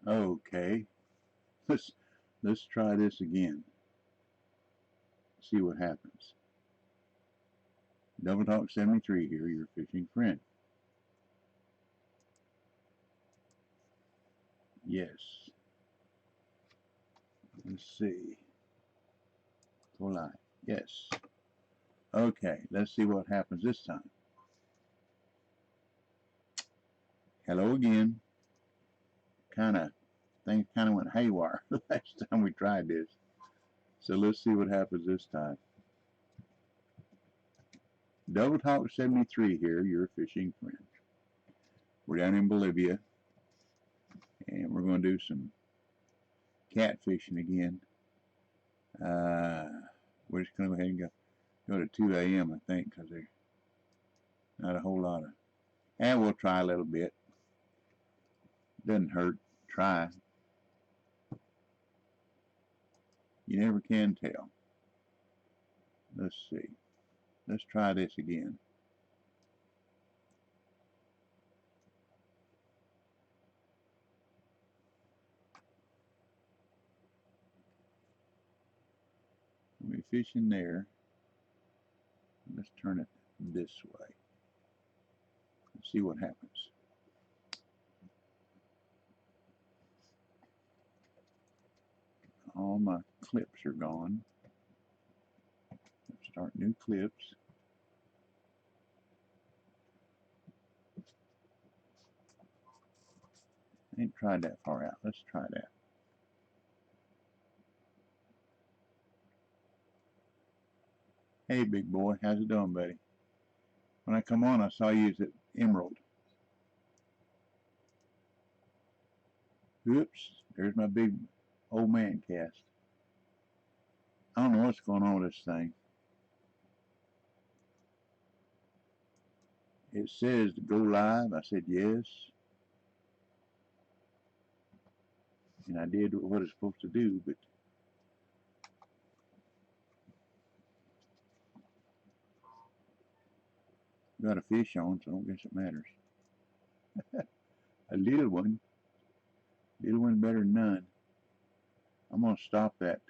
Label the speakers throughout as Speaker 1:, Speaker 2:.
Speaker 1: Okay, let's let's try this again. See what happens. Double Talk 73 here, your fishing friend. Yes. Let's see. Full Yes. Okay, let's see what happens this time. Hello again. Things kind of went haywire the last time we tried this. So let's see what happens this time. Double Talk 73 here, your fishing friend. We're down in Bolivia, and we're going to do some catfishing again. We're just going to go ahead and go to 2 a.m. I think, because there's not a whole lot of. And we'll try a little bit. Doesn't hurt. Try. You never can tell. Let's see. Let's try this again. We fish in there. Let's turn it this way. Let's see what happens. All my clips are gone. Let's start new clips. I ain't tried that far out. Let's try that. Hey, big boy. How's it doing, buddy? When I come on, I saw you at Emerald. Oops. There's my big old man cast. I don't know what's going on with this thing. It says to go live. I said yes. And I did what it's supposed to do, but got a fish on, so I don't guess it matters. A little one. Little one better than none. I'm going to stop that.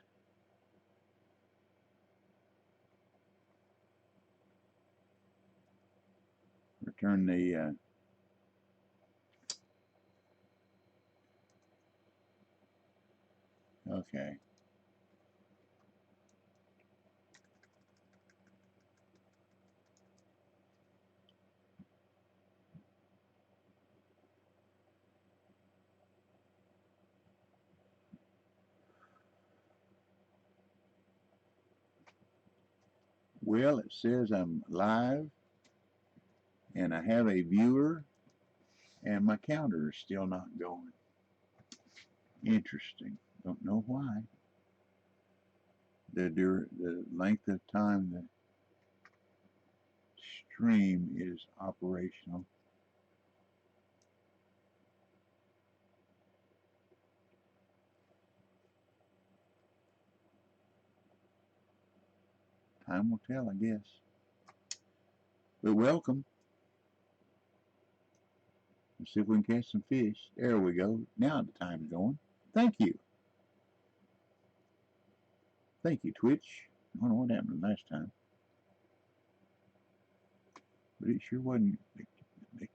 Speaker 1: Return the okay. Well, it says I'm live and I have a viewer and my counter is still not going. Interesting. Don't know why. The length of time the stream is operational. Time will tell, I guess. But welcome. Let's see if we can catch some fish. There we go. Now the time's going. Thank you. Thank you, Twitch. I don't know what happened last time. But it sure wasn't. The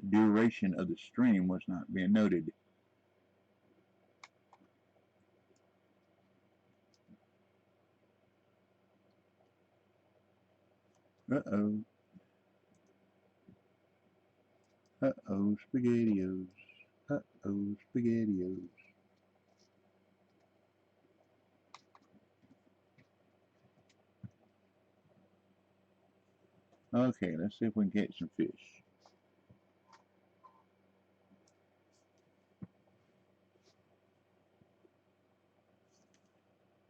Speaker 1: duration of the stream was not being noted. Uh-oh. Uh-oh, SpaghettiOs. Uh-oh, SpaghettiOs. Okay, let's see if we can catch some fish.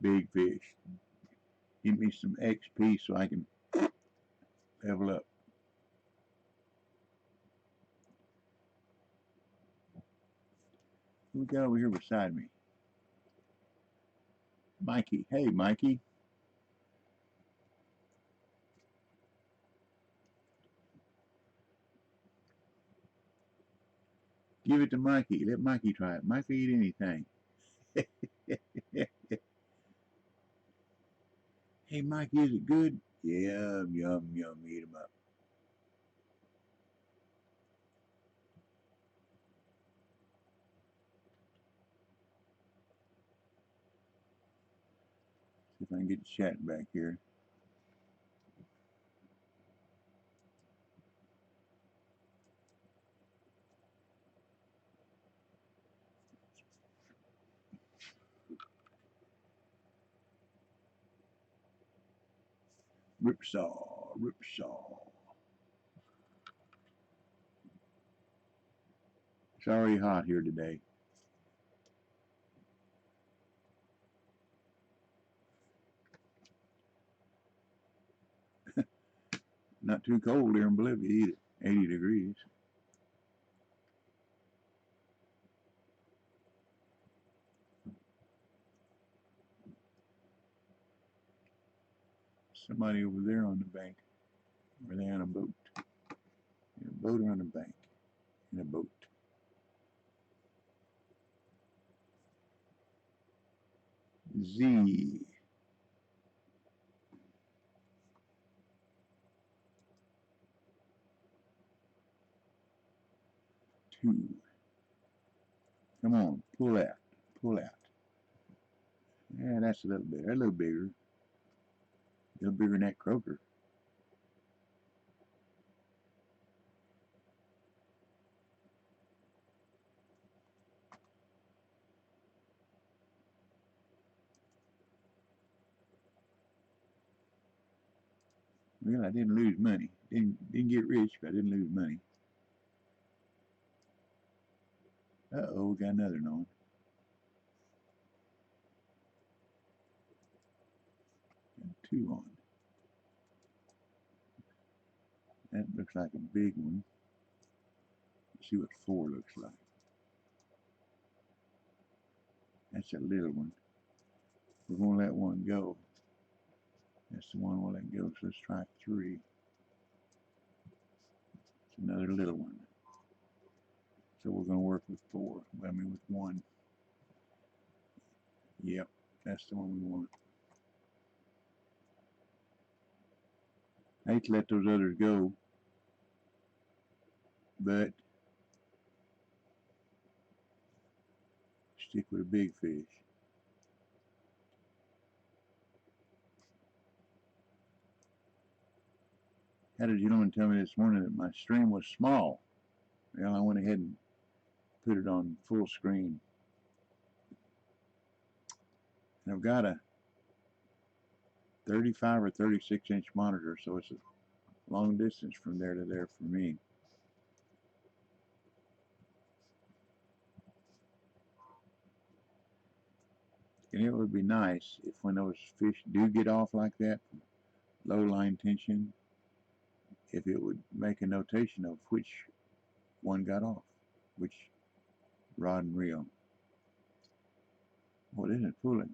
Speaker 1: Big fish. Give me some XP so I can level up. Who we got over here beside me? Mikey. Hey, Mikey. Give it to Mikey. Let Mikey try it. Mikey eat anything. Hey, Mikey, is it good? Yum, yum, yum. Eat 'em up. See if I can get the chat back here. Ripsaw, ripsaw. It's already hot here today. Not too cold here in Bolivia either. 80 degrees. Somebody over there on the bank. Or they on a boat. In a boat or on a bank. In a boat. Z. 2. Come on, pull out. Pull out. Yeah, that's a little bit. A little bigger. A little bigger than that croaker. Well, I didn't lose money. Didn't get rich, but I didn't lose money. Uh-oh, we got another one. Got 2 on. That looks like a big one. Let's see what 4 looks like. That's a little one. We're going to let one go. That's the one we'll let go, so let's try 3. It's another little one. So we're going to work with 4. I mean with 1. Yep, that's the one we want. I hate to let those others go, but stick with a big fish. Had a gentleman tell me this morning that my stream was small. Well, I went ahead and put it on full screen. And I've got a 35 or 36 inch monitor, so it's a long distance from there to there for me. And it would be nice if when those fish do get off like that, low line tension, if it would make a notation of which one got off, which rod and reel. What isn't it pulling?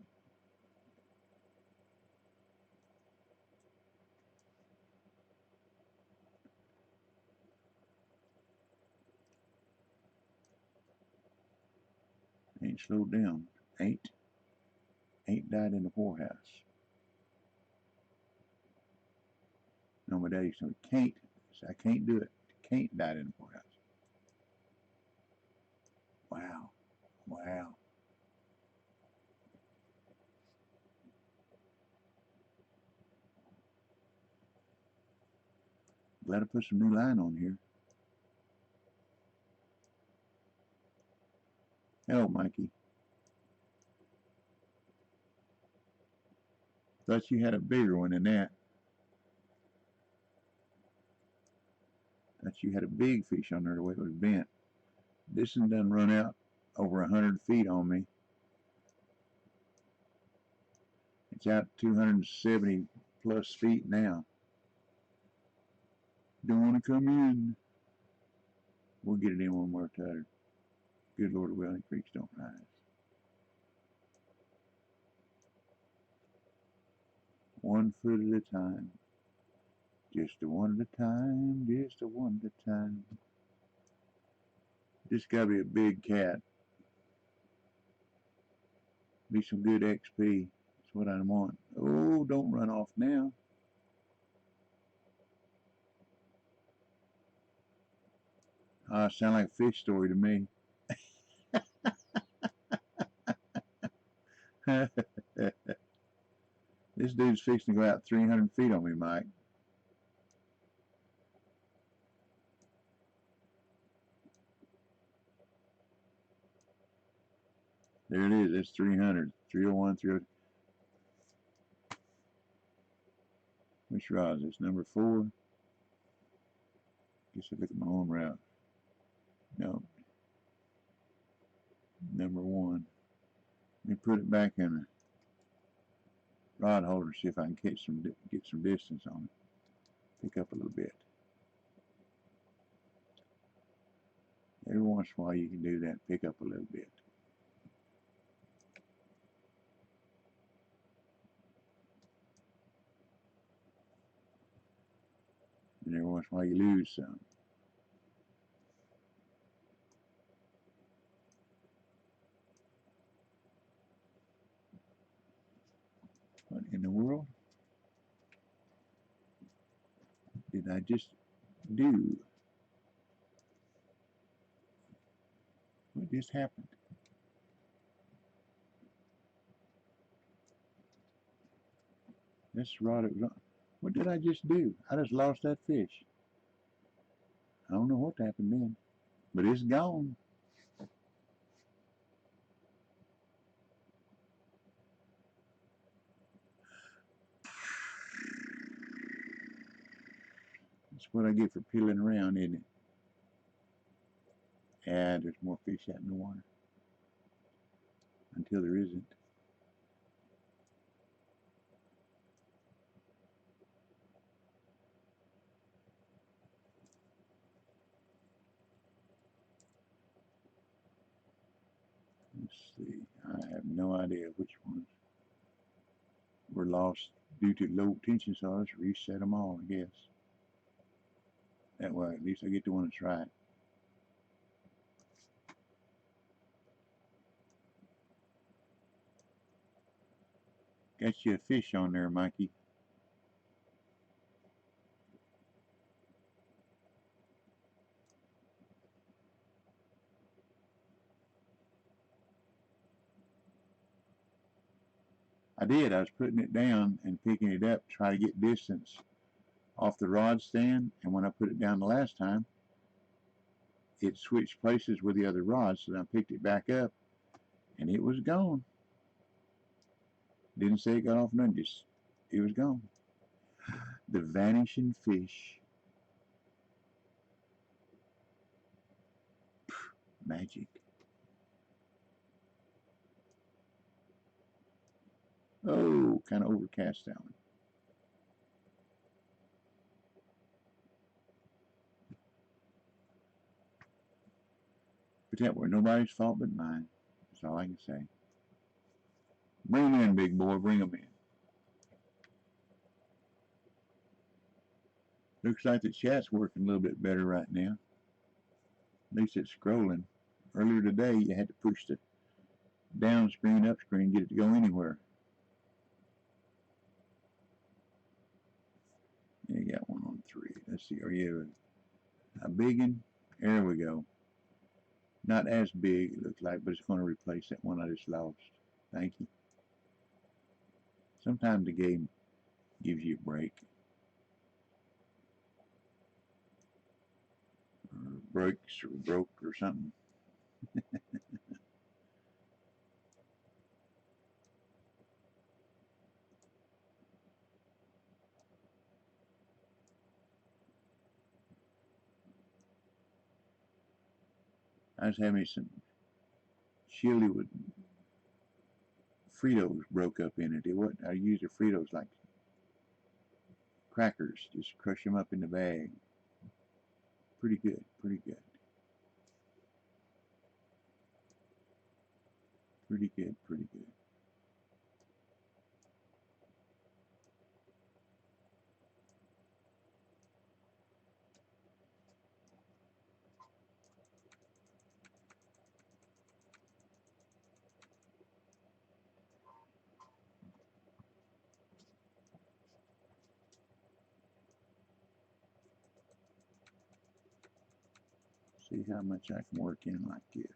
Speaker 1: Ain't slowed down. Ain't died in the poorhouse. No, my daddy said, can't. I can't do it. Can't died in the poorhouse. Wow. Wow. Glad I put some new line on here. Hello, Mikey. Thought you had a bigger one than that. Thought you had a big fish on there the way it was bent. This one done run out over 100 feet on me. It's out 270 plus feet now. Don't want to come in. We'll get it in one more time. Good Lord willing, creeks don't rise. One foot at a time. Just a one at a time. Just a one at a time. This gotta be a big cat. Be some good XP. That's what I want. Oh, don't run off now. Sound like a fish story to me. This dude's fixing to go out 300 feet on me, Mike. There it is. That's 300. 301, 302. Which rod is this? Number 4? Guess I look at my own route. No. Number 1. Let me put it back in a rod holder, see if I can get some distance on it. Pick up a little bit. Every once in a while you can do that. Pick up a little bit. And every once in a while you lose some. What in the world did I just do? What just happened? This rod, it was on. What did I just do? I just lost that fish. I don't know what happened then, but it's gone. That's what I get for peeling around, isn't it? Yeah, there's more fish out in the water. Until there isn't. Let's see. I have no idea which ones were lost due to low tension, so I'll just reset them all, I guess. That way, at least I get the one that's right. Got you a fish on there, Mikey. I did. I was putting it down and picking it up to try to get distance off the rod stand, and when I put it down the last time, it switched places with the other rod, so then I picked it back up, and it was gone. Didn't say it got off, none, just it was gone. The vanishing fish. Magic. Oh, kind of overcast that one. But that was nobody's fault but mine. That's all I can say. Bring them in, big boy. Bring them in. Looks like the chat's working a little bit better right now. At least it's scrolling. Earlier today, you had to push the down screen, up screen, get it to go anywhere. You got one on 3. Let's see. Are you a big one? There we go. Not as big, it looks like, but it's going to replace that one I just lost. Thank you. Sometimes the game gives you a break. Or breaks or broke or something. I was having some chili with Fritos broke up in it. It wasn't, I used the Fritos like crackers. Just crush them up in the bag. Pretty good, pretty good. Pretty good, pretty good. See how much I can work in like this.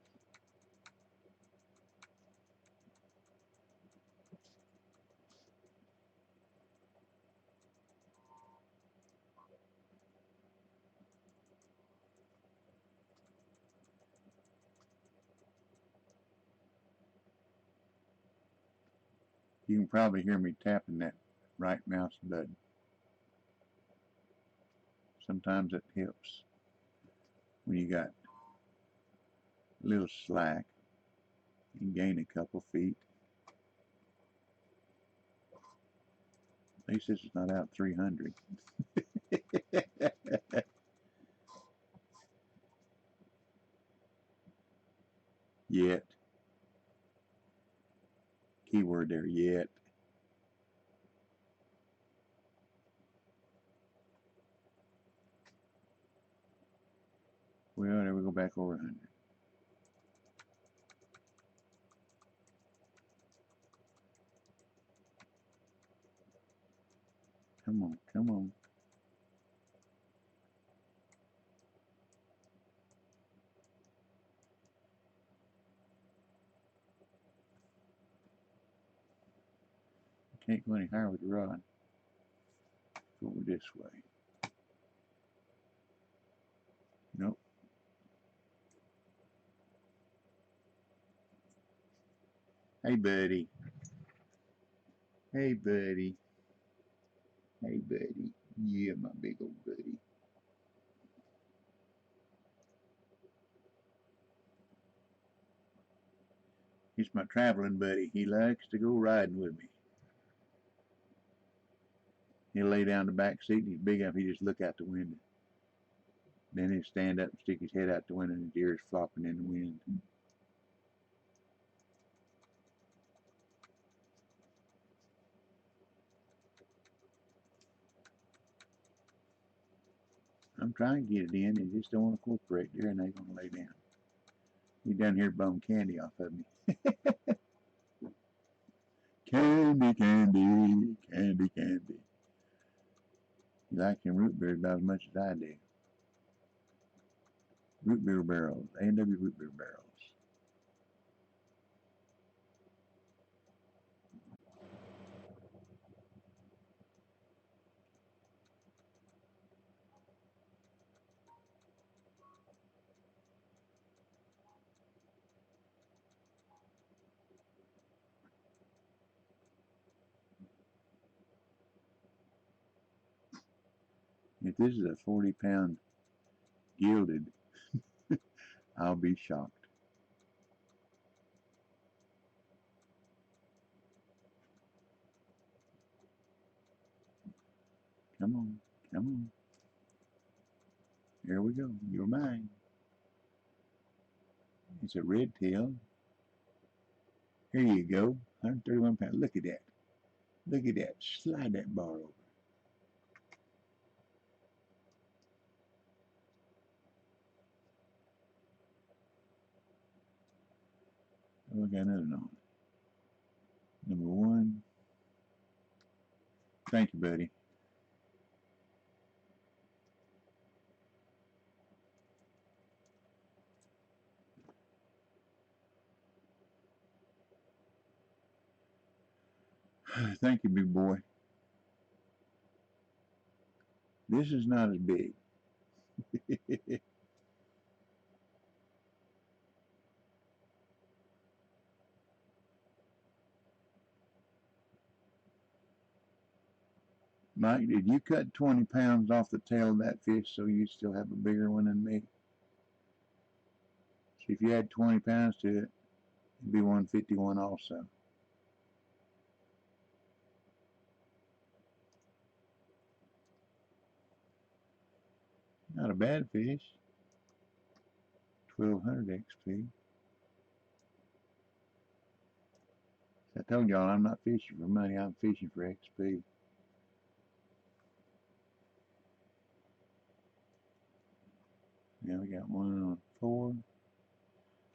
Speaker 1: You can probably hear me tapping that right mouse button. Sometimes it helps when you got a little slack. You can gain a couple feet. At least this is not out 300. Yet. Keyword there, yet. Well, there we go back over 100. Come on, come on. Can't go any higher with the rod. Go over this way. Nope. Hey, buddy. Hey, buddy. Hey, buddy. Yeah, my big old buddy. He's my traveling buddy. He likes to go riding with me. He'll lay down the back seat. He's big enough. He just look out the window. Then he'll stand up and stick his head out the window, and his ears flopping in the wind. I'm trying to get it in. They just don't want to cooperate there, and they're going to lay down. He down here bum candy off of me. Candy, candy, candy, candy. He likes them root beers about as much as I do. Root beer barrels. A&W root beer barrels. If this is a 40-pound gilded, I'll be shocked. Come on, come on. Here we go. You're mine. It's a red tail. Here you go. 131 pounds. Look at that. Look at that. Slide that bar over. Oh, I got another on. Number one. Thank you, buddy. Thank you, big boy. This is not as big. Mike, did you cut 20 pounds off the tail of that fish so you still have a bigger one than me? See, if you add 20 pounds to it, it'd be 151 also. Not a bad fish. 1200 XP. I told y'all I'm not fishing for money, I'm fishing for XP. Yeah, we got one on 4.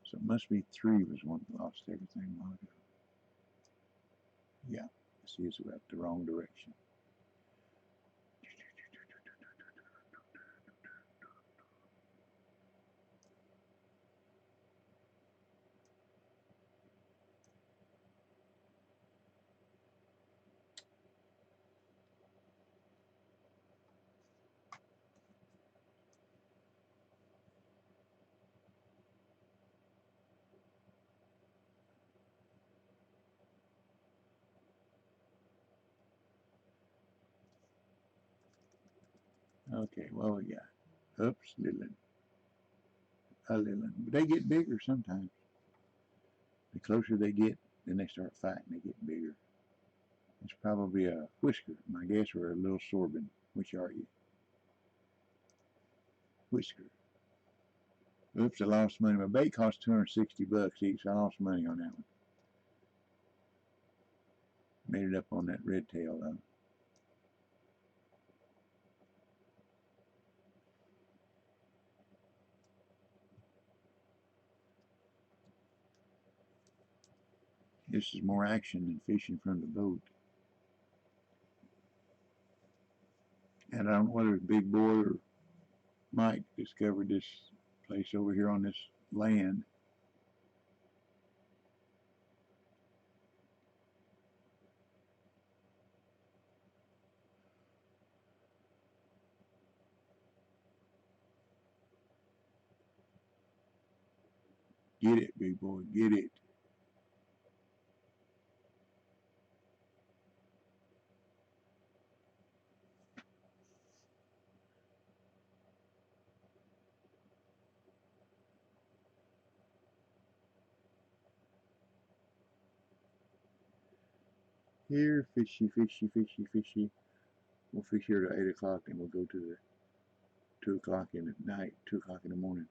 Speaker 1: So it must be 3 was one that lost everything a while ago. Yeah, see, it's up the wrong direction. Okay, well we got oops, a little. But they get bigger sometimes. The closer they get, then they start fighting. They get bigger. It's probably a whisker, my guess, or a little sorbin. Which are you? Whisker. Oops, I lost money. My bait cost $260 each. So I lost money on that one. Made it up on that red tail though. This is more action than fishing from the boat. And I don't know whether it's Big Boy or Mike discovered this place over here on this land. Get it, Big Boy, get it. Here, fishy, fishy, fishy, fishy. We'll fish here till 8 o'clock, and we'll go to the 2 o'clock in the night, 2 o'clock in the morning.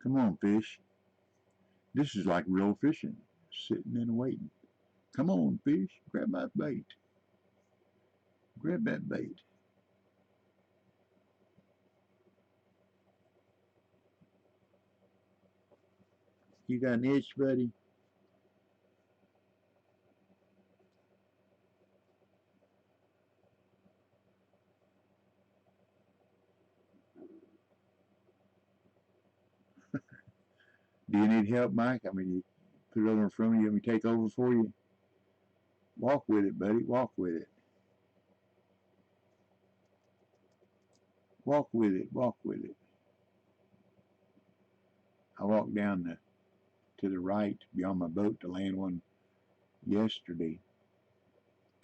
Speaker 1: Come on, fish. This is like real fishing, sitting and waiting. Come on, fish, grab my bait. Grab that bait. You got an itch, buddy? Do you need help, Mike? I mean, you put it over in front of you. Let me take over for you. Walk with it, buddy. Walk with it. Walk with it. Walk with it. I walked down to the right beyond my boat to land one yesterday,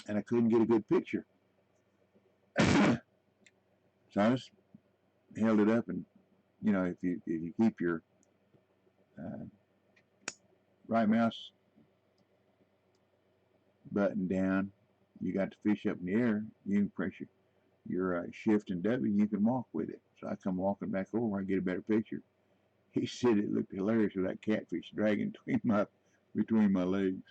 Speaker 1: and I couldn't get a good picture. So I just held it up, and if you keep your uh, right mouse button down, you got the fish up in the air. You can press your shift and W. You can walk with it. So I come walking back over. I get a better picture. He said it looked hilarious with that catfish dragging between my legs.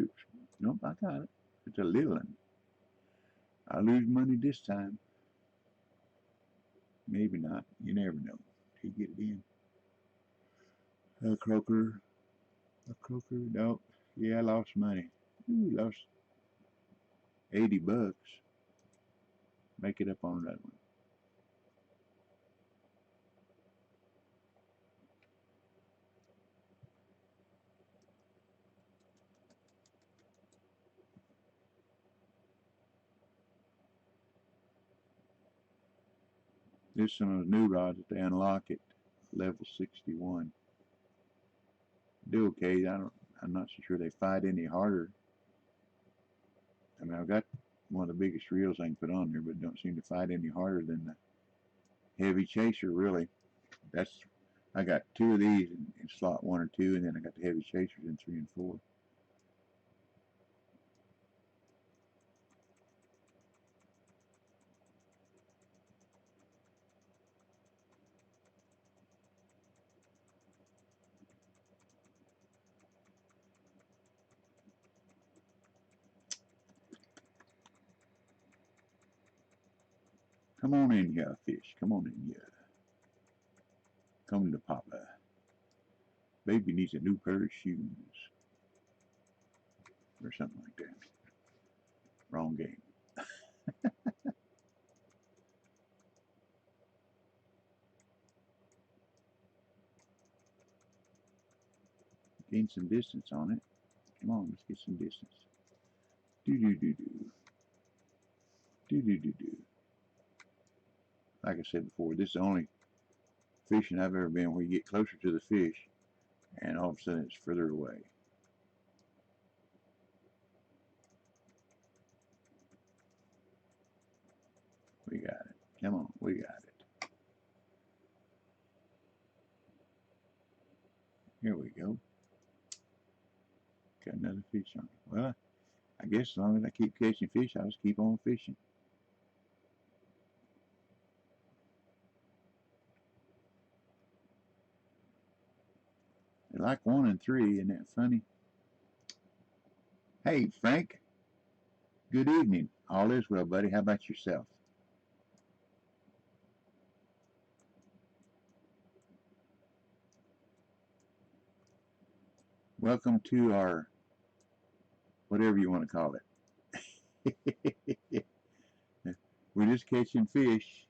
Speaker 1: Oops. Nope, I got it. It's a little one. I lose money this time. Maybe not. You never know. Till you get it in. A croaker. A croaker. Nope. Yeah, I lost money. Ooh, lost $80. Make it up on that one. This is some of the new rods that they unlock at level 61. Do okay. I'm not so sure they fight any harder. I mean, I've got one of the biggest reels I can put on there, but don't seem to fight any harder than the heavy chaser, really. That's I got two of these in slot 1 or 2, and then I got the heavy chasers in 3 and 4. Come on in here, fish. Come on in here. Come to Papa. Baby needs a new pair of shoes. Or something like that. Wrong game. Gain some distance on it. Come on, let's get some distance. Do-do-do-do. Do-do-do-do. Like I said before, this is the only fishing I've ever been where you get closer to the fish and all of a sudden it's further away. We got it. Come on, we got it. Here we go. Got another fish on it. Well, I guess as long as I keep catching fish, I'll just keep on fishing. They like 1 and 3, isn't that funny? Hey, Frank. Good evening. All is well, buddy. How about yourself? Welcome to our, whatever you want to call it. We're just catching fish.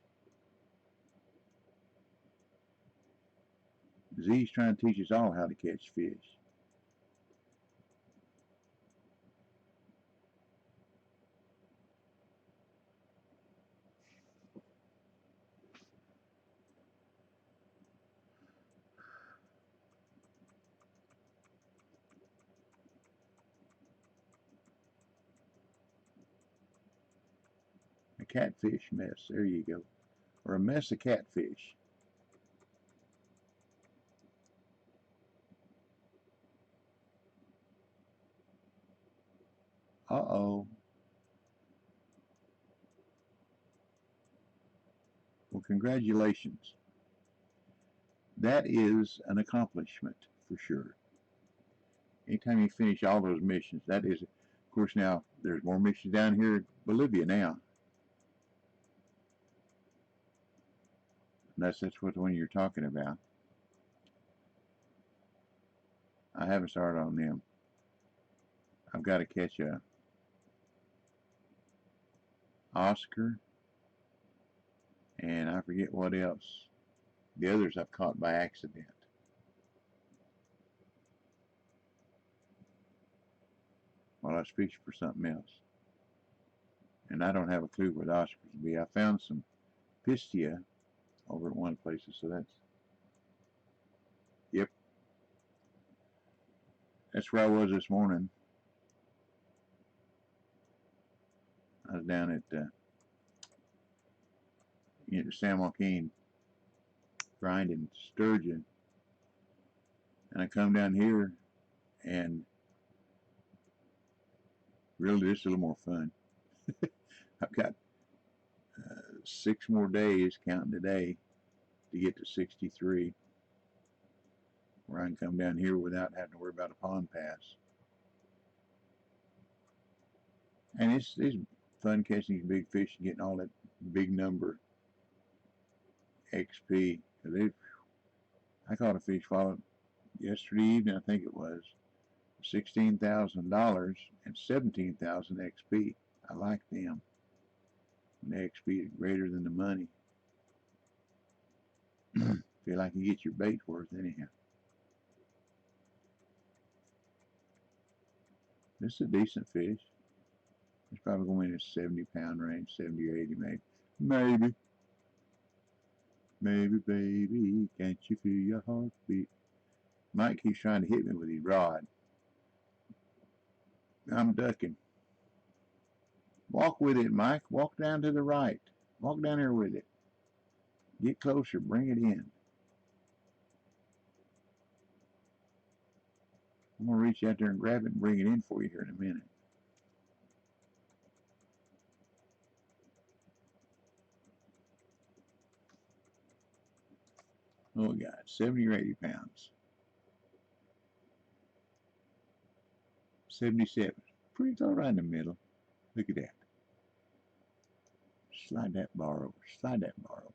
Speaker 1: Z's trying to teach us all how to catch fish. A catfish mess. There you go. Or a mess of catfish. Uh-oh. Well, congratulations. That is an accomplishment for sure. Anytime you finish all those missions, that is, of course, now there's more missions down here in Bolivia now. And that's what the one you're talking about. I haven't started on them. I've got to catch a Oscar, and I forget what else. The others I've caught by accident. While I was fishing for something else. And I don't have a clue where the Oscars will be. I found some pistia over at one place, so that's, yep. That's where I was this morning. I was down at San Joaquin grinding sturgeon. And I come down here and really this is a little more fun. I've got 6 more days, counting today, to get to 63, where I can come down here without having to worry about a pond pass. And it's fun catching these big fish and getting all that big number XP. I caught a fish wallet yesterday evening, I think it was, $16,000 and 17,000 XP. I like them. And the XP is greater than the money. Feel like you get your bait worth anyhow. This is a decent fish. It's probably going in the 70-pound range, 70 or 80 maybe. Maybe. Maybe, baby, can't you feel your heartbeat? Mike keeps trying to hit me with his rod. I'm ducking. Walk with it, Mike. Walk down to the right. Walk down here with it. Get closer. Bring it in. I'm going to reach out there and grab it and bring it in for you here in a minute. Oh, we got 70 or 80 pounds. 77. Pretty all right in the middle. Look at that. Slide that bar over. Slide that bar over.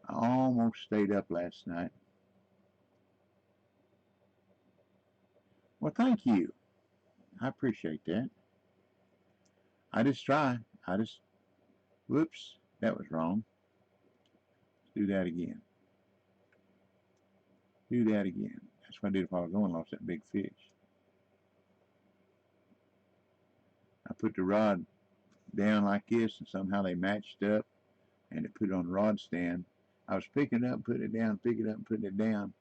Speaker 1: I almost stayed up last night. Well, thank you. I appreciate that. I just try. Whoops, that was wrong. Let's do that again. Do that again. That's what I did if I was going lost that big fish. I put the rod down like this, and somehow they matched up, and it put it on the rod stand. I was picking it up, putting it down, picking it up, and putting it down,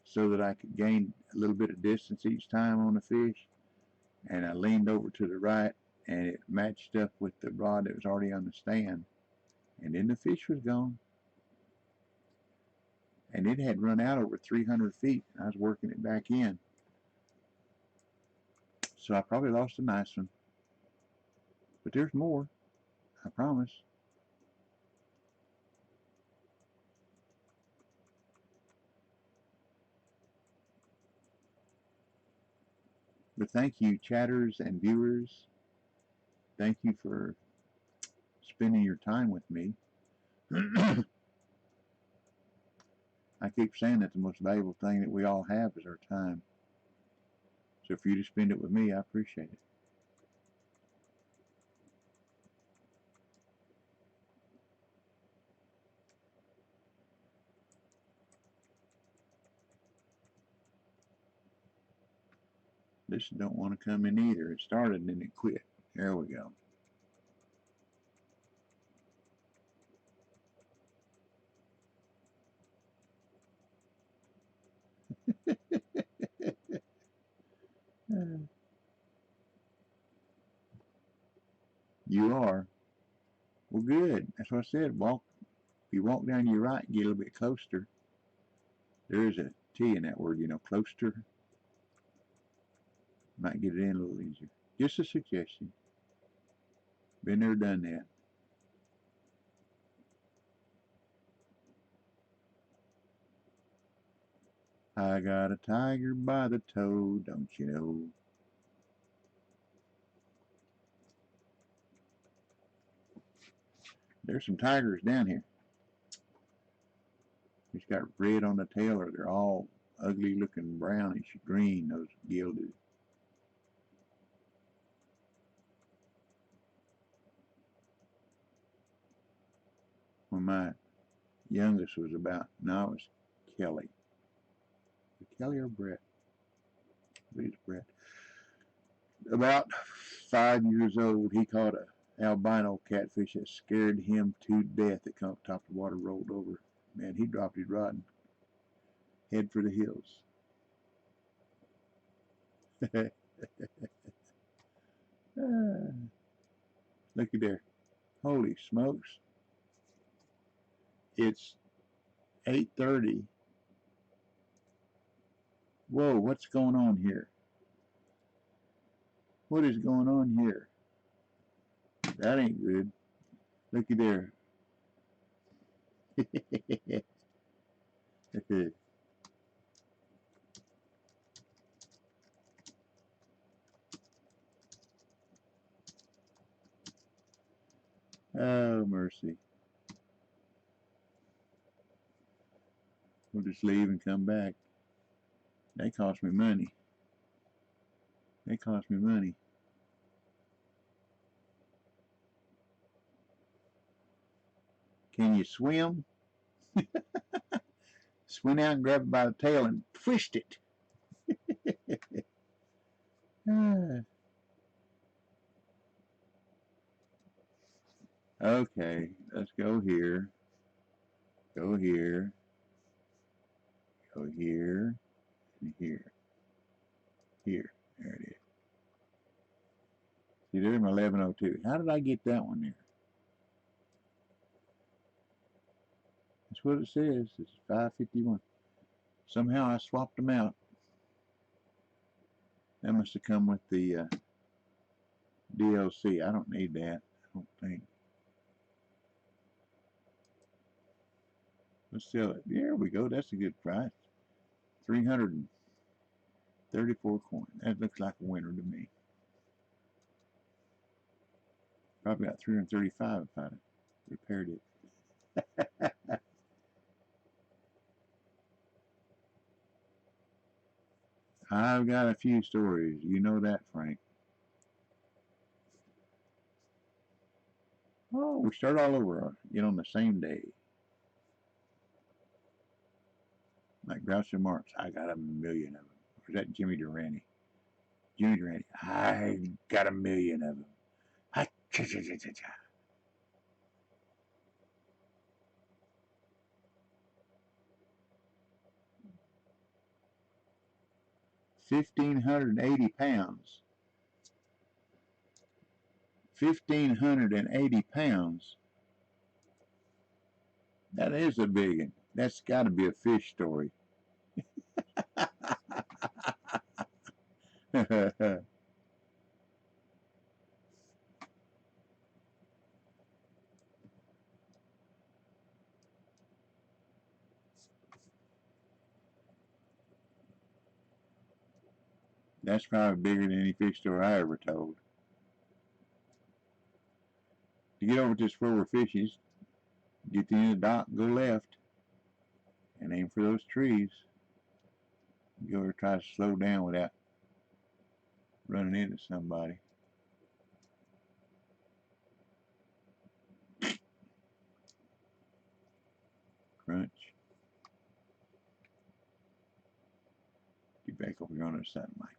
Speaker 1: so that I could gain a little bit of distance each time on the fish. And I leaned over to the right, and it matched up with the rod that was already on the stand. And then the fish was gone. And it had run out over 300 feet. I was working it back in. So I probably lost a nice one. But there's more. I promise. But thank you, chatters and viewers. Thank you for spending your time with me. I keep saying that the most valuable thing that we all have is our time. So for you to spend it with me, I appreciate it. This don't want to come in either. It started and then it quit. There we go. You are. Well, good. That's what I said. Walk. If you walk down your right, get a little bit closer. There is a T in that word, closer. Might get it in a little easier. Just a suggestion. Been there, done that. I got a tiger by the toe, don't you know? There's some tigers down here. He's got red on the tail, or they're all ugly looking brownish green, those gilded. When my youngest was about, no, it was Kelly. Kelly or Brett? I believe it's Brett. About 5 years old, he caught a albino catfish that scared him to death. It come up top of the water, rolled over. Man, he dropped his rod and head for the hills. Looky there. Holy smokes. It's 8:30. Whoa, what's going on here? What is going on here? That ain't good. Looky there. Oh, mercy. We'll just leave and come back. They cost me money. They cost me money. Can you swim? Swim out and grab it by the tail and twist it. Okay, let's go here. Go here. Go here. And here. Here. There it is. See, there's my 1102. How did I get that one there? That's what it says. It's 551. Somehow I swapped them out. That must have come with the DLC. I don't need that. I don't think. Let's sell it. There we go. That's a good price. 334 coin. That looks like a winner to me. Probably about 335 if I'd repaired it. I've got a few stories. You know that, Frank. Oh, we start all over, on the same day. Like Groucho Marx, I got a million of them. Or is that Jimmy Durante? Jimmy Durante, I got a million of them. I, cha, cha, cha, cha, cha. 1,580 pounds. 1,580 pounds. That is a big one. That's got to be a fish story. That's probably bigger than any fish story I ever told. To get over to this where we're fishing, get to the end of the dock, go left, and aim for those trees. Go over, try to slow down without running into somebody. Crunch. Get back over here on the other side, Mikey.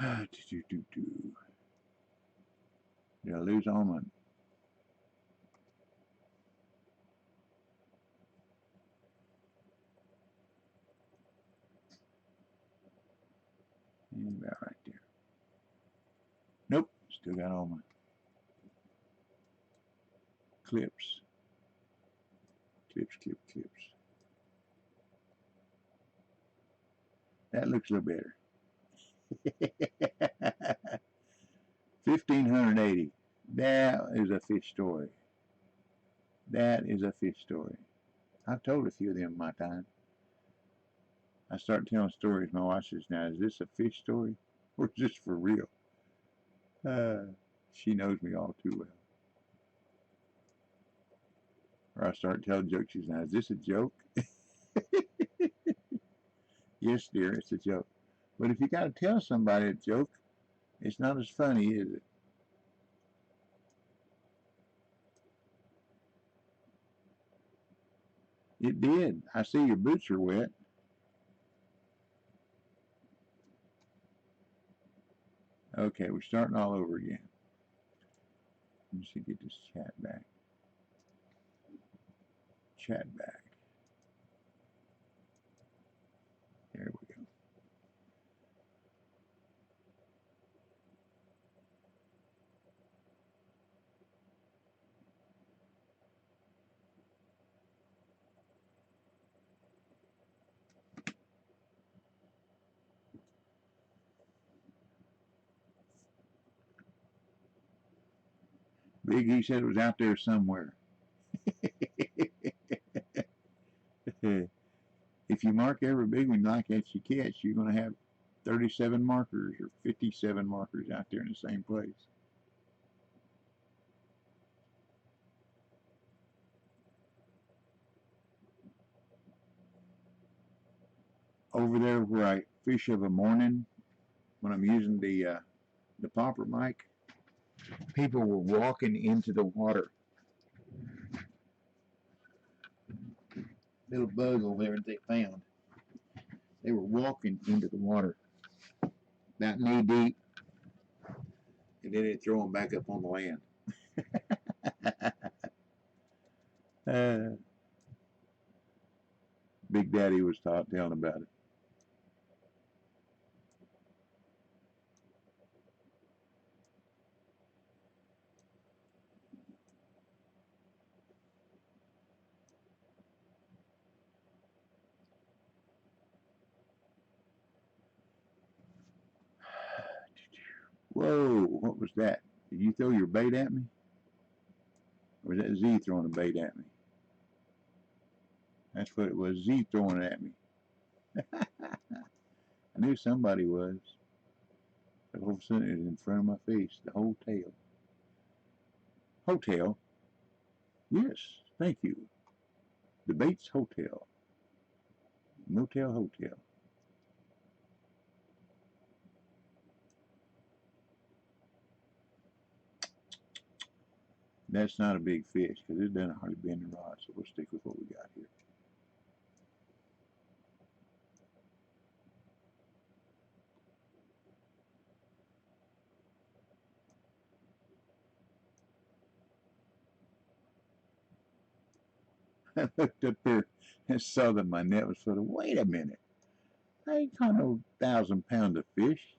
Speaker 1: Did I lose all my... About right there. Nope, still got all my clips. Clips. That looks a little better. 1,580. That is a fish story. That is a fish story. I've told a few of them in my time. I start telling stories. My wife says, now, is this a fish story? Or is this for real? She knows me all too well. Or I start telling jokes. She says, now, is this a joke? Yes, dear, it's a joke. But if you got to tell somebody a joke, it's not as funny, is it? It did. I see your boots are wet. Okay, we're starting all over again. Let me see, get this chat back. There we go. Big E said it was out there somewhere. If you mark every big one like that you catch, you're going to have 37 markers or 57 markers out there in the same place. Over there where I fish of a morning, when I'm using the popper mic, people were walking into the water. Little bug over there that they found. They were walking into the water, about knee deep, and then they'd throw them back up on the land. Big Daddy was telling about it. Whoa, what was that? Did you throw your bait at me? Or was that Z throwing a bait at me? That's what it was, Z throwing it at me. I knew somebody was. All of a sudden, it was in front of my face, the whole tail. Hotel. Yes, thank you. The Bates Hotel. Motel Hotel. That's not a big fish because it doesn't hardly bend the rod, so we'll stick with what we got here. I looked up there and saw that my net was full of, wait a minute, I ain't caught no 1,000 pounds of fish.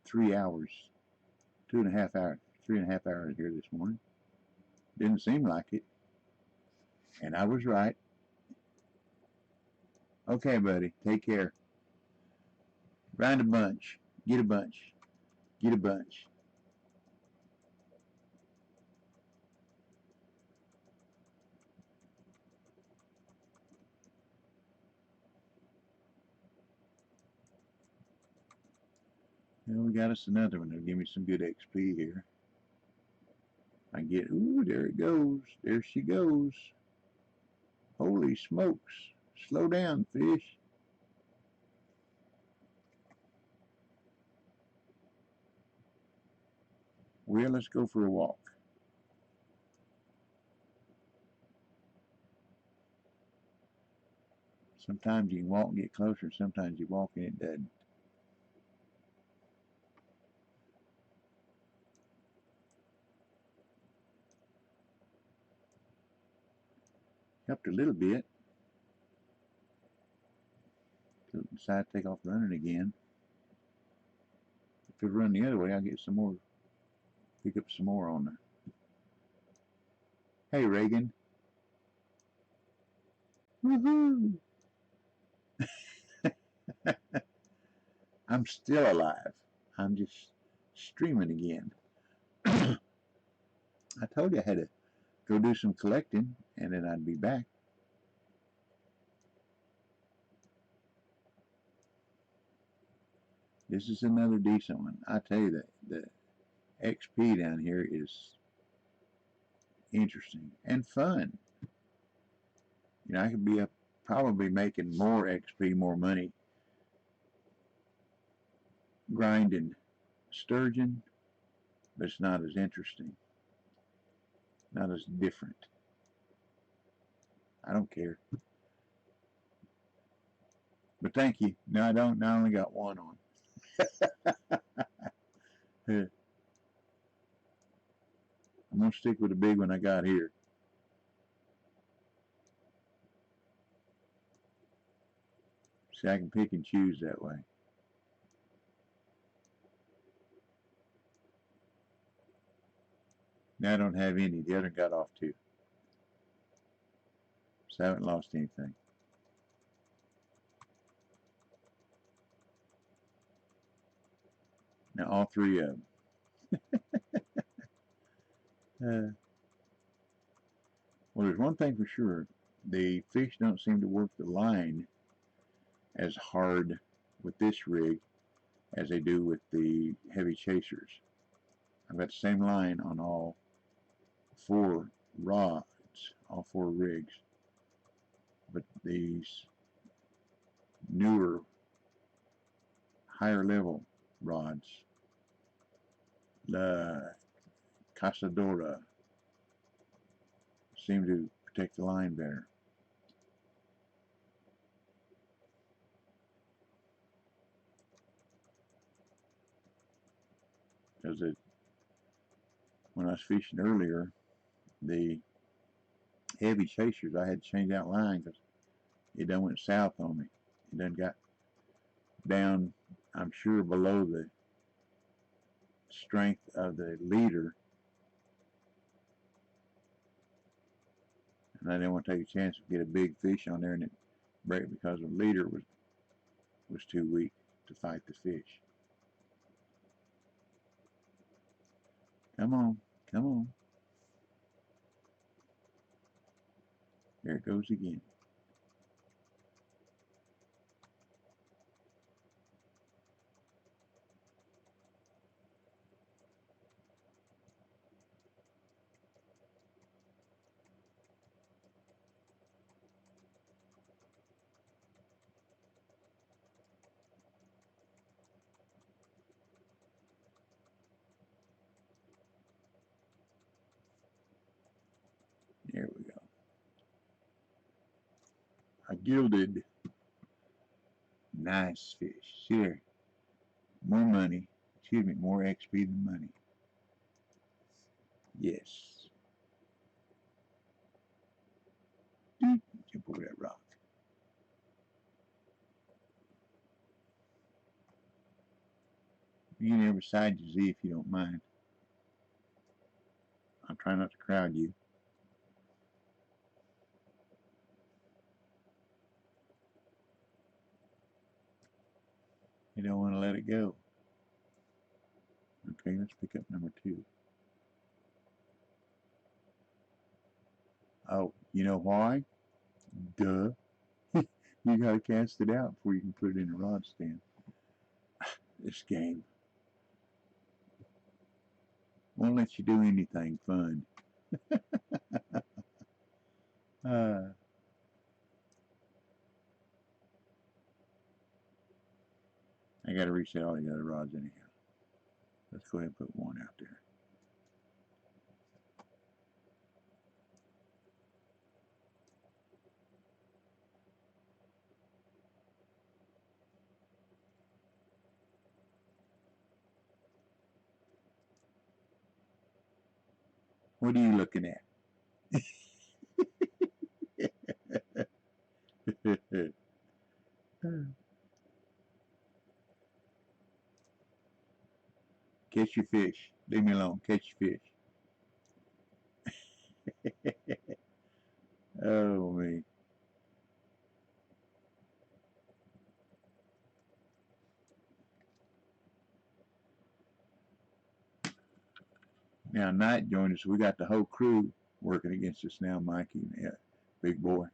Speaker 1: 3 hours, 2.5 hours, 3.5 hours here this morning. Didn't seem like it. And I was right. Okay, buddy, take care. Find a bunch. Get a bunch. Get a bunch. Well, we got us another one. It'll give me some good XP here. I get, ooh, there it goes. There she goes. Holy smokes. Slow down, fish. Well, let's go for a walk. Sometimes you can walk and get closer, sometimes you walk and it doesn't. Helped a little bit. Decide to take off running again. If it run the other way, I'll get some more, pick up some more on there. Hey, Reagan. Woohoo! I'm still alive. I'm just streaming again. I told you I had to go do some collecting and then I'd be back. This is another decent one. I tell you that the XP down here is interesting and fun. You know, I could be probably making more XP, more money grinding sturgeon, but it's not as interesting, not as different. I don't care. But thank you. No, I don't. I only got one on. I'm going to stick with the big one I got here. See, I can pick and choose that way. Now I don't have any. The other got off too. So I haven't lost anything. Now all three of them. Well, there's one thing for sure. The fish don't seem to work the line as hard with this rig as they do with the heavy chasers. I've got the same line on all 4 rods, all 4 rigs. But these newer, higher level rods, the Cazadora, seem to protect the line better. Because when I was fishing earlier, the heavy chasers, I had to change out line because it done went south on me. It done got down, I'm sure, below the strength of the leader. And I didn't want to take a chance to get a big fish on there and it break because the leader was too weak to fight the fish. Come on, come on. There it goes again. Gilded. Nice fish. See there. More money. Excuse me, more XP than money. Yes. Jump over that rock. You can never side your Z if you don't mind. I'm trying not to crowd you. You don't want to let it go. Okay, let's pick up number 2. Oh, you know why? Duh. You gotta cast it out before you can put it in a rod stand. This game won't let you do anything fun. I gotta reset all the other rods anyhow. Let's go ahead and put one out there. What are you looking at? Catch your fish. Leave me alone. Catch your fish. Oh, me. Now, Knight joined us. We got the whole crew working against us now, Mikey. Yeah, big boy.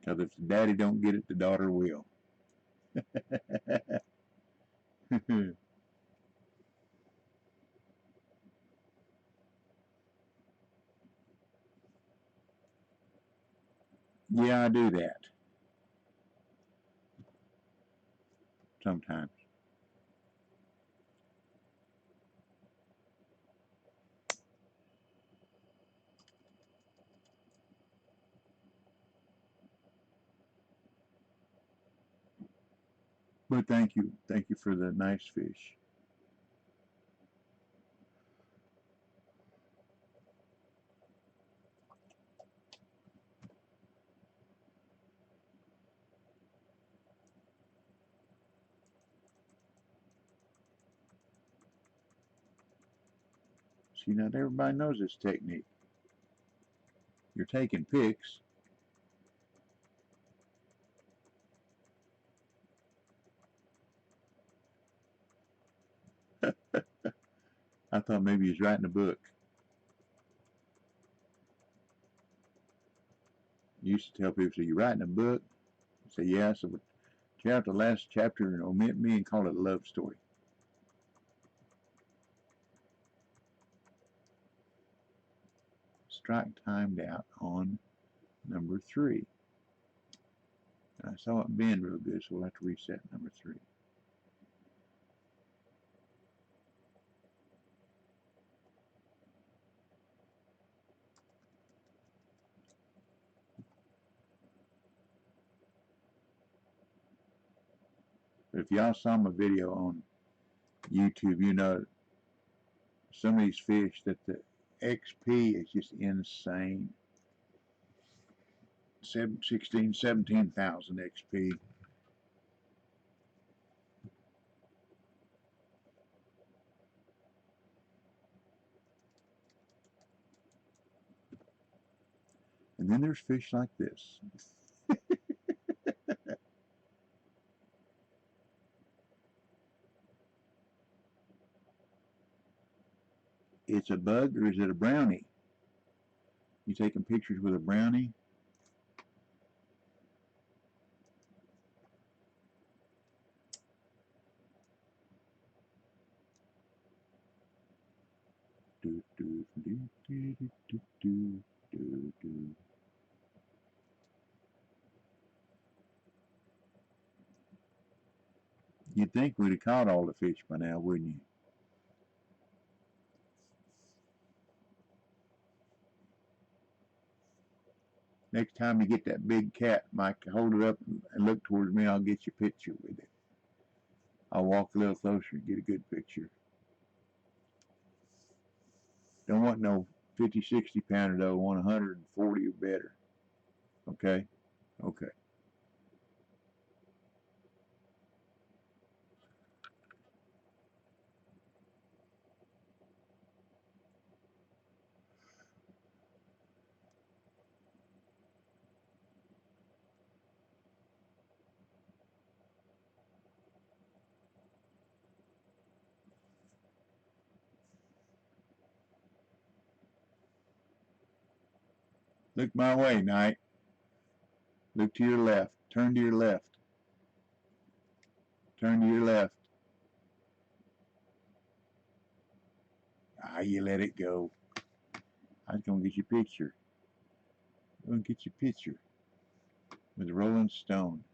Speaker 1: Because if the daddy don't get it, the daughter will. Yeah, I do that sometimes. But thank you. Thank you for the nice fish. See, not everybody knows this technique. You're taking pics. I thought maybe he was writing a book. You used to tell people, so you writing a book? I say, yeah. So tear out the last chapter and omit me and call it a love story. Strike timed out on number 3. I saw it bend real good, so we'll have to reset number 3. But if y'all saw my video on YouTube, you know some of these fish that the XP is just insane. 16, 17,000 XP. And then there's fish like this. It's a bug or is it a brownie? You taking pictures with a brownie? Do, do, do, do, do, do, do, do. You'd think we'd have caught all the fish by now, wouldn't you? Next time you get that big cat, Mike, hold it up and look towards me, and I'll get your picture with it. I'll walk a little closer and get a good picture. Don't want no 50, 60 pounder though. I want 140 or better. Okay? Okay. Look my way, Knight. Look to your left. Turn to your left. Turn to your left. Ah, you let it go. I was going to get your picture. I'm going to get your picture with a Rolling Stone.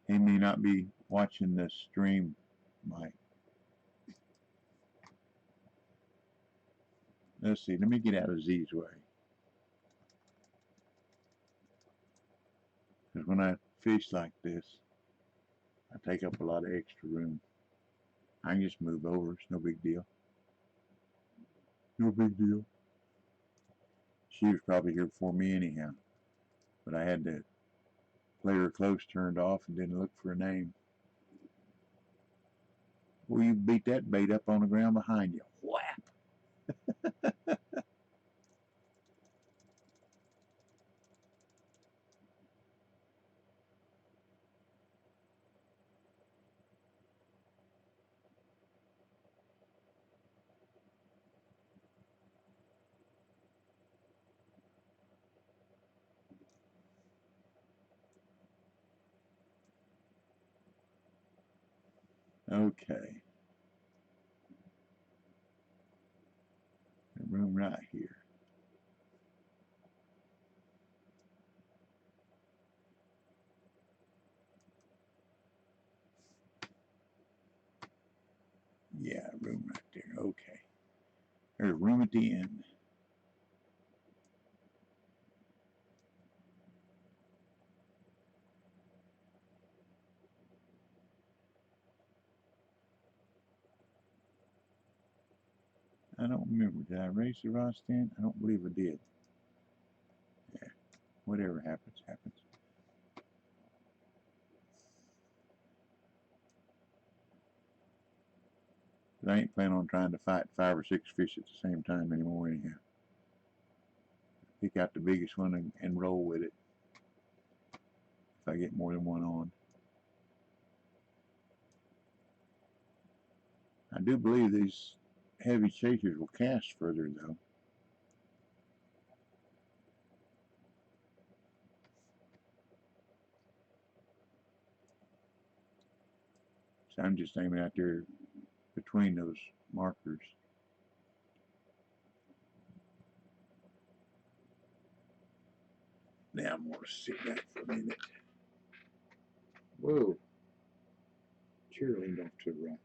Speaker 1: He may not be watching this stream, Mike. Let's see. Let me get out of Z's way. Because when I fish like this, I take up a lot of extra room. I can just move over. It's no big deal. No big deal. She was probably here before me anyhow. But I had to play her close turned off and didn't look for a name. Well, you beat that bait up on the ground behind you. Whap! Okay. The room right here. Yeah, room right there. Okay. There's a room at the end. I don't remember. Did I raise the rod stand? I don't believe I did. Yeah. Whatever happens, happens. But I ain't planning on trying to fight 5 or 6 fish at the same time anymore anyhow. Pick out the biggest one and roll with it if I get more than one on. I do believe these heavy chasers will cast further though. So I'm just aiming out there between those markers. Now I'm going to sit back for a minute. Whoa. Chair leaned off to the right.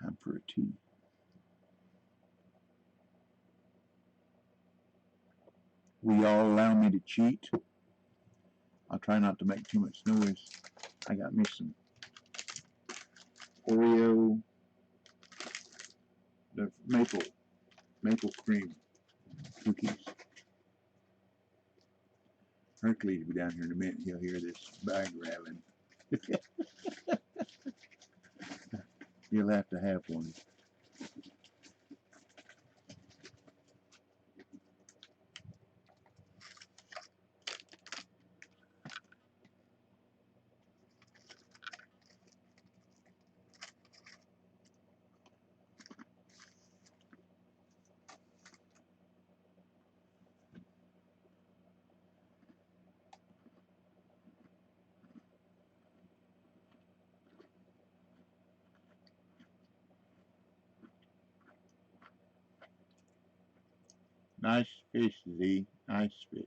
Speaker 1: Time for a tea. Will y'all allow me to cheat? I'll try not to make too much noise. I got me some Oreo, the maple cream cookies. Hercules will be down here in a minute. He'll hear this bag rattling. He'll have to have one. Nice fish, Z. Nice fish.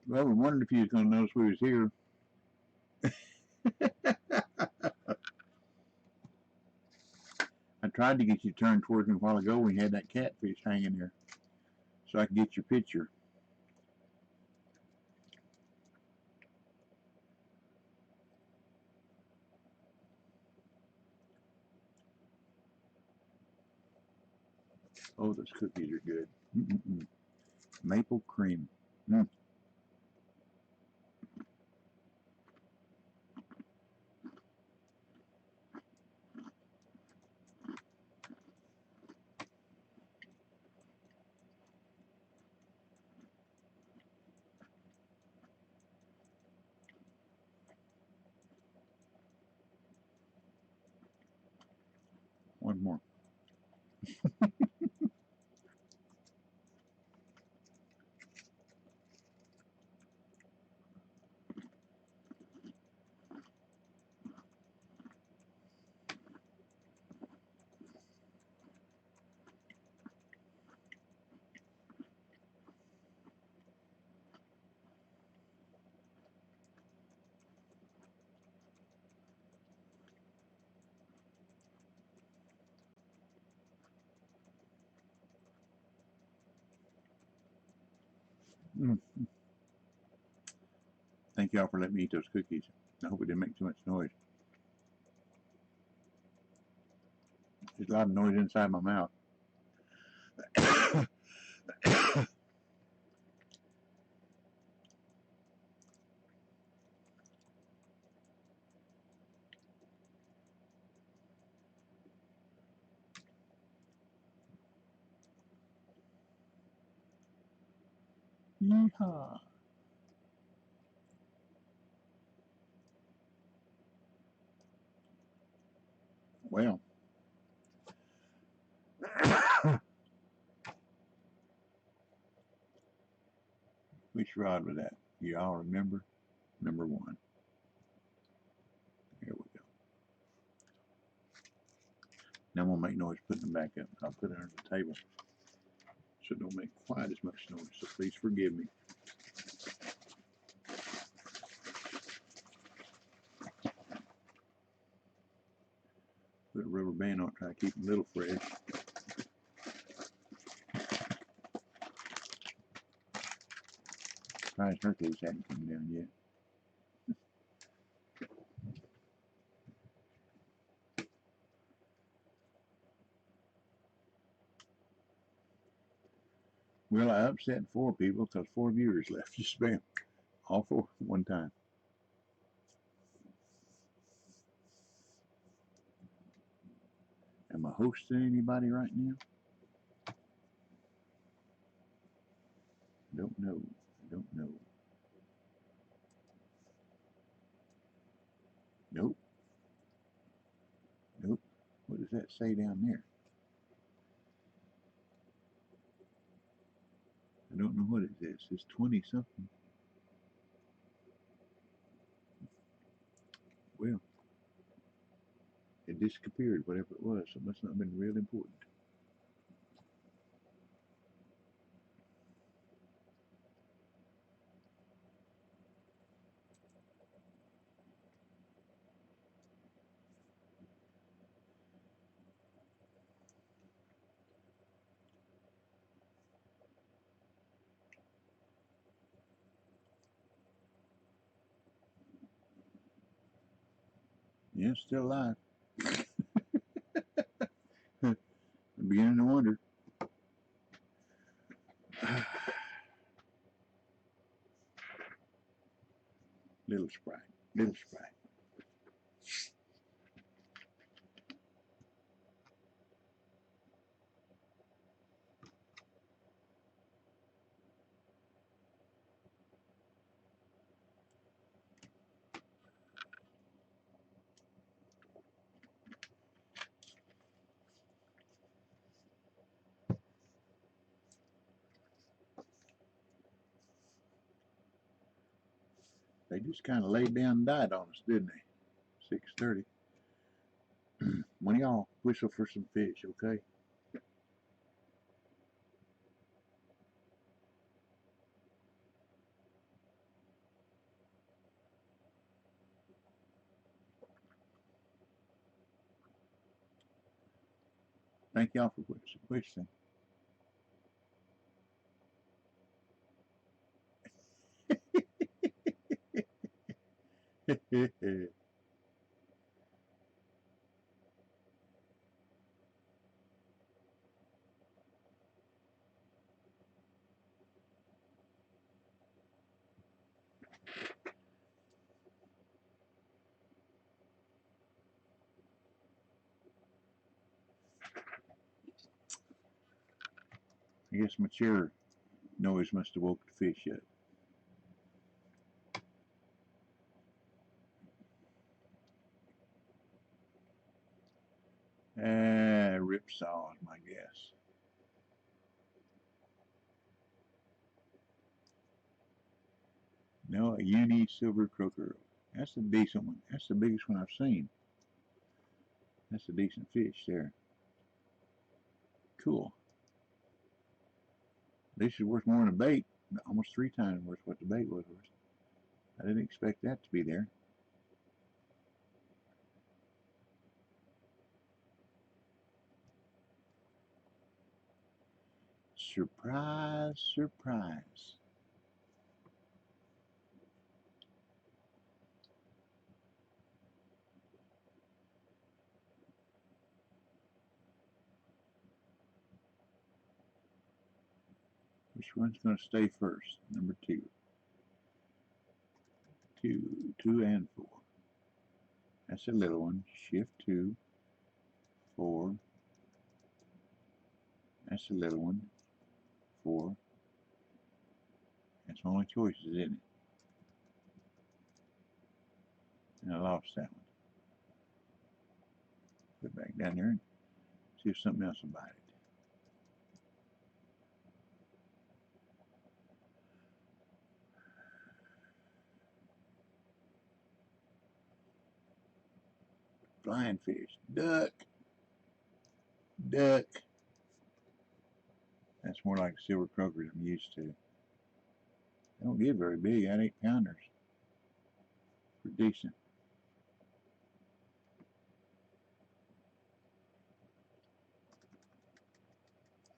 Speaker 1: Well, we wondered if you was going to notice we was here. I tried to get you turned towards me a while ago when you had that catfish hanging there, so I could get your picture. Oh, those cookies are good. Mm-mm-mm. Maple cream. Mm. One more. Mm. Thank y'all for letting me eat those cookies. I hope it didn't make too much noise. There's a lot of noise inside my mouth. Yeehaw. Well, which rod was that? You all remember? Number one. Here we go. Now I'm going to make noise putting them back up. I'll put it under the table so it don't make quite as much noise. So please forgive me. Put a rubber band on it, try to keep them a little fresh. Surprised Hercules hadn't come down yet. Well, I upset 4 people because 4 viewers left. Just spam all 4 at one time. Am I hosting anybody right now? Don't know. Don't know. Nope. Nope. What does that say down there? I don't know what it is. It says 20 something. Well, it disappeared, whatever it was. So it must not have been real important. Yeah, still alive. I'm beginning to wonder. Little Sprite. Little Sprite. They just kind of laid down and died on us, didn't they? 6:30. One of y'all whistle for some fish, okay? Thank y'all for whistling. I guess my chair noise must have woke the fish up. Ripsaw is my guess. No, a uni silver croaker. That's a decent one. That's the biggest one I've seen. That's a decent fish there. Cool. This is worth more than a bait. Almost 3 times worth what the bait was worth. I didn't expect that to be there. Surprise, surprise. Which one's going to stay first? Number 2. 2, 2 and 4. That's a little one. Shift 2, 4. That's a little one. 4. That's my only choices, isn't it? And I lost that one. Put it back down there and see if something else will bite it. Flying fish. Duck. Duck. That's more like silver croakers I'm used to. They don't get very big. At 8-pounders. Pretty decent.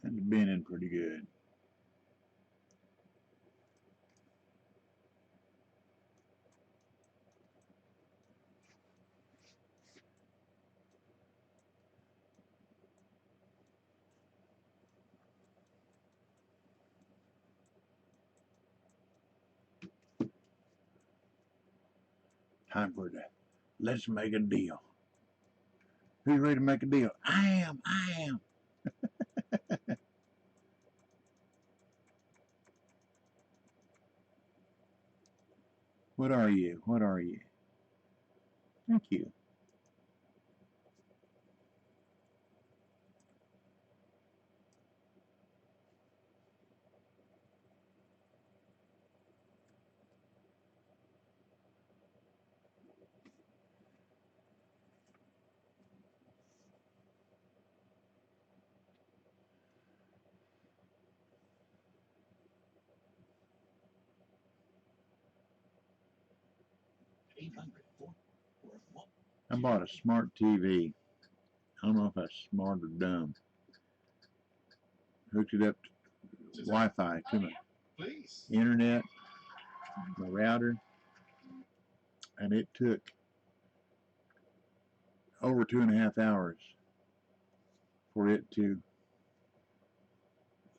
Speaker 1: And the bending pretty good. Time for that. Let's make a deal. Who's ready to make a deal? I am. I am. What are you? What are you? Thank you. I bought a smart TV. I don't know if that's smart or dumb. Hooked it up to Wi-Fi to my internet, my router, and it took over 2.5 hours for it to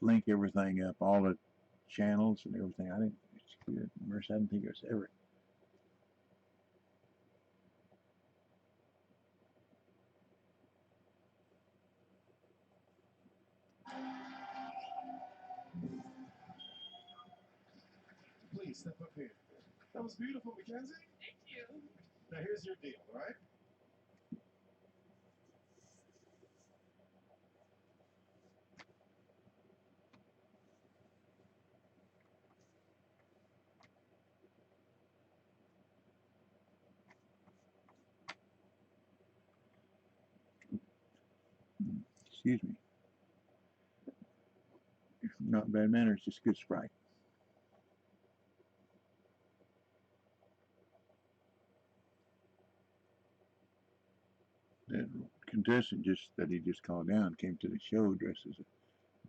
Speaker 1: link everything up, all the channels and everything. I didn't think it was ever.
Speaker 2: Please step up here. That was beautiful, Mackenzie. Thank you. Now here's your deal, all right?
Speaker 1: Excuse me. Not bad manners, just good Sprite. The contestant that he just called down came to the show dressed as a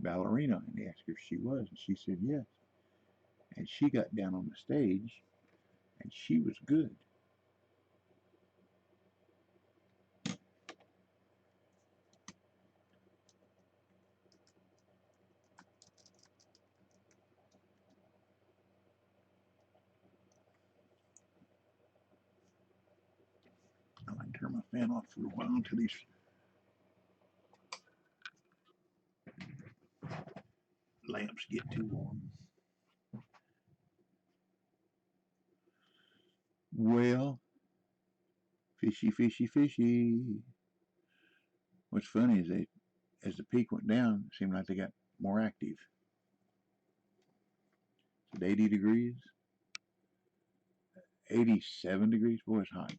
Speaker 1: ballerina, and he asked her if she was, and she said yes. And she got down on the stage, and she was good. I like to turn my fan off for a while until these lamps get too warm. Well, fishy, fishy, fishy. What's funny is as the peak went down, it seemed like they got more active. It's at 80 degrees, 87 degrees. Boy, it's hot.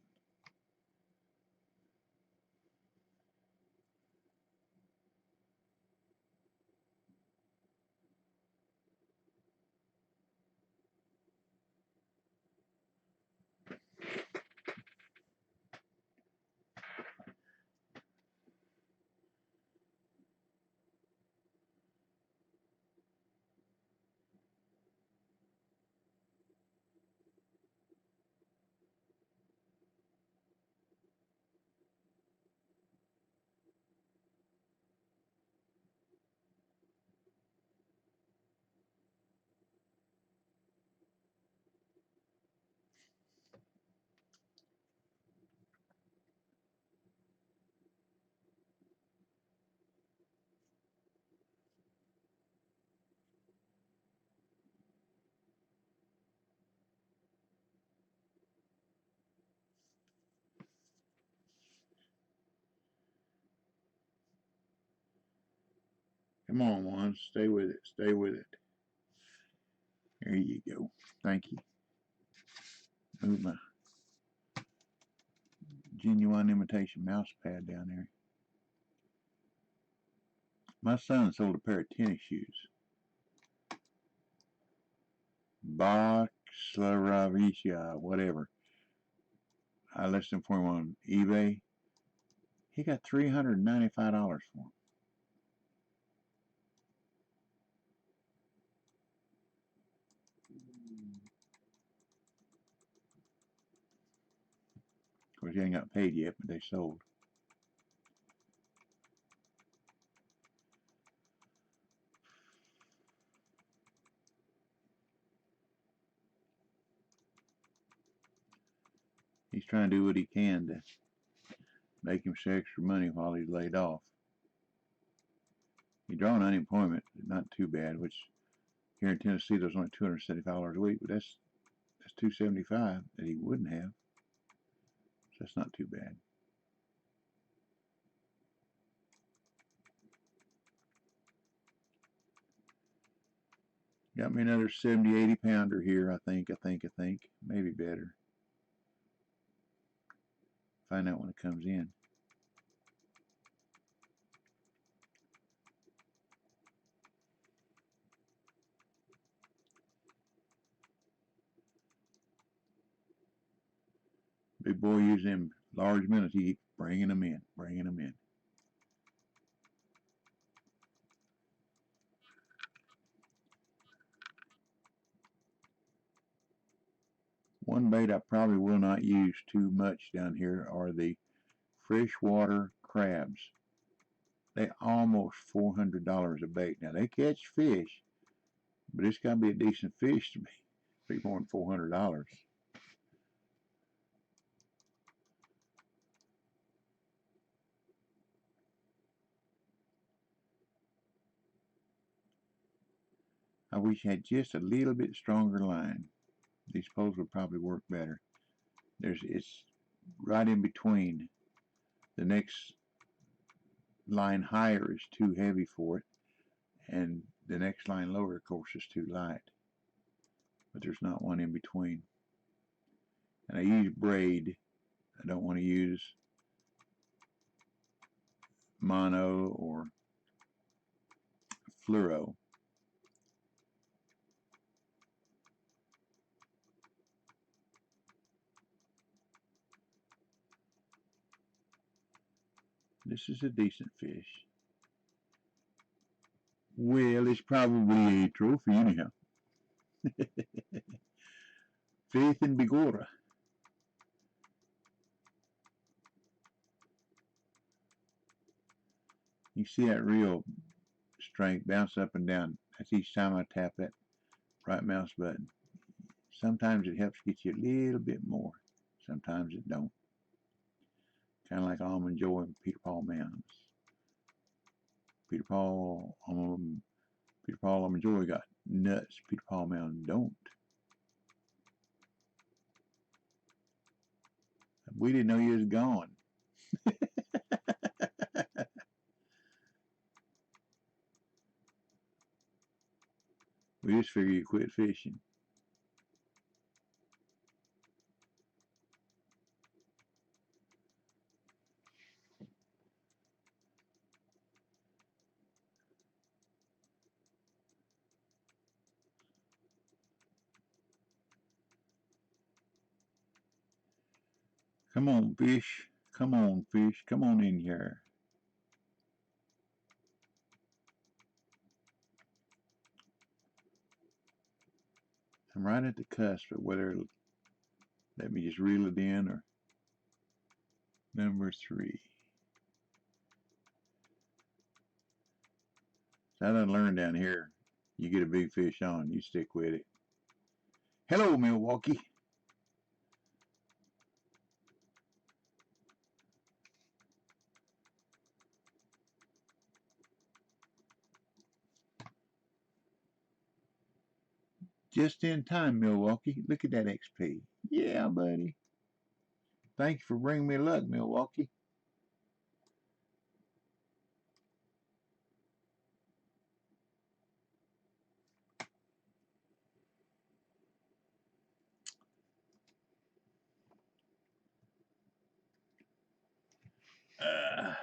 Speaker 1: Come on, Juan, stay with it, stay with it. There you go. Thank you. Move my genuine imitation mouse pad down there. My son sold a pair of tennis shoes. Boxleravicia, whatever. I listed for him on eBay. He got $395 for them. Of course, he ain't got paid yet, but they sold. He's trying to do what he can to make him some extra money while he's laid off. He drawing unemployment, not too bad, which here in Tennessee there's only $275 a week, but that's $275 that he wouldn't have. So that's not too bad. Got me another 70, 80 pounder here, I think. Maybe better. Find out when it comes in. Big boy using them large minnows. He keeps bringing them in. One bait I probably will not use too much down here are the freshwater crabs. They almost $400 a bait. Now they catch fish, but it's got to be a decent fish to be more than $400. I wish I had just a little bit stronger line. These poles would probably work better. It's right in between. The next line higher is too heavy for it, and the next line lower, of course, is too light. But there's not one in between. And I use braid. I don't want to use mono or fluoro. This is a decent fish. Well, it's probably a trophy anyhow. Faith and Bigora. You see that real strength bounce up and down. That's each time I tap that right mouse button. Sometimes it helps get you a little bit more. Sometimes it don't. Kind of like Almond Joy and Peter Paul Mounds. Peter Paul, Almond Joy got nuts. Peter Paul Mounds don't. We didn't know he was gone. We just figured you quit fishing. Come on, fish. Come on, fish. Come on in here. I'm right at the cusp of whether it'll let me just reel it in or number 3. So I done learned down here, you get a big fish on, you stick with it. Hello, Milwaukee. Just in time, Milwaukee. Look at that XP. Yeah, buddy. Thank you for bringing me luck, Milwaukee. Uh,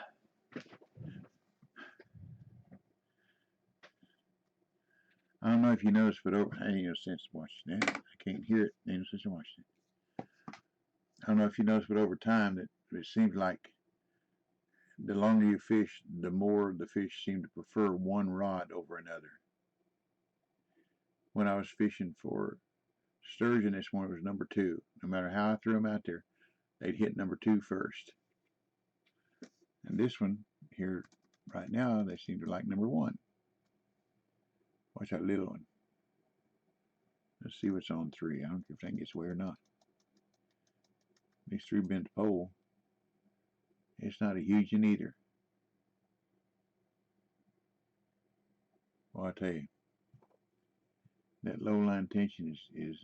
Speaker 1: I don't know if you noticed, but over, I ain't no sense watching that. I can't hear it. Ain't no sense in watching it. I don't know if you noticed, but over time, that it seems like the longer you fish, the more the fish seem to prefer one rod over another. When I was fishing for sturgeon, this one was number 2. No matter how I threw them out there, they'd hit number 2 first. And this one here, right now, they seem to like number 1. Watch that little one. Let's see what's on 3. I don't care if that gets away or not. These 3 bent pole. It's not a huge one either. Well, I tell you, that low line tension is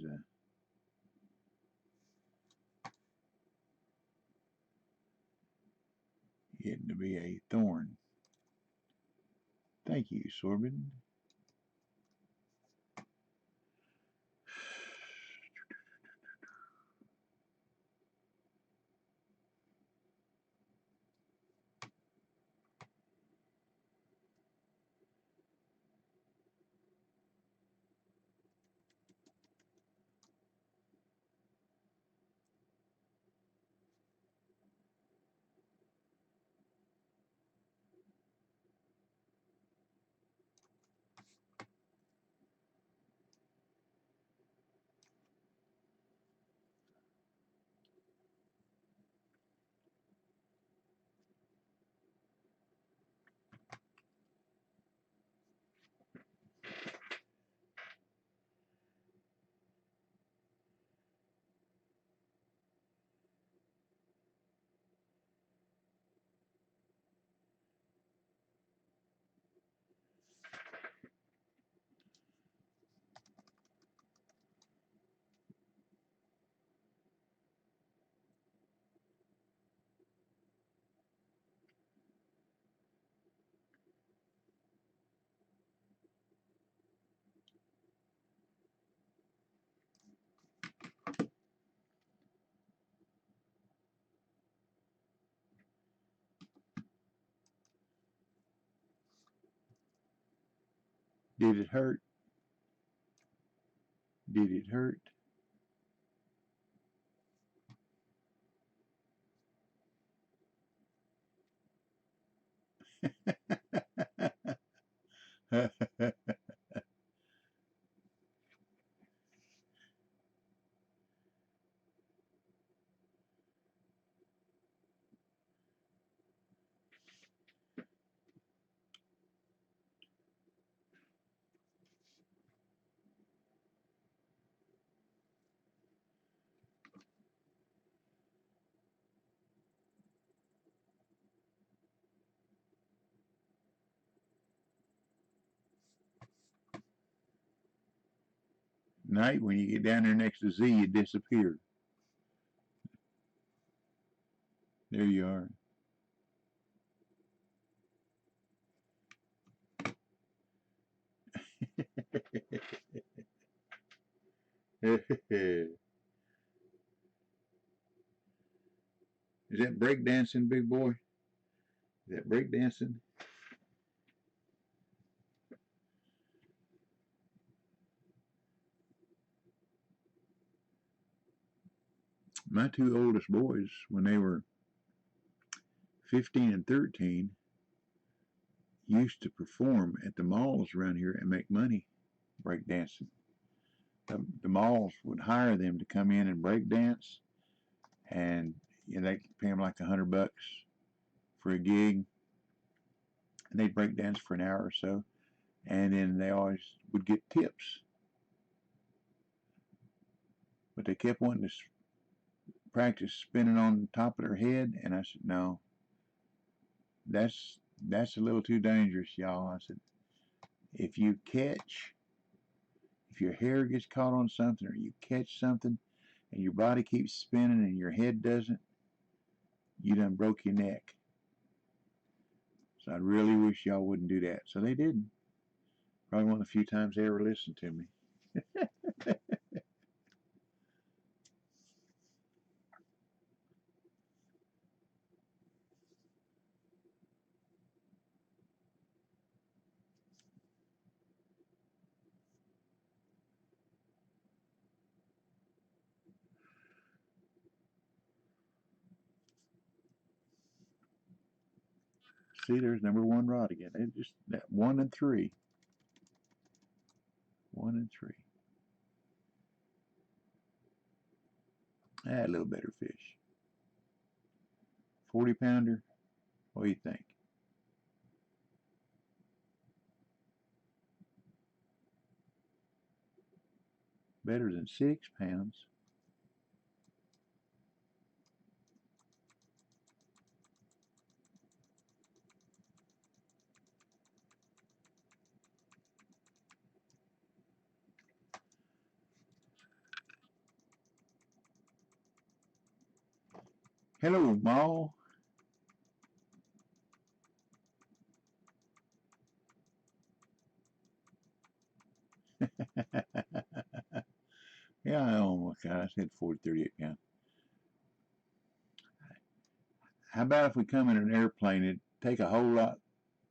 Speaker 1: getting to be a thorn. Thank you, Sorbin. Did it hurt? Did it hurt? Night, when you get down there next to Z, you disappear. There you are. Is that breakdancing, big boy? Is that breakdancing? My two oldest boys, when they were 15 and 13, used to perform at the malls around here and make money breakdancing. The malls would hire them to come in and break dance, and they could pay them like $100 for a gig, and they'd break dance for an hour or so, and then they always would get tips. But they kept wanting to practice spinning on top of their head, and I said, no, that's a little too dangerous, y'all. I said, if your hair gets caught on something, or you catch something and your body keeps spinning and your head doesn't, you done broke your neck. So I really wish y'all wouldn't do that. So they didn't. Probably one of the few times they ever listened to me. See, there's number one rod again. It just that 1 and 3. 1 and 3. A little better fish. 40-pounder. What do you think? Better than 6 pounds. Hello, Ma. Yeah, oh my God, I said 40, 38 pounds. How about if we come in an airplane? It'd take a whole lot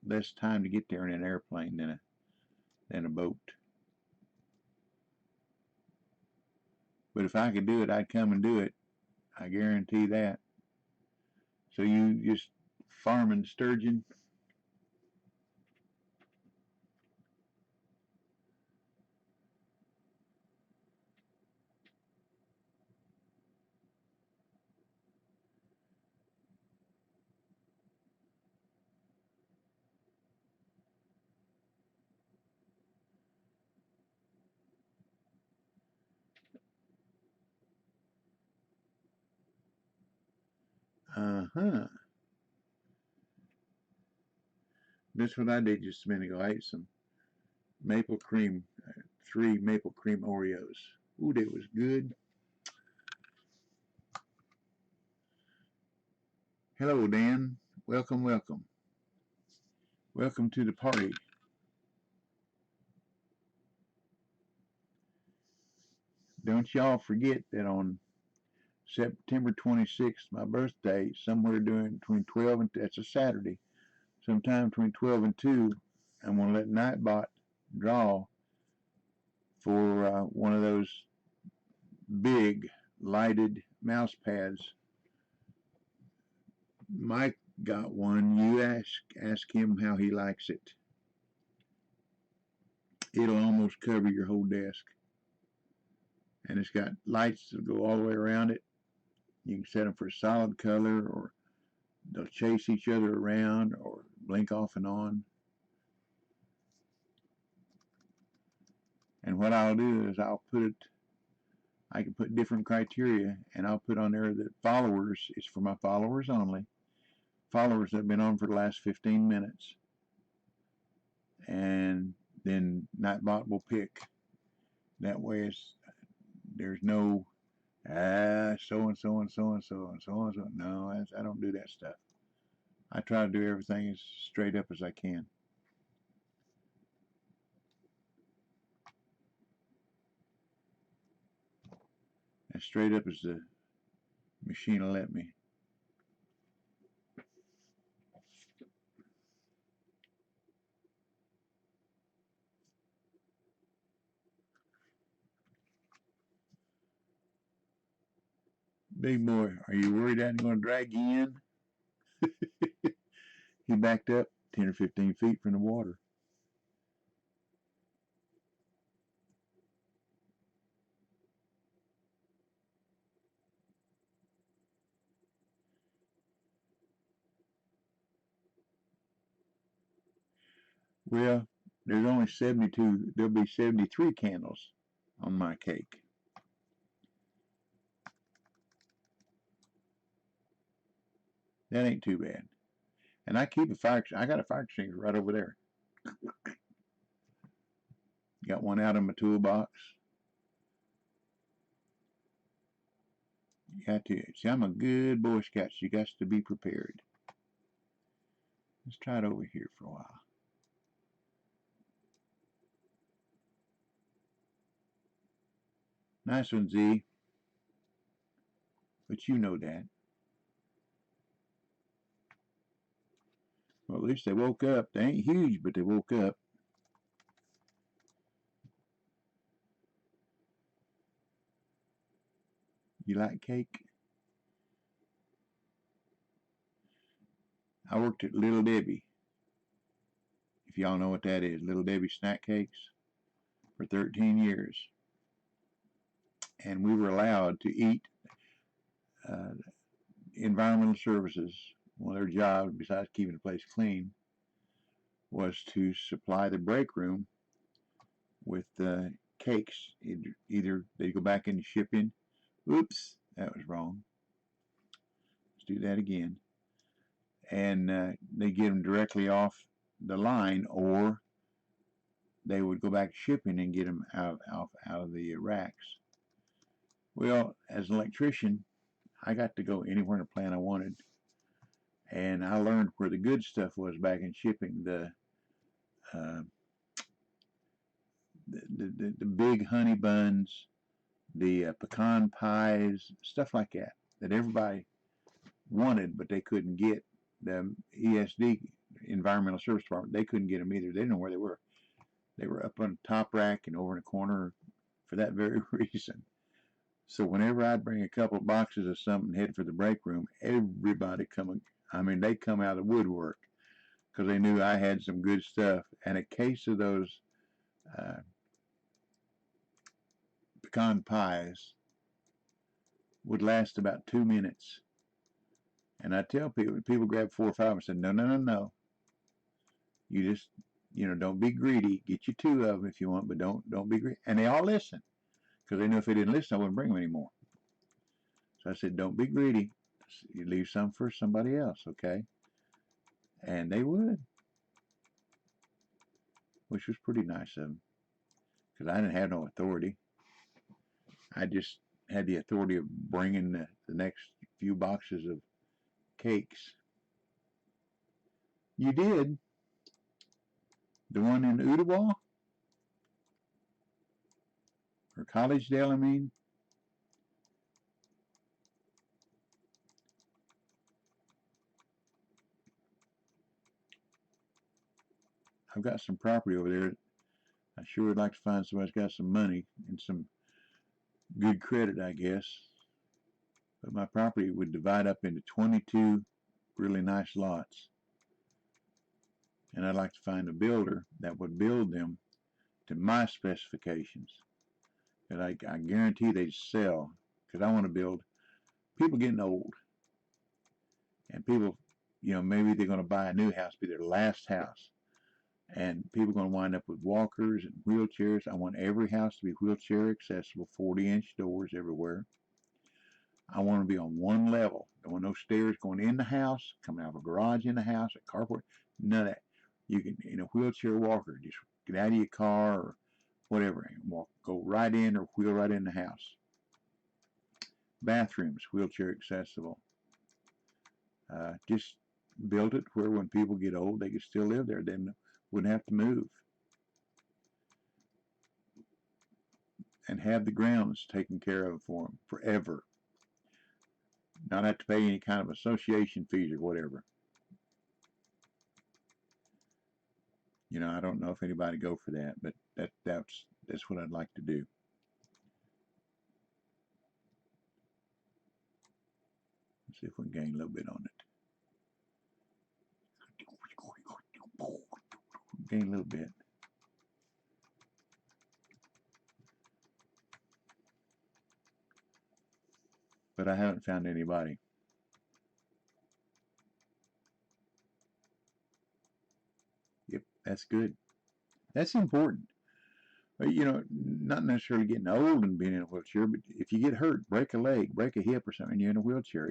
Speaker 1: less time to get there in an airplane than a boat. But if I could do it, I'd come and do it. I guarantee that. So you just farming sturgeon? Uh-huh. That's what I did just a minute ago. I ate some maple cream, 3 maple cream Oreos. Ooh, that was good. Hello, Dan. Welcome, welcome. Welcome to the party. Don't y'all forget that on September 26th, my birthday, somewhere between 12 and, that's a Saturday, sometime between 12 and 2, I'm going to let Nightbot draw for one of those big lighted mouse pads. Mike got one. You ask him how he likes it. It'll almost cover your whole desk. And it's got lights that go all the way around it. You can set them for solid color, or they'll chase each other around or blink off and on. And what I'll do is I can put different criteria, and I'll put on there that followers is for my followers only. Followers that have been on for the last 15 minutes. And then Nightbot will pick. That way there's no so and so and so and so and so and so. No, I don't do that stuff. I try to do everything as straight up as I can. As straight up as the machine will let me. Big boy, are you worried I'm going to drag you in? He backed up 10 or 15 feet from the water. Well, there's only 72, there'll be 73 candles on my cake. That ain't too bad. And I keep I got a fire extinguisher right over there. Got one out of my toolbox. You got to, see, I'm a good Boy Scout. So you got to be prepared. Let's try it over here for a while. Nice one, Z. But you know that. Well, at least they woke up. They ain't huge, but they woke up. You like cake? I worked at Little Debbie. If y'all know what that is, Little Debbie snack cakes, for 13 years. And we were allowed to eat environmental services. One of their jobs, besides keeping the place clean, was to supply the break room with cakes. Either they go back into shipping. Oops, that was wrong. Let's do that again. And they get them directly off the line, or they would go back shipping and get them out of the racks. Well, as an electrician, I got to go anywhere in the plant I wanted, and I learned where the good stuff was back in shipping. The big honey buns, the pecan pies, stuff like that, that everybody wanted, but they couldn't get. The ESD, Environmental Service Department, they couldn't get them either. They didn't know where they were. They were up on the top rack and over in the corner for that very reason. So whenever I'd bring a couple of boxes of something, head for the break room, everybody they come out of the woodwork because they knew I had some good stuff. And a case of those pecan pies would last about 2 minutes. And I tell people grab 4 or 5 and say, no. You just, don't be greedy. Get you 2 of them if you want, but don't be greedy. And they all listen, because they knew if they didn't listen, I wouldn't bring them anymore. So I said, don't be greedy. You leave some for somebody else, okay? And they would, which was pretty nice of them, because I didn't have no authority. I just had the authority of bringing the next few boxes of cakes. You did? The one in Ottawa? Or Collegedale, I mean? I've got some property over there I sure would like to find somebody who's got some money and some good credit, I guess. But my property would divide up into 22 really nice lots. And I'd like to find a builder that would build them to my specifications. And I guarantee they'd sell. Because I want to build, people getting old. And people, maybe they're going to buy a new house, be their last house. And people are going to wind up with walkers and wheelchairs. I want every house to be wheelchair accessible, 40-inch doors everywhere. I want to be on one level. There were no stairs going in the house, coming out of a garage in the house, a carport, none of that. You can, in a wheelchair walker, just get out of your car or whatever, and walk, go right in or wheel right in the house. Bathrooms, wheelchair accessible. Just build it where when people get old, they could still live there. They wouldn't have to move. And have the grounds taken care of for them forever. Not have to pay any kind of association fees or whatever. I don't know if anybody go for that, but that's what I'd like to do. Let's see if we can gain a little bit on it. Gain a little bit. But I haven't found anybody. Yep, that's good. That's important. But, not necessarily getting old and being in a wheelchair, but if you get hurt, break a leg, break a hip or something, you're in a wheelchair,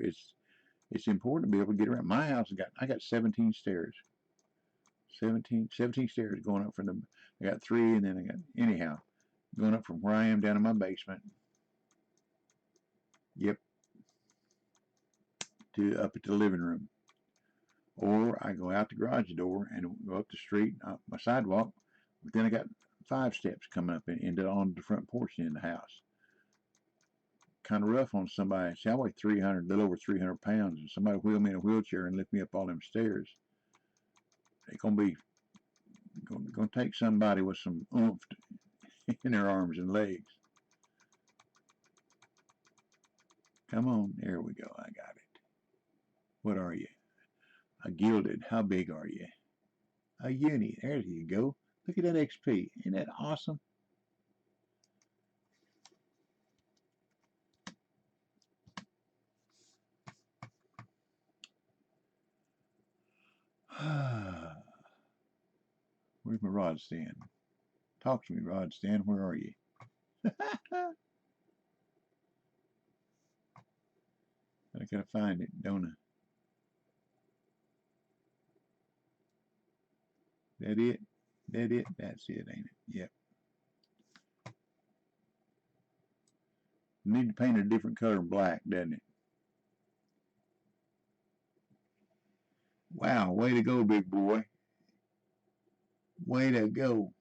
Speaker 1: it's important to be able to get around. My house, I got 17 stairs. 17 stairs going up from I got 3 and then I got, anyhow, going up from where I am down in my basement. Yep. Up at the living room. Or I go out the garage door and go up the street, my sidewalk, but then I got 5 steps coming up into on the front porch in the house. Kind of rough on somebody. See, I weigh 300, a little over 300 pounds, and somebody wheel me in a wheelchair and lift me up all them stairs. They're going to take somebody with some oomph in their arms and legs. Come on, there we go. I got it. What are you? A gilded. How big are you? A uni. There you go. Look at that XP. Isn't that awesome? Where's my rod stand? Talk to me, rod stand. Where are you? I gotta find it, don't I? That it? That it? That's it, ain't it? Yep. Need to paint a different color than black, doesn't it? Wow, way to go, big boy. Way to go.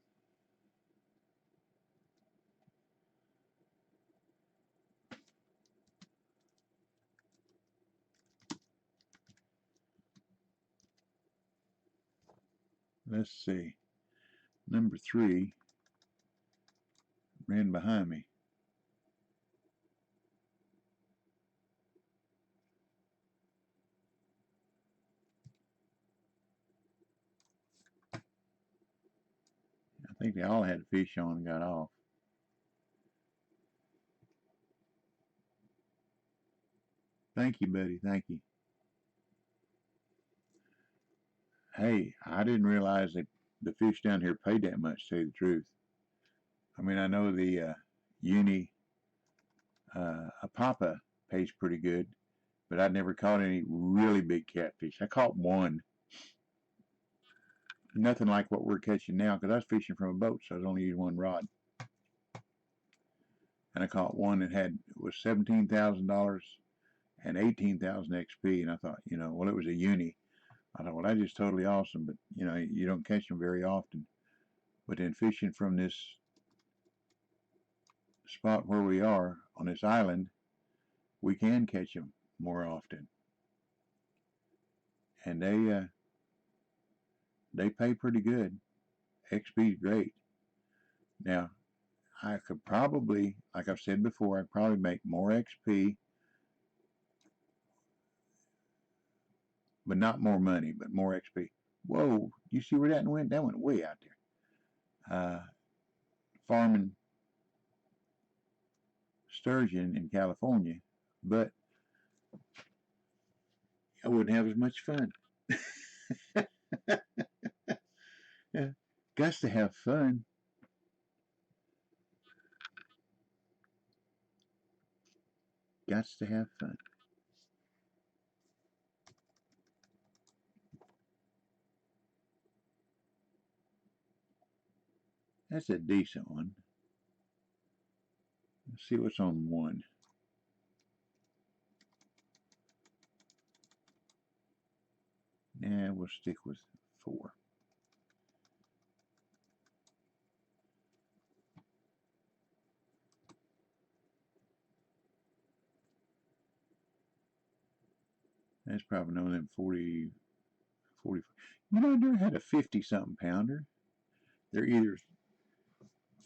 Speaker 1: Let's see. Number 3 ran behind me. I think they all had fish on and got off. Thank you, buddy. Thank you. Hey, I didn't realize that the fish down here paid that much, to tell you the truth. I mean, I know the uni a papa pays pretty good, but I'd never caught any really big catfish. I caught one. Nothing like what we're catching now, because I was fishing from a boat, so I was only using one rod. And I caught one that was $17,000 and 18,000 XP, and I thought, well, it was a uni. I thought, well, that's just totally awesome, but you don't catch them very often. But then fishing from this spot where we are on this island, we can catch them more often, and they pay pretty good. XP is great. Now, I could probably, like I've said before, I'd probably make more XP, but not more money, but more XP. Whoa, you see where that went? That went way out there. Farming sturgeon in California, but I wouldn't have as much fun. Yeah, got to have fun. Got to have fun. That's a decent one. Let's see what's on one. Yeah, we'll stick with 4. That's probably no than 40, 40. You know, I never had a 50 something pounder. They're either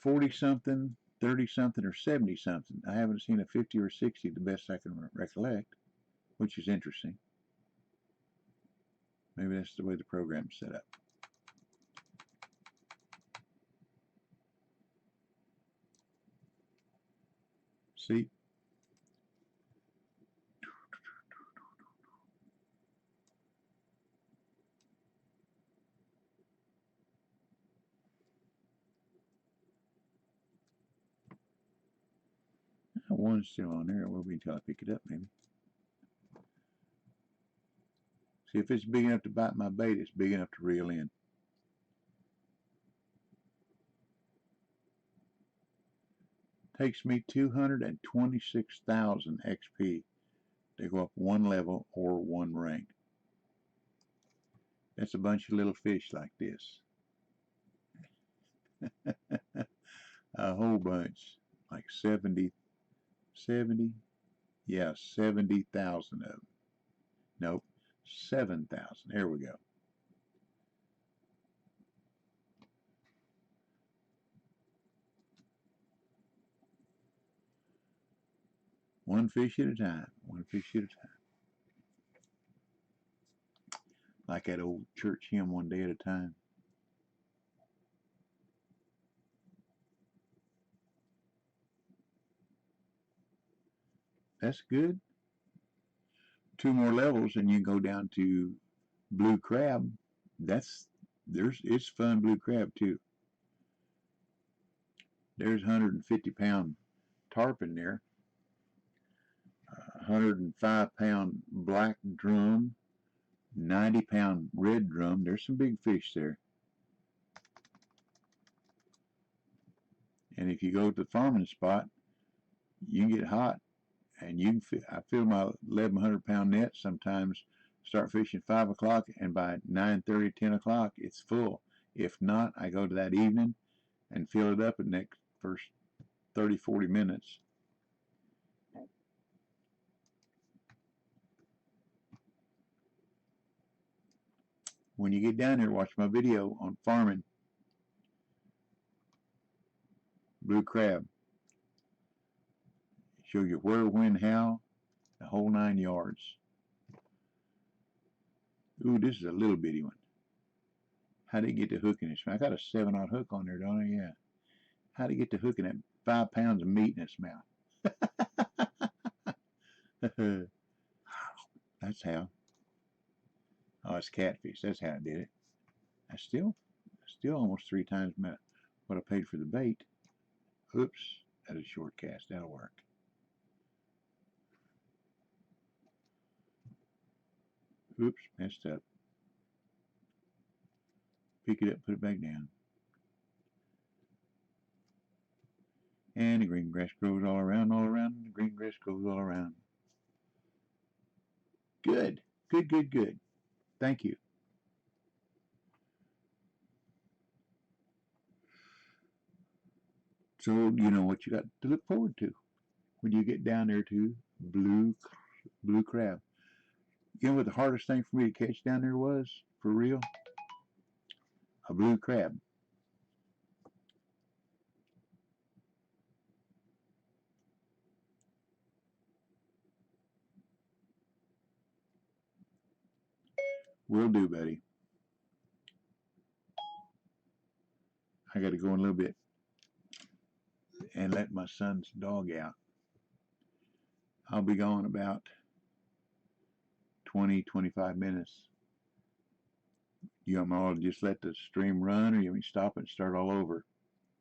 Speaker 1: 40 something, 30 something, or 70 something. I haven't seen a 50 or 60 the best I can recollect, which is interesting. Maybe that's the way the program's set up. See? One's still on there. It will be until I pick it up, maybe. See, if it's big enough to bite my bait, it's big enough to reel in. Takes me 226,000 XP to go up one level or one rank. That's a bunch of little fish like this. A whole bunch. Like 70, 70, yeah, 70,000 of them. Nope, 7,000. There we go. One fish at a time. One fish at a time. Like that old church hymn, one day at a time. That's good. 2 more levels and you go down to blue crab. It's fun blue crab too. There's 150-pound tarpon there. 105-pound black drum, 90-pound red drum. There's some big fish there. And if you go to the farming spot, you can get hot, and I fill my 1,100-pound net sometimes. Start fishing 5 o'clock, and by 9:30, 10 o'clock, it's full. If not, I go to that evening and fill it up in the next first 30, 40 minutes. When you get down here, watch my video on farming blue crab. Show you where, when, how, the whole 9 yards. Ooh, this is a little bitty one. How did it get the hook in it? I got a 7/0 hook on there, don't I? Yeah. How did it get the hook in that 5 pounds of meat in its mouth? That's how. Oh, it's catfish. That's how I did it. I still almost 3 times what I paid for the bait. Oops, that's a short cast. That'll work. Oops, messed up. Pick it up, put it back down. And the green grass grows all around, the green grass grows all around. Good, good, good, good. Thank you. So you know what you got to look forward to when you get down there to blue crab. You know what the hardest thing for me to catch down there was, for real? A blue crab. Will do, buddy. I got to go in a little bit and let my son's dog out. I'll be gone about 20-25 minutes. You want me to just let the stream run, or you want me to stop it and start all over?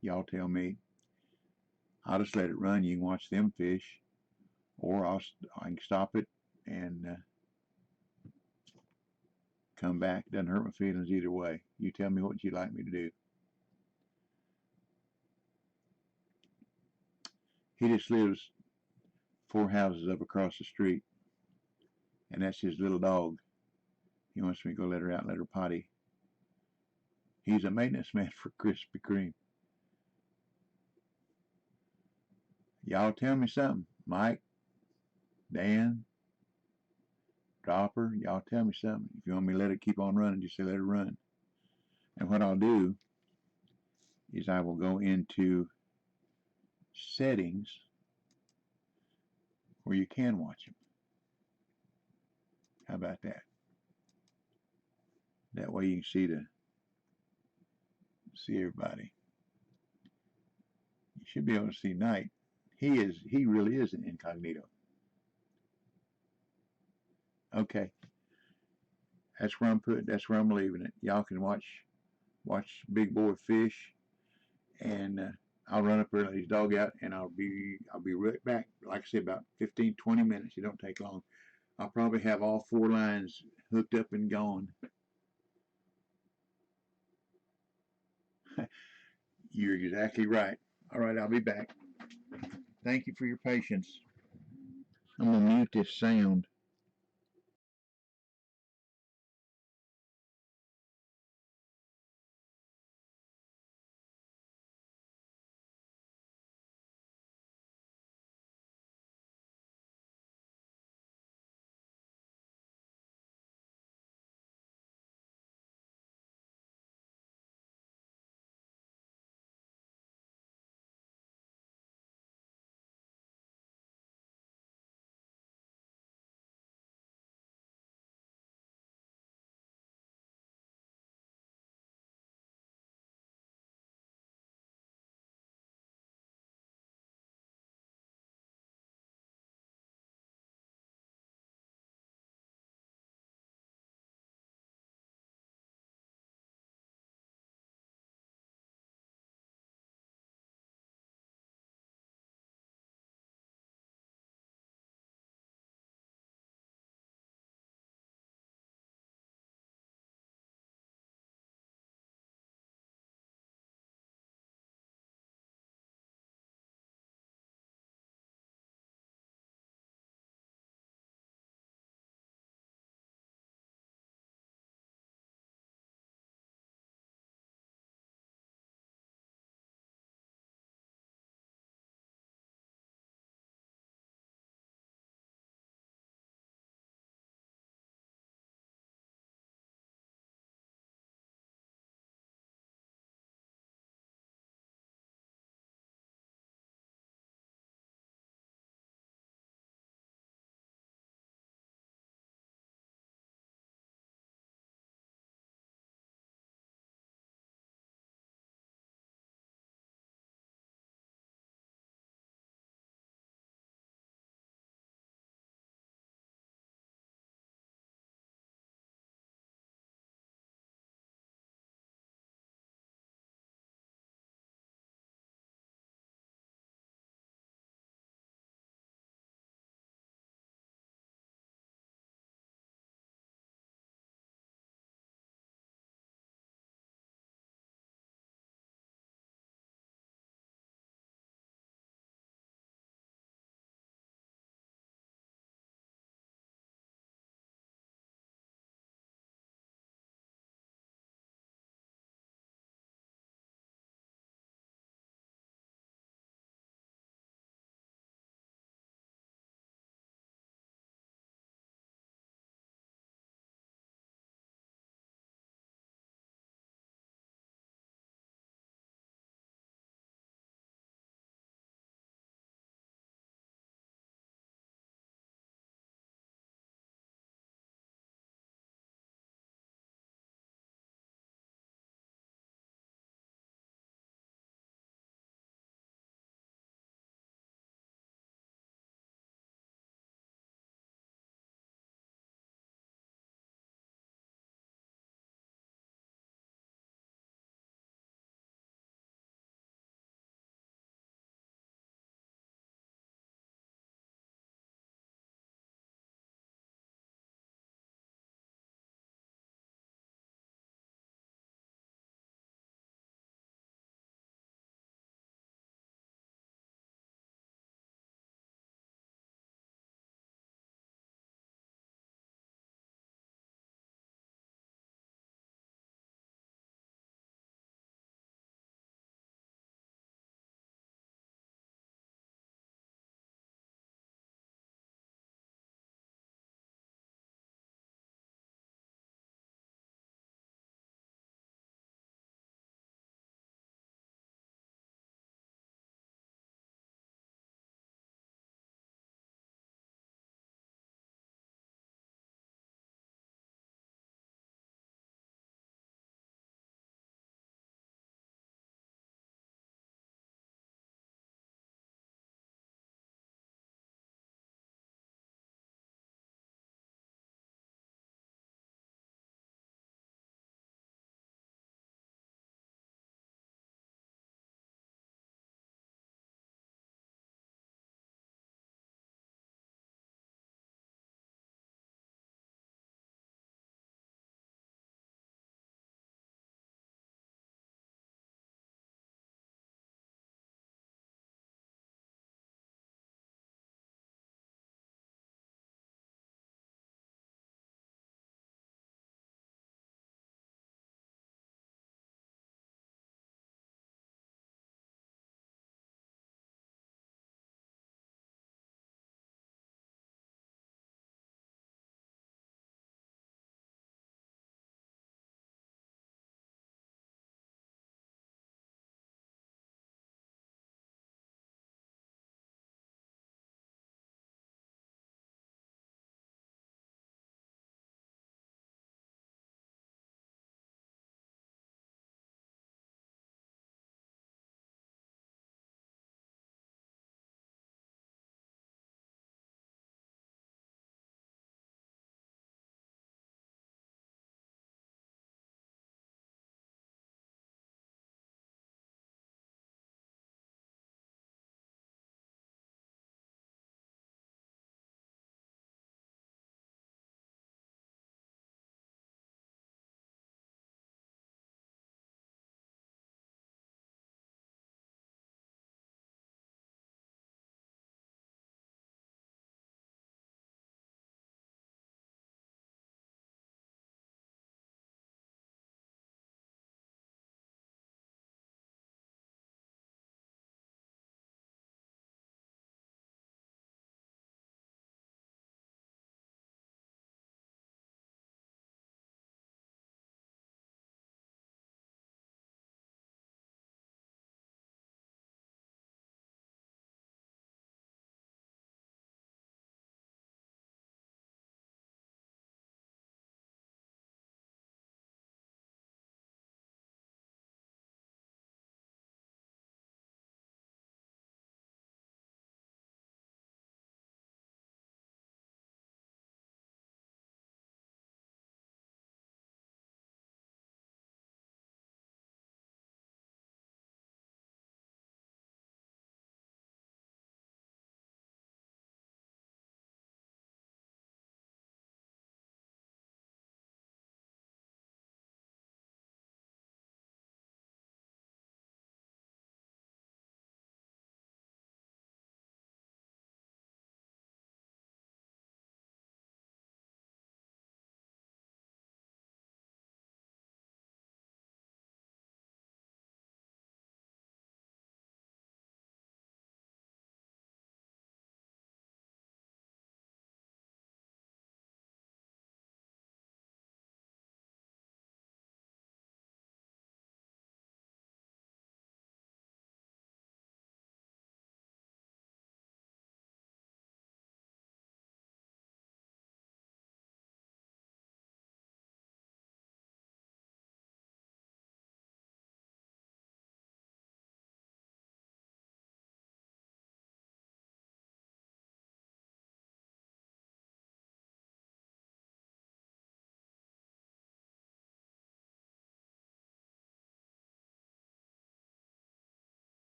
Speaker 1: Y'all tell me. I'll just let it run. You can watch them fish, or I can stop it and come back. Doesn't hurt my feelings either way. You tell me what you'd like me to do. He just lives 4 houses up across the street, and that's his little dog. He wants me to go let her out and let her potty. He's a maintenance man for Krispy Kreme. Y'all tell me something. Mike, Dan, Dropper, y'all tell me something. If you want me to let it keep on running, just say let it run. And what I'll do is I will go into settings where you can watch them. How about that? That way you can see everybody. You should be able to see Knight. He really is an incognito. Okay. That's where I'm leaving it. Y'all can watch Big Boy fish, and I'll run up there and let his dog out, and I'll be right back. Like I said, about 15-20 minutes. It don't take long. I'll probably have all 4 lines hooked up and gone. You're exactly right. All right, I'll be back. Thank you for your patience. I'm gonna mute this sound.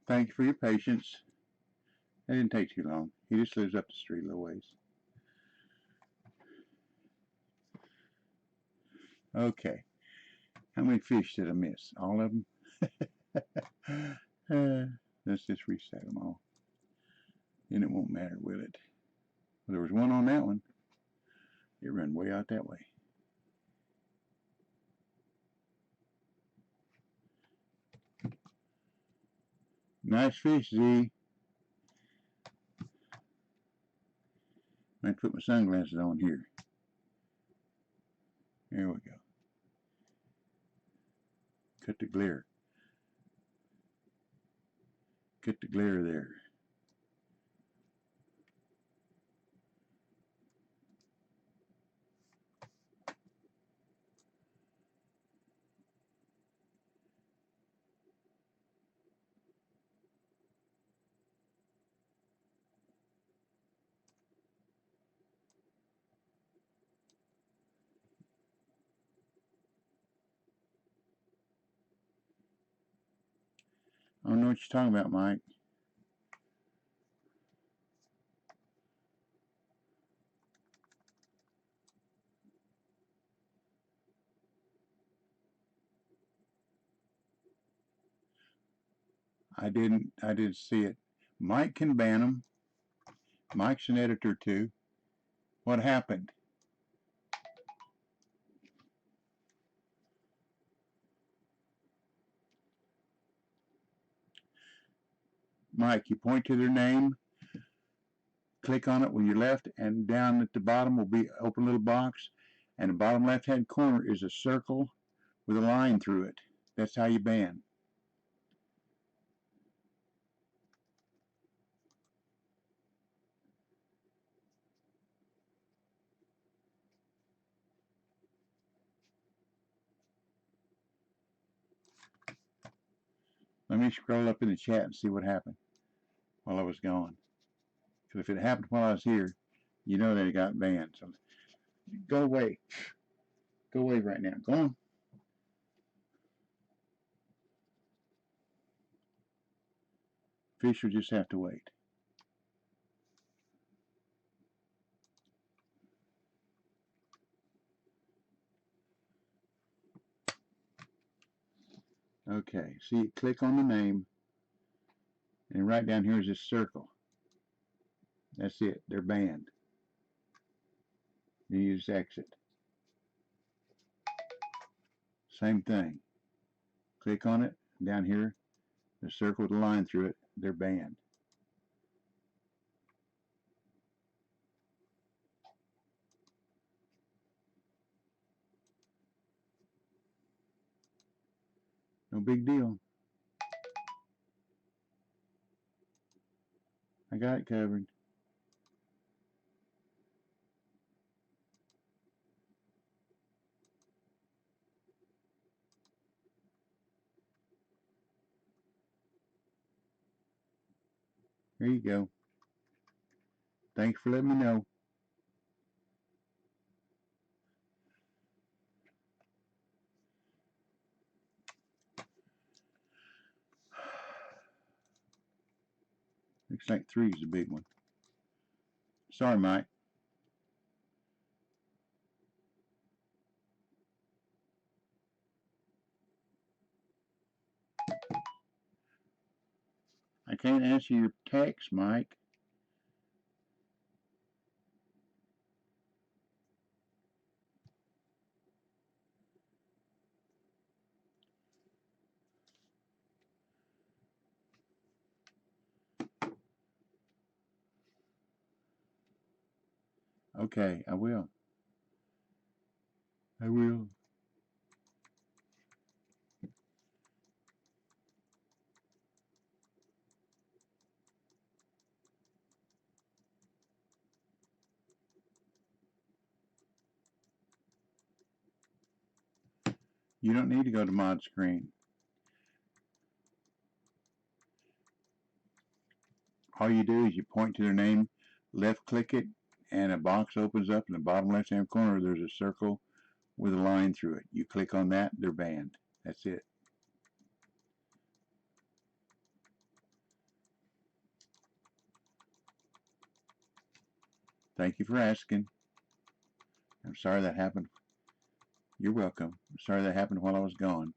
Speaker 1: thank you for your patience. It didn't take too long. He just lives up the street a little ways. Okay. How many fish did I miss? All of them? Let's just reset them all. Then it won't matter, will it? Well, there was one on that one. It ran way out that way. Nice fish, Z. I have to put my sunglasses on here. There we go. Cut the glare. Cut the glare there. I don't know what you're talking about, Mike. I didn't see it. Mike can ban them. Mike's an editor too. What happened? Mike, you point to their name, click on it when you're left, and down at the bottom will be open little box, and the bottom left hand corner is a circle with a line through it. That's how you ban. Let me scroll up in the chat and see what happened while I was gone. Because if it happened while I was here, you know that it got banned. So go away. Go away right now. Go on. Fish will just have to wait. Okay, see, click on the name, and right down here is this circle. That's it. They're banned. You just exit. Same thing. Click on it. Down here, the circle with a line through it. They're banned. No big deal. I got it covered. There you go. Thanks for letting me know. Looks like 3 is a big one. Sorry, Mike. I can't answer your text, Mike. Okay, I will. I will. You don't need to go to mod screen. All you do is you point to their name, left click it, and a box opens up in the bottom left hand corner. There's a circle with a line through it. You click on that, they're banned. That's it. Thank you for asking. I'm sorry that happened. You're welcome. I'm sorry that happened while I was gone.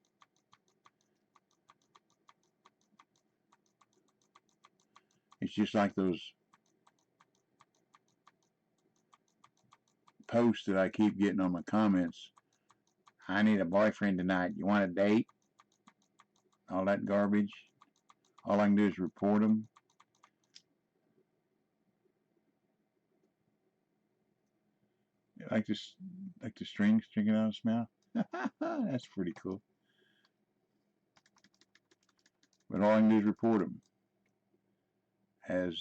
Speaker 1: It's just like those posts that I keep getting on my comments. I need a boyfriend tonight. You want a date? All that garbage. All I can do is report them. Like this, like the string sticking out of his mouth. That's pretty cool. But all I can do is report them as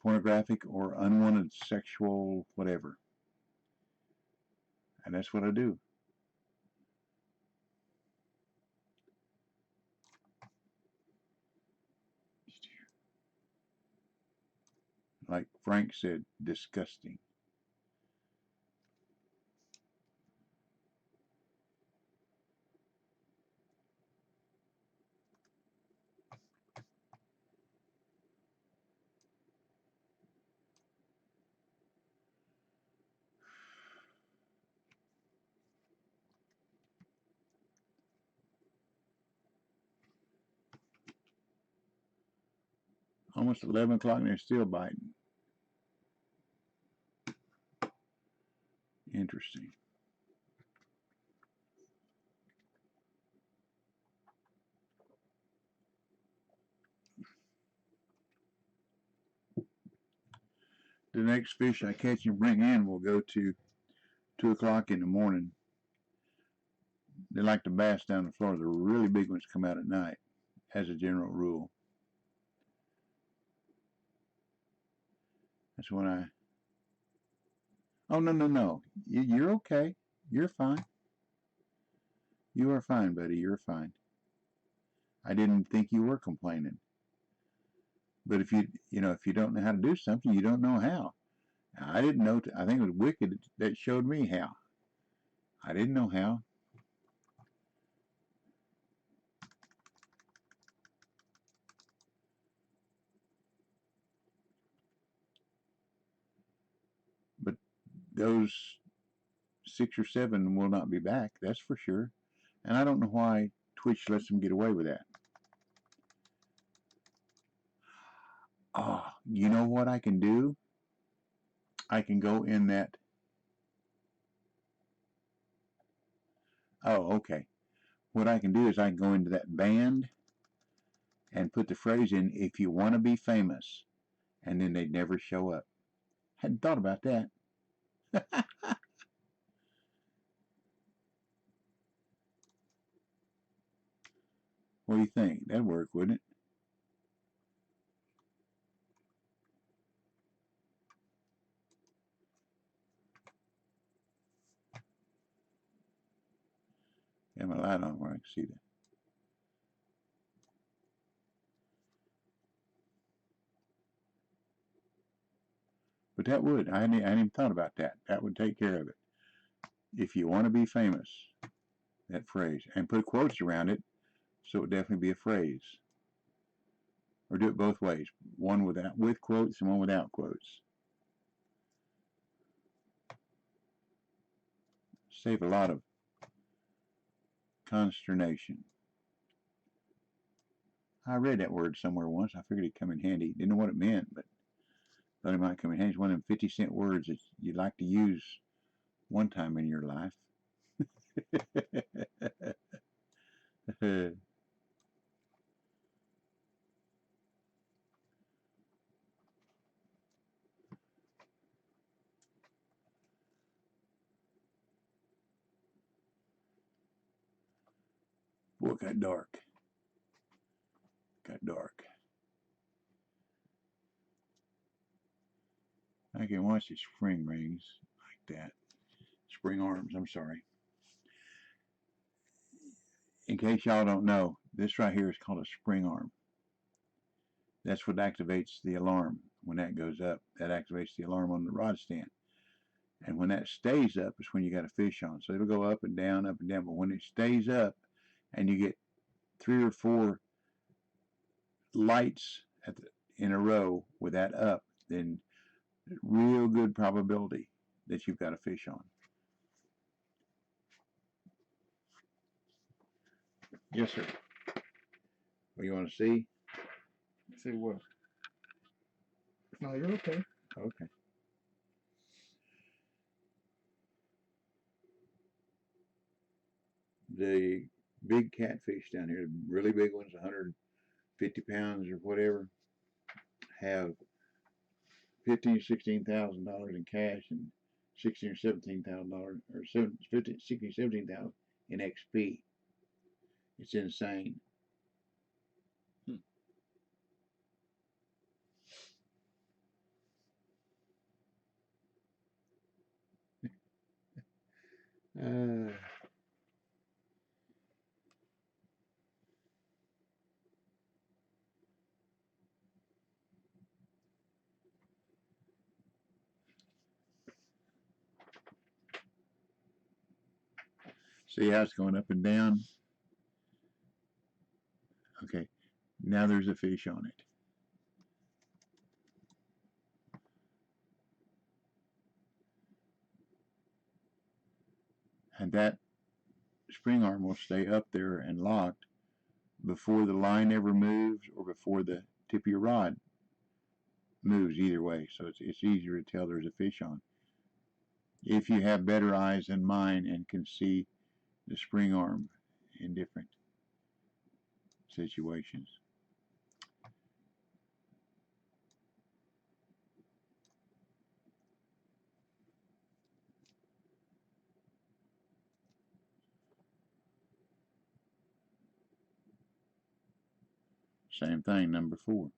Speaker 1: pornographic or unwanted sexual whatever. And that's what I do. Like Frank said, disgusting. Almost 11 o'clock and they're still biting. Interesting. The next fish I catch and bring in will go to 2 o'clock in the morning. They like to bass down the floor. The really big ones come out at night, as a general rule. That's when I... Oh, no, no, no. You're okay. You're fine. You are fine, buddy. You're fine. I didn't think you were complaining. But if if you don't know how to do something, you don't know how. I didn't know. I think it was Wicked that showed me how. I didn't know how. But those 6 or 7 will not be back. That's for sure. And I don't know why Twitch lets them get away with that. Oh, you know what I can do? I can go in that. Oh, okay. What I can do is I can go into that band and put the phrase in, if you want to be famous, and then they'd never show up. Hadn't thought about that. What do you think? That'd work, wouldn't it? Got my light on where I can see that. But that would. I hadn't even thought about that. That would take care of it. If you want to be famous, that phrase. And put quotes around it, so it would definitely be a phrase. Or do it both ways. One with quotes and one without quotes. Save a lot of consternation. I read that word somewhere once. I figured it'd come in handy. Didn't know what it meant, but thought it might come in handy. It's one of them 50-cent words that you'd like to use one time in your life. Boy, it got dark. Got dark. I can watch these spring rings like that. Spring arms, I'm sorry. In case y'all don't know, this right here is called a spring arm. That's what activates the alarm. When that goes up, that activates the alarm on the rod stand. And when that stays up is when you got a fish on. So it'll go up and down, up and down. But when it stays up and you get 3 or 4 lights in a row with that up, then Real good probability that you've got a fish on. Yes, sir. What you want to see?
Speaker 2: See what? No, you're okay.
Speaker 1: Okay. The big catfish down here, really big ones, 150 pounds or whatever, have $15,000-$16,000 in cash and $16,000 or $17,000 or 17,000 in XP. It's insane. Uh, See how it's going up and down? Okay, now there's a fish on it. And that spring arm will stay up there and locked before the line ever moves or before the tip of your rod moves either way. So it's easier to tell there's a fish on. If you have better eyes than mine and can see the spring arm in different situations. Same thing, number 4,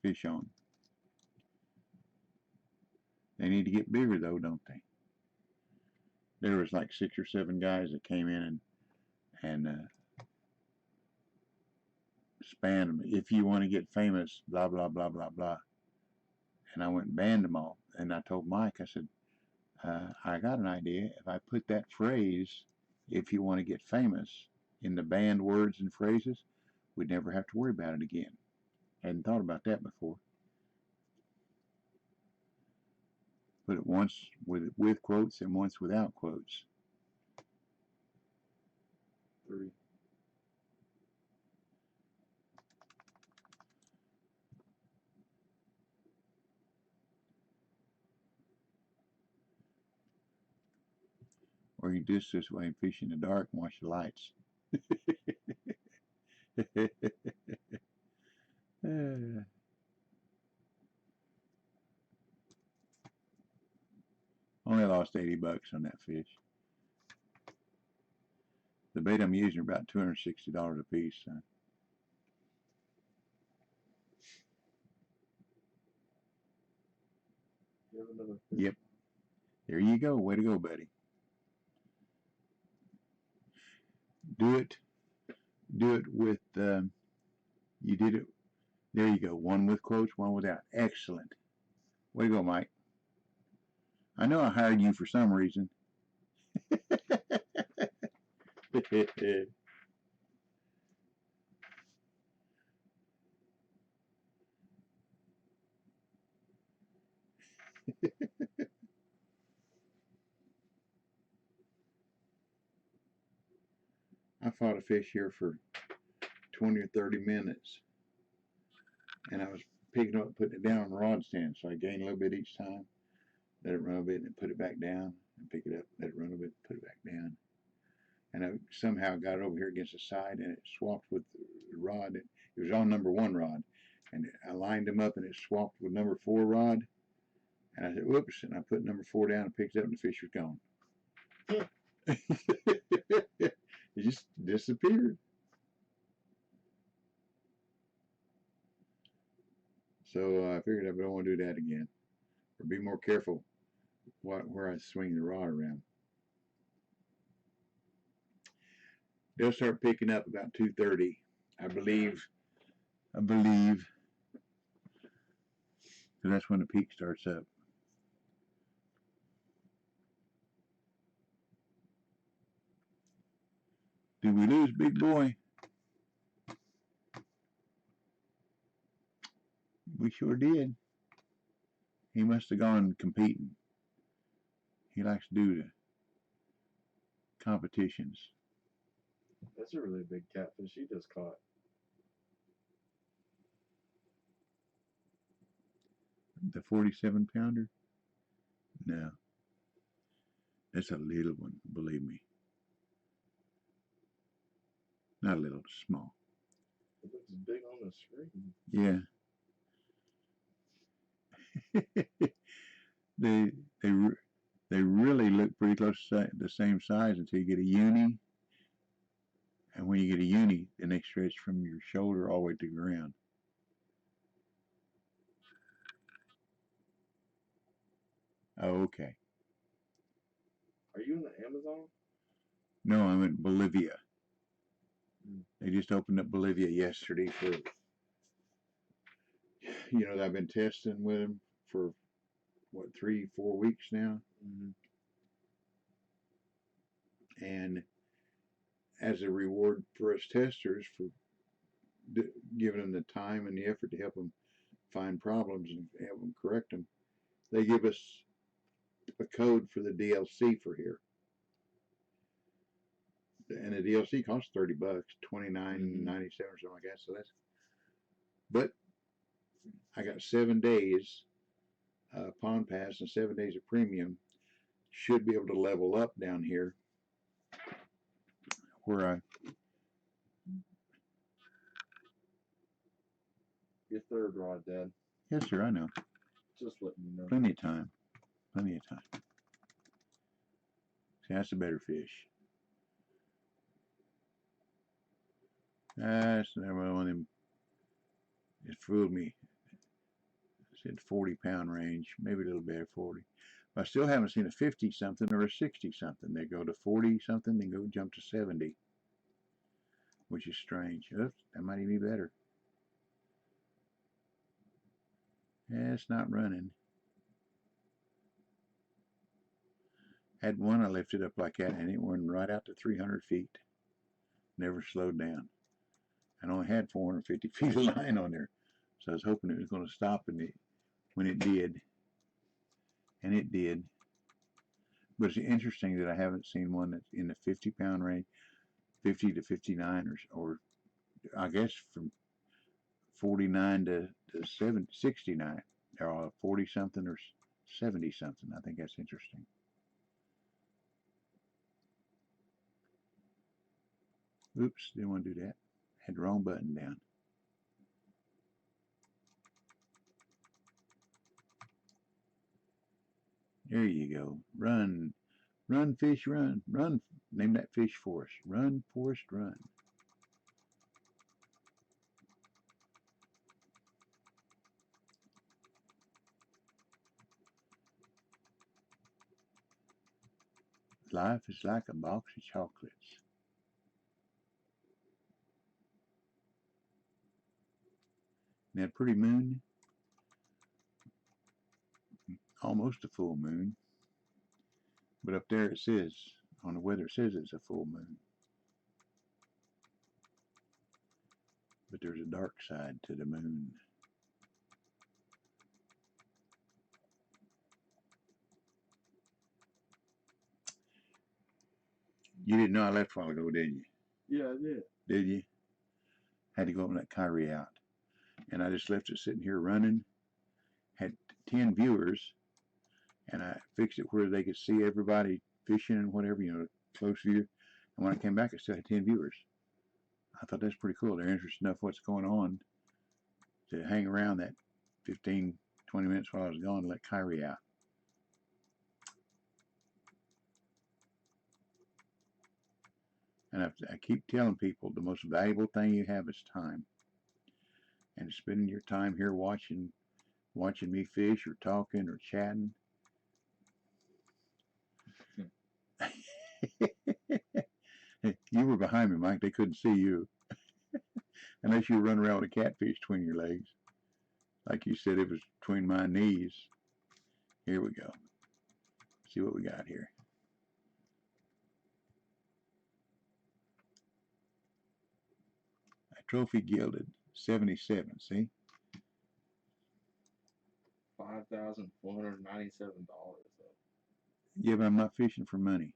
Speaker 1: fish on. They need to get bigger though, don't they? There was like 6 or 7 guys that came in and spanned them. If you want to get famous, blah, blah, blah, blah, blah. And I went and banned them all. And I told Mike, I said, I got an idea. If I put that phrase, if you want to get famous, in the banned words and phrases, we'd never have to worry about it again. Hadn't thought about that before. Put it once with quotes and once without quotes.
Speaker 2: 3.
Speaker 1: Or you just this way and fish in the dark and watch the lights. Only lost $80 on that fish. The bait I'm using are about $260 a piece. So.
Speaker 2: You have another fish.
Speaker 1: Yep. There you go. Way to go, buddy. Do it with, you did it. There you go. One with quotes, one without. Excellent. Way to go, Mike. I know I hired you for some reason. I fought a fish here for 20 or 30 minutes. And I was picking up, putting it down on the rod stand. So I gained a little bit each time. Let it run a bit and put it back down. And pick it up, let it run a bit, put it back down. And I somehow got it over here against the side and it swapped with the rod. It was on number 1 rod. And I lined them up and it swapped with number 4 rod. And I said, whoops. And I put number 4 down and picked it up and the fish was gone. It just disappeared. So I figured I don't want to do that again. Or be more careful where I swing the rod around. They'll start picking up about 2:30, I believe. Because that's when the peak starts up. Did we lose Big Boy? We sure did. He must have gone competing. He likes to do the competitions.
Speaker 2: That's a really big catfish he just caught.
Speaker 1: The 47-pounder? No. That's a little one, believe me. Not a little, small.
Speaker 2: It looks big on the screen.
Speaker 1: Yeah. they really look pretty close to the same size until you get a uni. And when you get a uni, then they stretch from your shoulder all the way to the ground. Oh, okay.
Speaker 2: Are you in the Amazon?
Speaker 1: No, I'm in Bolivia. They just opened up Bolivia yesterday for, I've been testing with them for, 3-4 weeks now. And as a reward for us testers for giving them the time and the effort to help them find problems and help them correct them, they give us a code for the DLC for here. And the DLC costs $30, $29.97 or something like that. So that's, but I got 7 days Pond Pass and 7 days of premium. Should be able to level up down here where I.
Speaker 2: Your third rod, Dad.
Speaker 1: Yes, sir, I know.
Speaker 2: Just letting you know.
Speaker 1: Plenty of time. Plenty of time. See, that's a better fish. That's never one of them. It fooled me. It said 40-pound range, maybe a little better 40. But I still haven't seen a 50 something or a 60 something. They go to 40 something, then go jump to 70, which is strange. Oops, that might even be better. Yeah, it's not running. Had one I lifted up like that, and it went right out to 300 feet. Never slowed down. And only had 450 feet of line on there. So I was hoping it was going to stop when it did. And it did. But it's interesting that I haven't seen one that's in the 50-pound range, 50 to 59, or I guess from 49 to 69. They're all 40 something or 70 something. I think that's interesting. Oops, didn't want to do that. Had the wrong button down. There you go. Run. Run, fish, run. Run. Name that fish for us. Run, Forrest, run. Life is like a box of chocolates. Isn't that a pretty moon? Almost a full moon. But up there it says, on the weather it says it's a full moon. But there's a dark side to the moon. You didn't know I left a while ago, did you?
Speaker 2: Yeah, I did.
Speaker 1: Did you? Had to go up and let Kyrie out. And I just left it sitting here running. Had 10 viewers. And I fixed it where they could see everybody fishing and whatever, close view. And when I came back, I still had 10 viewers. I thought that's pretty cool. They're interested enough what's going on to hang around that 15, 20 minutes while I was gone and let Kyrie out. And I keep telling people the most valuable thing you have is time. And spending your time here watching me fish or talking or chatting. You were behind me, Mike. They couldn't see you. Unless you run around with a catfish between your legs. Like you said, it was between my knees. Here we go. See what we got here. A trophy gilded 77, see?
Speaker 2: 5
Speaker 3: $5,497 though.
Speaker 1: Yeah, but I'm not fishing for money.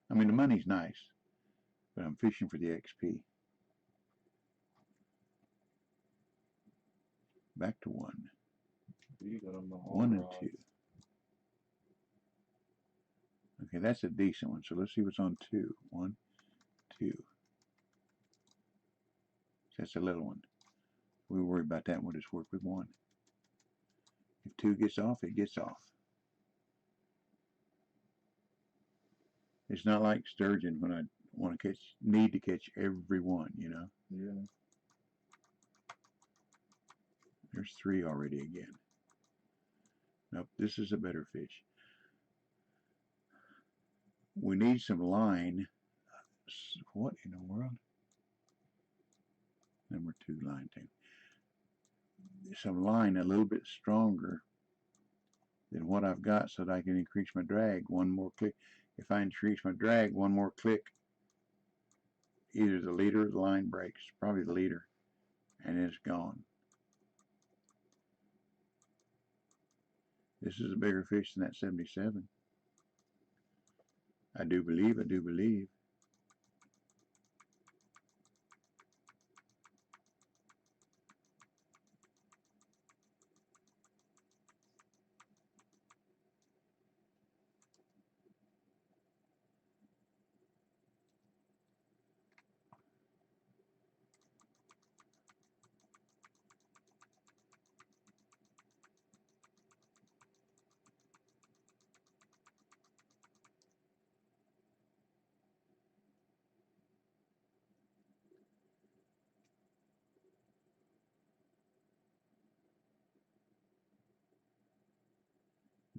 Speaker 1: I mean, the money's nice, but I'm fishing for the XP. Back to one.
Speaker 3: You got them all
Speaker 1: 1 and
Speaker 3: rods.
Speaker 1: 2. Okay, that's a decent one. So let's see what's on 2. 1, 2. That's a little one. We worry about that. We'll just work with 1. If 2 gets off, it gets off. It's not like sturgeon when I want to need to catch every one, you know.
Speaker 3: Yeah.
Speaker 1: There's 3 already again. Nope, this is a better fish. We need some line. What in the world? Number 2 line tank. Some line a little bit stronger than what I've got so that I can increase my drag 1 more click. If I increase my drag 1 more click, either the leader or the line breaks. Probably the leader. And it's gone. This is a bigger fish than that 77. I do believe.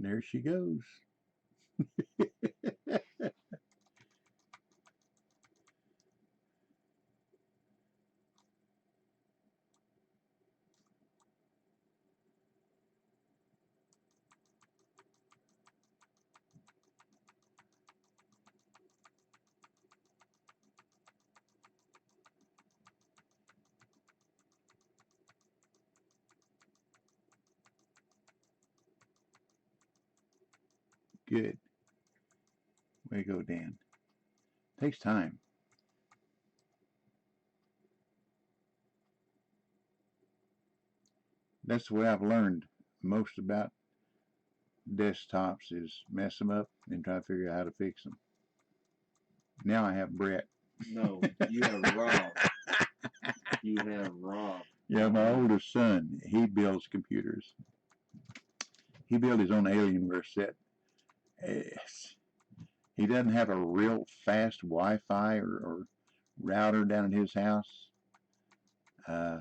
Speaker 1: And there she goes. Good. Way to go, Dan. Takes time. That's the way I've learned most about desktops is mess them up and try to figure out how to fix them. Now I have Brett.
Speaker 3: No, you have Rob. You have Rob.
Speaker 1: Yeah, my oldest son, he builds computers. He built his own Alienware set. He doesn't have a real fast Wi-Fi or router down at his house. I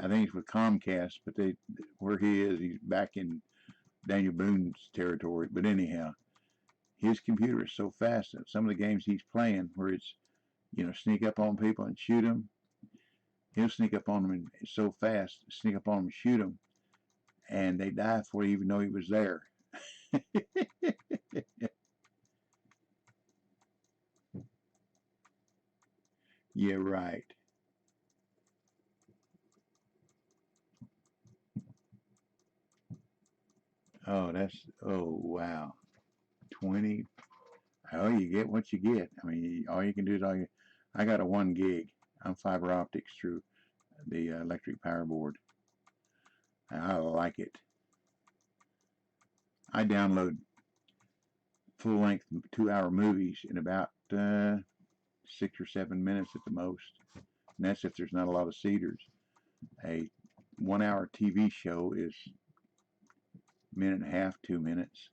Speaker 1: think it's with Comcast, but where he is, he's back in Daniel Boone's territory. But anyhow, his computer is so fast that some of the games he's playing, where it's, you know, sneak up on people and shoot them, he'll sneak up on them and so fast, sneak up on them and shoot them, and they die before they even know he was there. Yeah, right. Oh, wow. 20. Oh, you get what you get. I mean, all you can do is I got a 1 gig. I'm fiber optics through the electric power board. I like it. I download full-length 2-hour movies in about 6 or 7 minutes at the most. And that's if there's not a lot of cedars. A 1-hour TV show is a minute and a half, 2 minutes.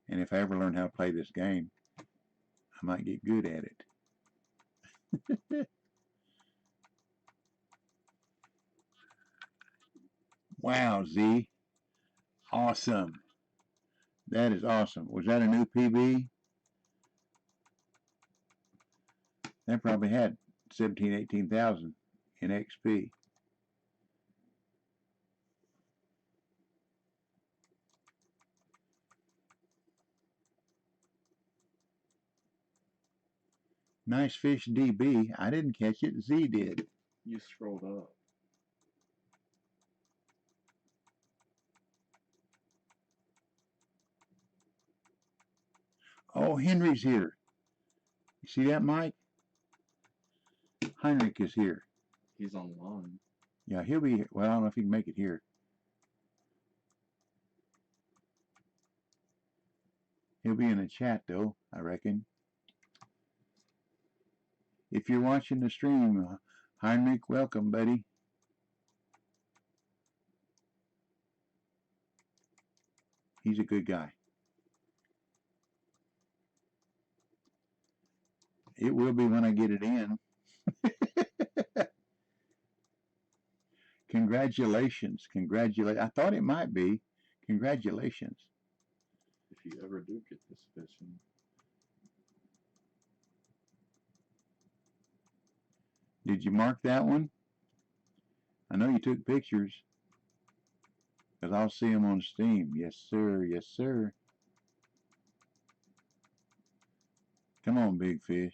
Speaker 1: And if I ever learn how to play this game, I might get good at it. Wow, Z. Awesome. That is awesome. Was that a new PB? That probably had 17, 18,000 in XP. Nice fish, DB. I didn't catch it. Z did.
Speaker 3: You scrolled up.
Speaker 1: Oh, Henry's here. You see that, Mike? Heinrich is here.
Speaker 3: He's online.
Speaker 1: Yeah, he'll be here. Well, I don't know if he can make it here. He'll be in the chat, though, I reckon. If you're watching the stream, Heinrich, welcome, buddy. He's a good guy. It will be when I get it in. Congratulations. Congratulations. I thought it might be. Congratulations.
Speaker 3: If you ever do get this fishing.
Speaker 1: Did you mark that one? I know you took pictures. Because I'll see them on Steam. Yes, sir. Yes, sir. Come on, big fish.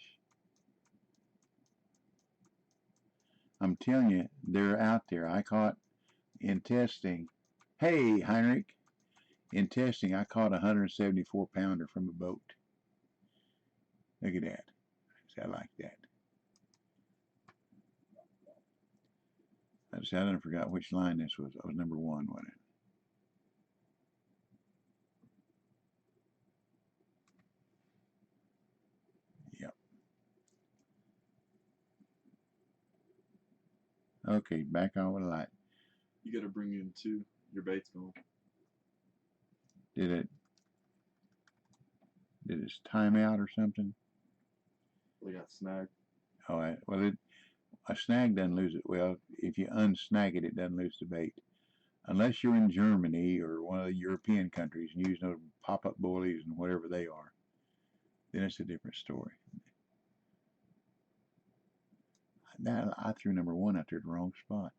Speaker 1: I'm telling you, they're out there. I caught in testing. Hey, Heinrich. In testing, I caught a 174 pounder from a boat. Look at that. I like that. I done forgot which line this was. I was number 1, wasn't it? Yep. Okay, back on with the light.
Speaker 3: You gotta bring in 2. Your bait's gone.
Speaker 1: Did it time out or something?
Speaker 3: They got snagged.
Speaker 1: Oh, well, a snag doesn't lose it. Well, if you unsnag it, it doesn't lose the bait. Unless you're in Germany or one of the European countries and use those pop-up buoys and whatever they are, then it's a different story. I threw number 1 out there at the wrong spot.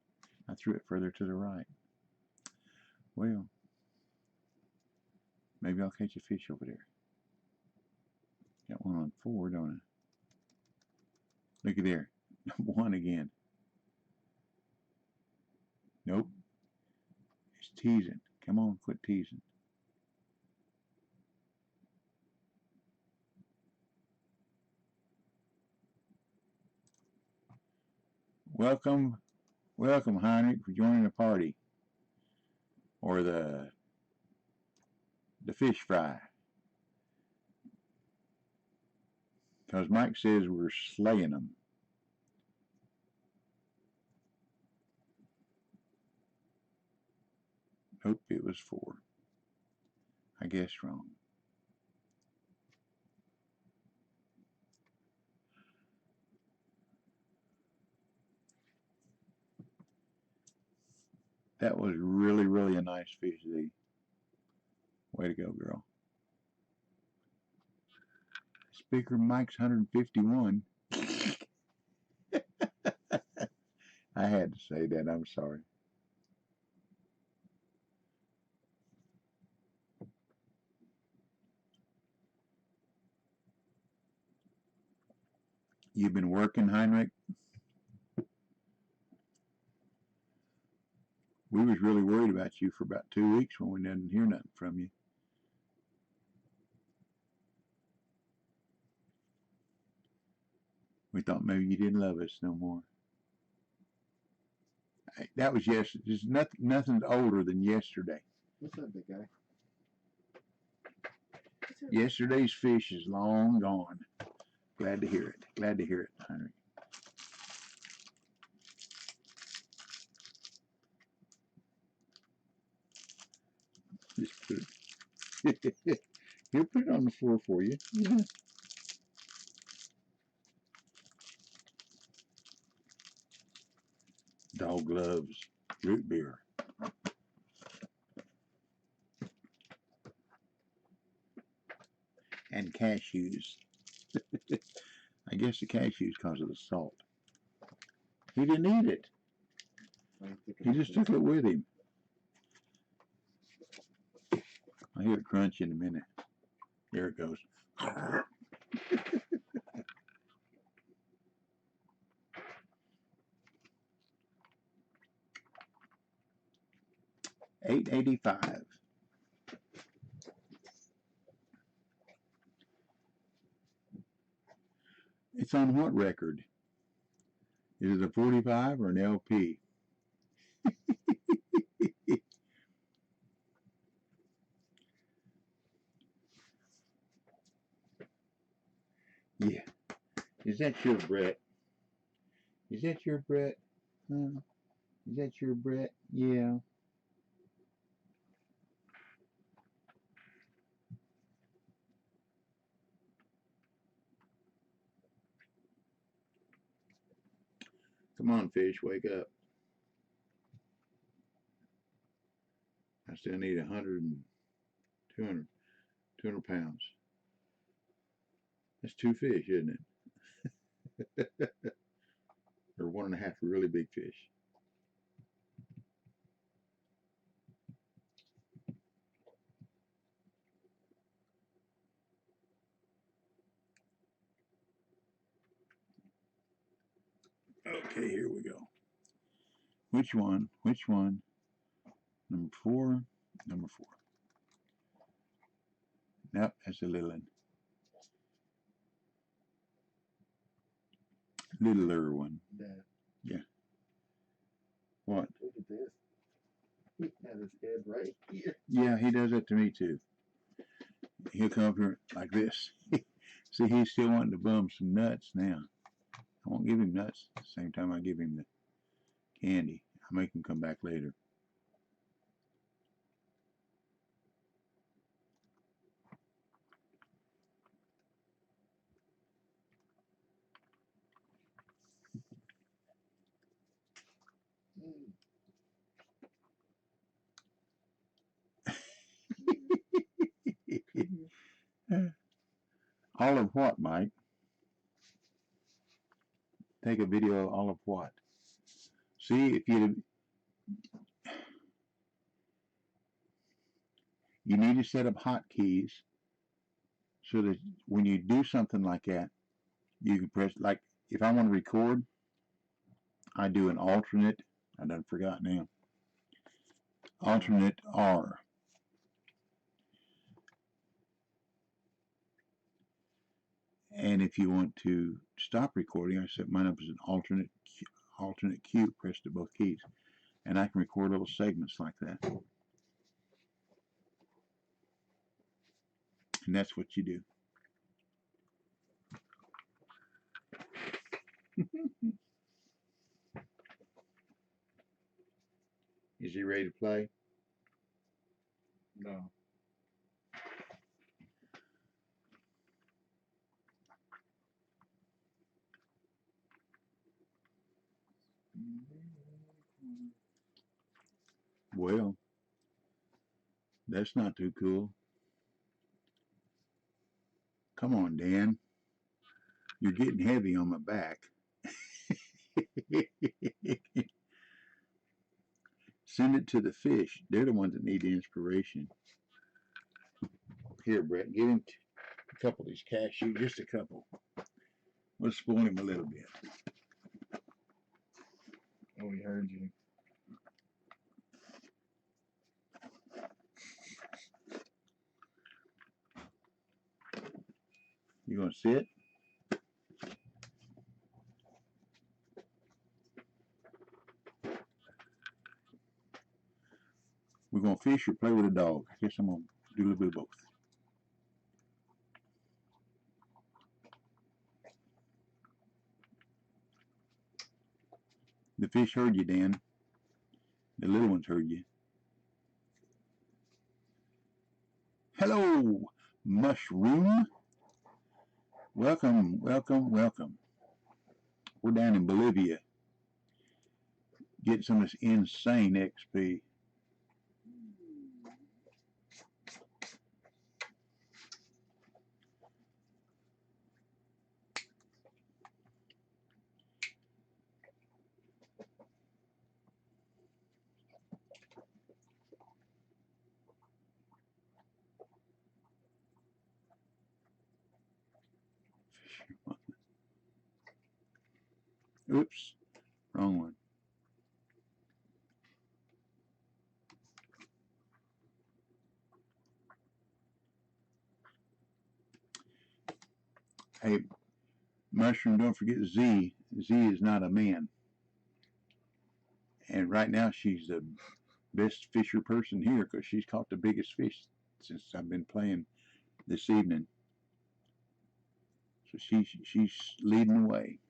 Speaker 1: I threw it further to the right. Well, maybe I'll catch a fish over there. Got one on 4, don't I? Look at there. 1 again. Nope. It's teasing. Come on, quit teasing. Welcome, Heinrich, for joining the party. Or the fish fry. Because Mike says we're slaying them. Nope, it was 4. I guessed wrong. That was really, really a nice fish, Z. Way to go, girl. Speaker Mike's 151. I had to say that. I'm sorry. You've been working, Heinrich? We was really worried about you for about 2 weeks when we didn't hear nothing from you. We thought maybe you didn't love us no more. That was yesterday. Just nothing's older than yesterday.
Speaker 3: What's that, big guy?
Speaker 1: Yesterday's fish is long gone. Glad to hear it. Glad to hear it, Heinrich. Just put it. He'll put it on the floor for you. Yeah. Dog loves root beer. And cashews. I guess the cashews because of the salt. He didn't eat it. He just took it with him. I'll hear it crunch in a minute. There it goes. $8.85. It's on what record? Is it a 45 or an LP? Yeah. Is that your Brett? Is that your Brett? Huh? Is that your Brett? Yeah. Come on, fish, wake up. I still need 100 and 200 pounds. That's 2 fish, isn't it? Or 1.5 really big fish. Okay, here we go. Which one? Which one? Number 4. Number 4. Nope, that's a little one. Littler one. Yeah. What?
Speaker 3: Look at this. He had his head right here.
Speaker 1: Yeah, he does that to me too. He'll come up here like this. See, he's still wanting to bum some nuts now. I won't give him nuts at the same time I give him the candy. I'll make him come back later. All of what, Mike? Take a video of all of what? See, if you need to set up hotkeys so that when you do something like that, you can press, like if I want to record, I do an alternate, I done forgot now, alternate R. And if you want to stop recording, I set mine up as an alternate Q, press to both keys. And I can record little segments like that. And that's what you do. Is he ready to play?
Speaker 3: No.
Speaker 1: Well, that's not too cool. Come on, Dan. You're getting heavy on my back. Send it to the fish. They're the ones that need the inspiration. Here, Brett, give him a couple of these cashews, just a couple. We'll spoil him a little bit.
Speaker 3: Oh, he heard you.
Speaker 1: You gonna sit? We're gonna fish or play with a dog. I guess I'm gonna do a little bit of both. The fish heard you, Dan. The little ones heard you. Hello, mushroom. Welcome, welcome, welcome. We're down in Bolivia. Getting some of this insane XP. Oops, wrong one. Hey, Mushroom, don't forget Z. Z is not a man. And right now she's the best fisher person here because she's caught the biggest fish since I've been playing this evening. So she's leading the way.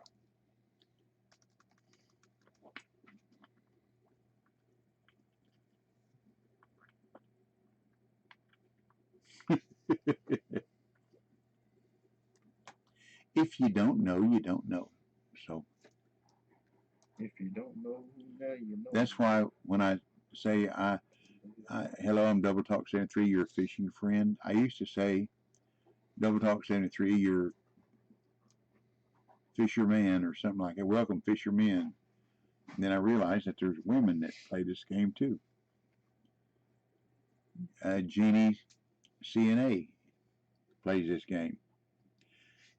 Speaker 1: If you don't know, you don't know. So
Speaker 3: If you don't know, now you know.
Speaker 1: that's why when I say hello, I'm Double Talk 73, your fishing friend. I used to say Double Talk 73, your fisherman or something like that. Welcome, fishermen. And then I realized that there's women that play this game too. Jeannie CNA plays this game.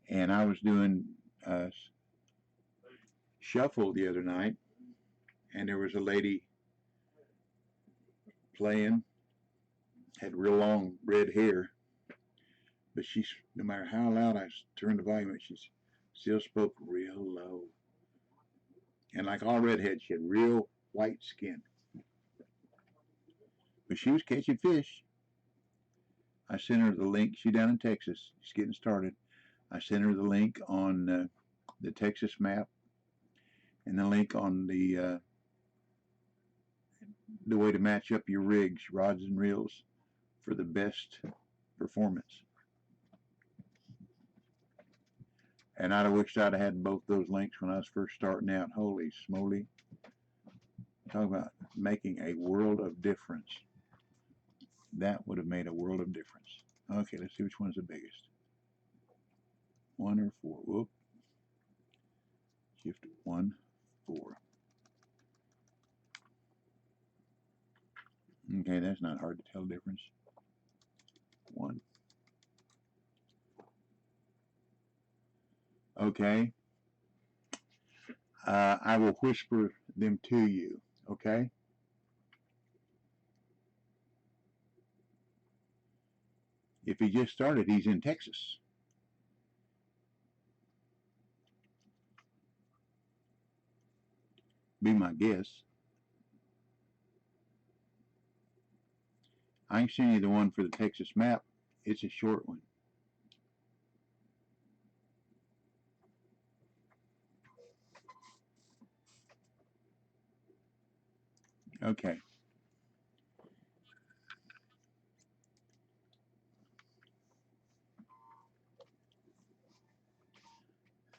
Speaker 1: And I was doing shuffle the other night, and there was a lady playing, had real long red hair, but she's, no matter how loud I turned the volume, she still spoke real low. And like all redheads, she had real white skin. But she was catching fish. I sent her the link. She's down in Texas. She's getting started. I sent her the link on the Texas map and the link on the way to match up your rigs, rods and reels, for the best performance. And I'd have wished I'd have had both those links when I was first starting out. Holy smoly. Talk about making a world of difference. That would have made a world of difference. Okay, let's see which one's the biggest. 1 or 4. Whoop. Shift 1, 4. Okay, that's not hard to tell the difference. 1. Okay. I will whisper them to you. Okay. If he just started, he's in Texas. Be my guess. I can send you the one for the Texas map. It's a short one. Okay.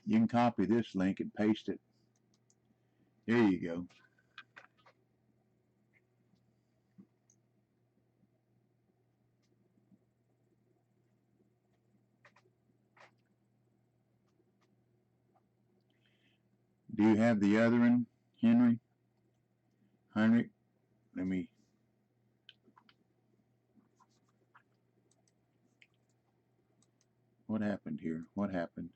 Speaker 1: You can copy this link and paste it. There you go. Do you have the other one, Henry? Heinrich? Let me. What happened here? What happened?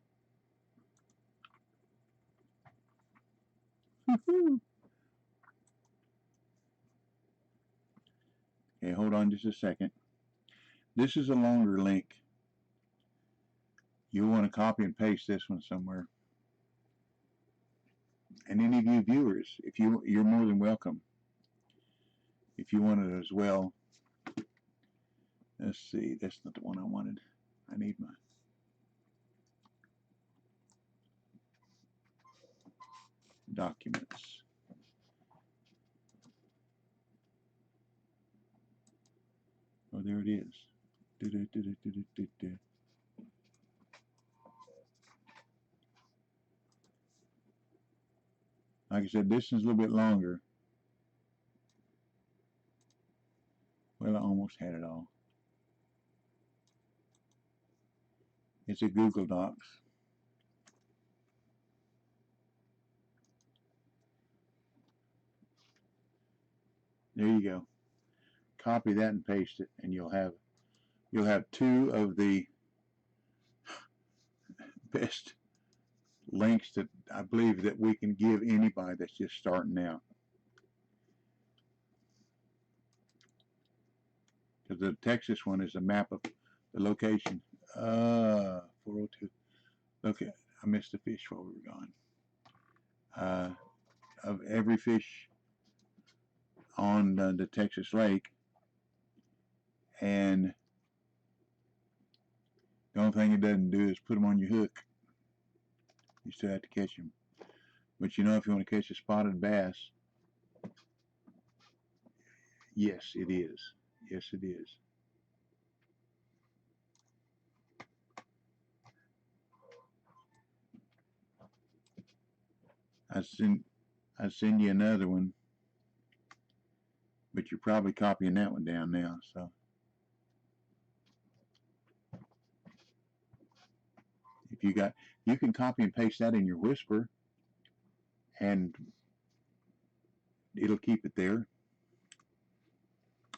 Speaker 1: Okay, hold on just a second. This is a longer link. You'll want to copy and paste this one somewhere. And any of you viewers, if you're more than welcome. If you want it as well. Let's see, that's not the one I wanted. I need my documents. Oh, there it is. Like I said, this is a little bit longer. Well, I almost had it all. It's a Google Docs. There you go. Copy that and paste it, and you'll have two of the best links that I believe that we can give anybody that's just starting out. Because the Texas one is a map of the location. 402. Look at, I missed a fish while we were gone. Of every fish on the Texas lake, and the only thing it doesn't do is put them on your hook. You still have to catch them. But you know, if you want to catch a spotted bass, yes, it is. Yes, it is. I'd send you another one, but you're probably copying that one down now. So if you can copy and paste that in your Whisper, and it'll keep it there.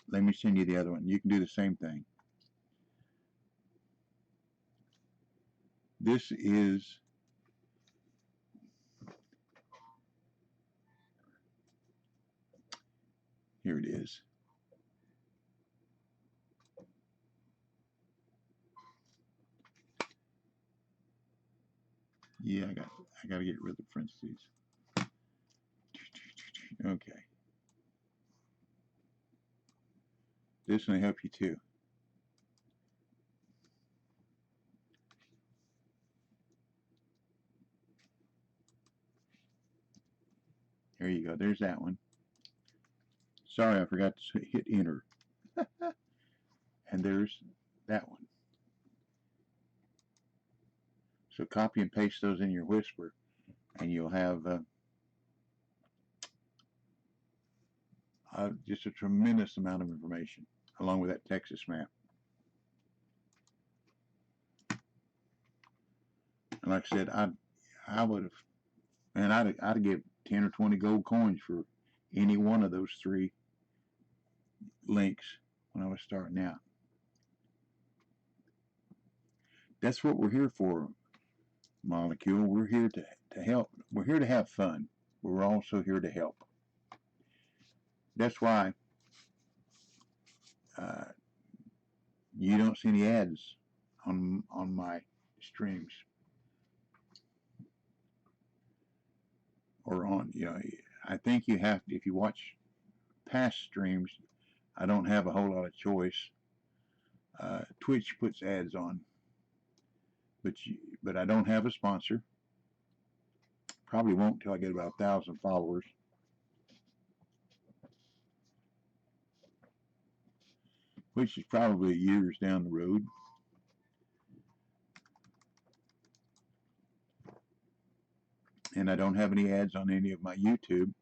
Speaker 1: Let me send you the other one. You can do the same thing. This is here it is. Yeah, I got to get rid of the parentheses. Okay. This will help you too. There you go. There's that one. Sorry, I forgot to hit enter. And there's that one. So copy and paste those in your Whisper, and you'll have just a tremendous amount of information, along with that Texas map. And like I said, I would have, and I'd give 10 or 20 gold coins for any one of those three links when I was starting out. That's what we're here for, Molecule. We're here to help. We're here to have fun. But we're also here to help. That's why you don't see any ads on my streams, or on, I think you have to, if you watch past streams, I don't have a whole lot of choice. Twitch puts ads on, but I don't have a sponsor. Probably won't till I get about 1,000 followers. Which is probably years down the road. And I don't have any ads on any of my YouTube,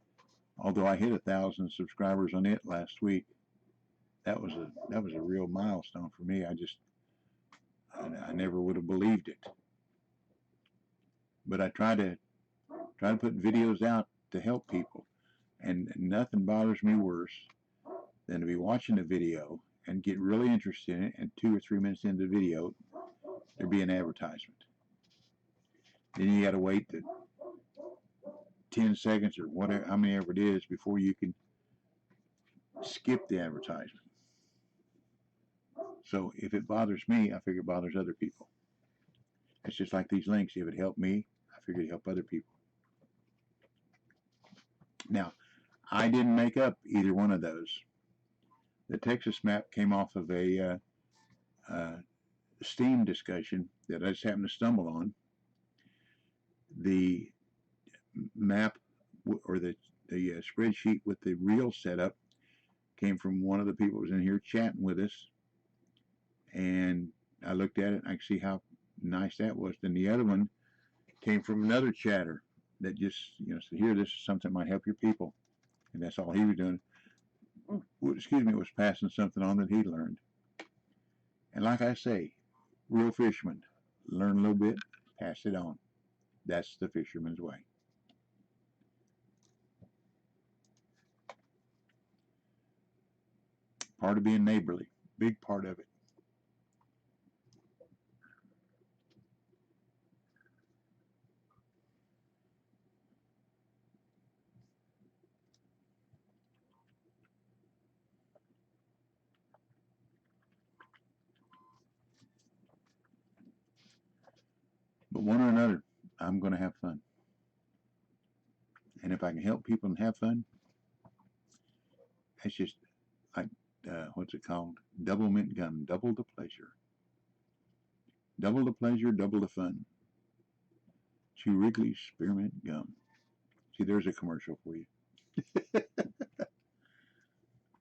Speaker 1: although I hit 1,000 subscribers on it last week. That was a real milestone for me. I never would have believed it. But I try to put videos out to help people, and nothing bothers me worse than to be watching a video and get really interested in it, and 2 or 3 minutes into the video, there be an advertisement. Then you got to wait 10 seconds or whatever, how many ever it is, before you can skip the advertisement. So if it bothers me, I figure it bothers other people. It's just like these links. If it helped me, I figure it help other people. Now, I didn't make up either one of those. The Texas map came off of a Steam discussion that I just happened to stumble on. The map, or the spreadsheet with the real setup, came from one of the people who was in here chatting with us, and I looked at it and I could see how nice that was. Then the other one came from another chatter that just said, here, this is something that might help your people, and that's all he was doing. Was passing something on that he learned. And like I say, real fishermen learn a little bit, pass it on. That's the fisherman's way. Part of being neighborly, big part of it. But one or another, I'm going to have fun. And if I can help people and have fun, that's just like, what's it called? Double mint gum, double the pleasure. Double the pleasure, double the fun. Chew Wrigley's Spearmint Gum. See, there's a commercial for you.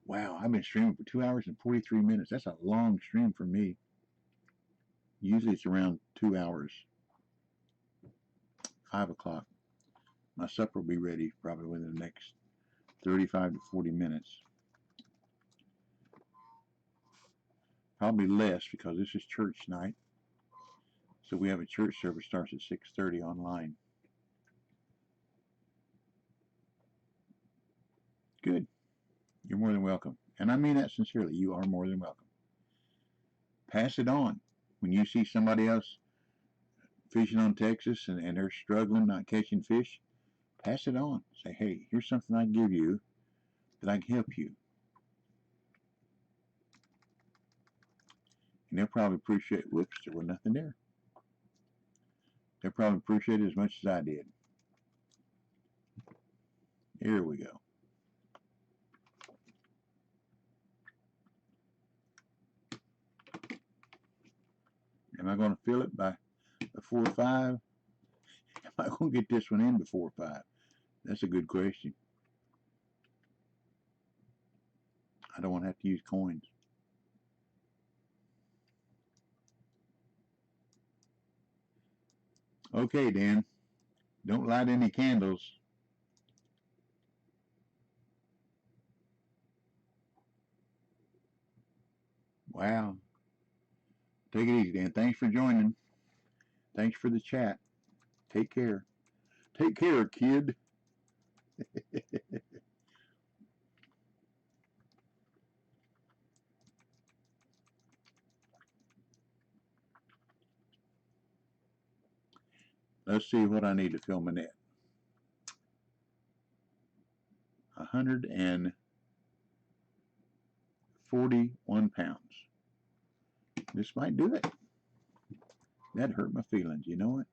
Speaker 1: Wow, I've been streaming for 2 hours and 43 minutes. That's a long stream for me. Usually it's around 2 hours. 5 o'clock. My supper will be ready probably within the next 35 to 40 minutes. Probably less because this is church night. So we have a church service starts at 6:30 online. Good. You're more than welcome. And I mean that sincerely. You are more than welcome. Pass it on. When you see somebody else fishing on Texas and they're struggling not catching fish, pass it on. Say, hey, here's something I can give you that I can help you. And they'll probably appreciate, whoops, there was nothing there. They'll probably appreciate it as much as I did. Here we go. Am I going to fill it by before 5? Am I going to get this one in before 5? That's a good question. I don't want to have to use coins. Okay, Dan. Don't light any candles. Wow. Take it easy, Dan. Thanks for joining. Thanks for the chat. Take care. Take care, kid. Let's see what I need to fill my net. 141 pounds. This might do it. That hurt my feelings, you know it?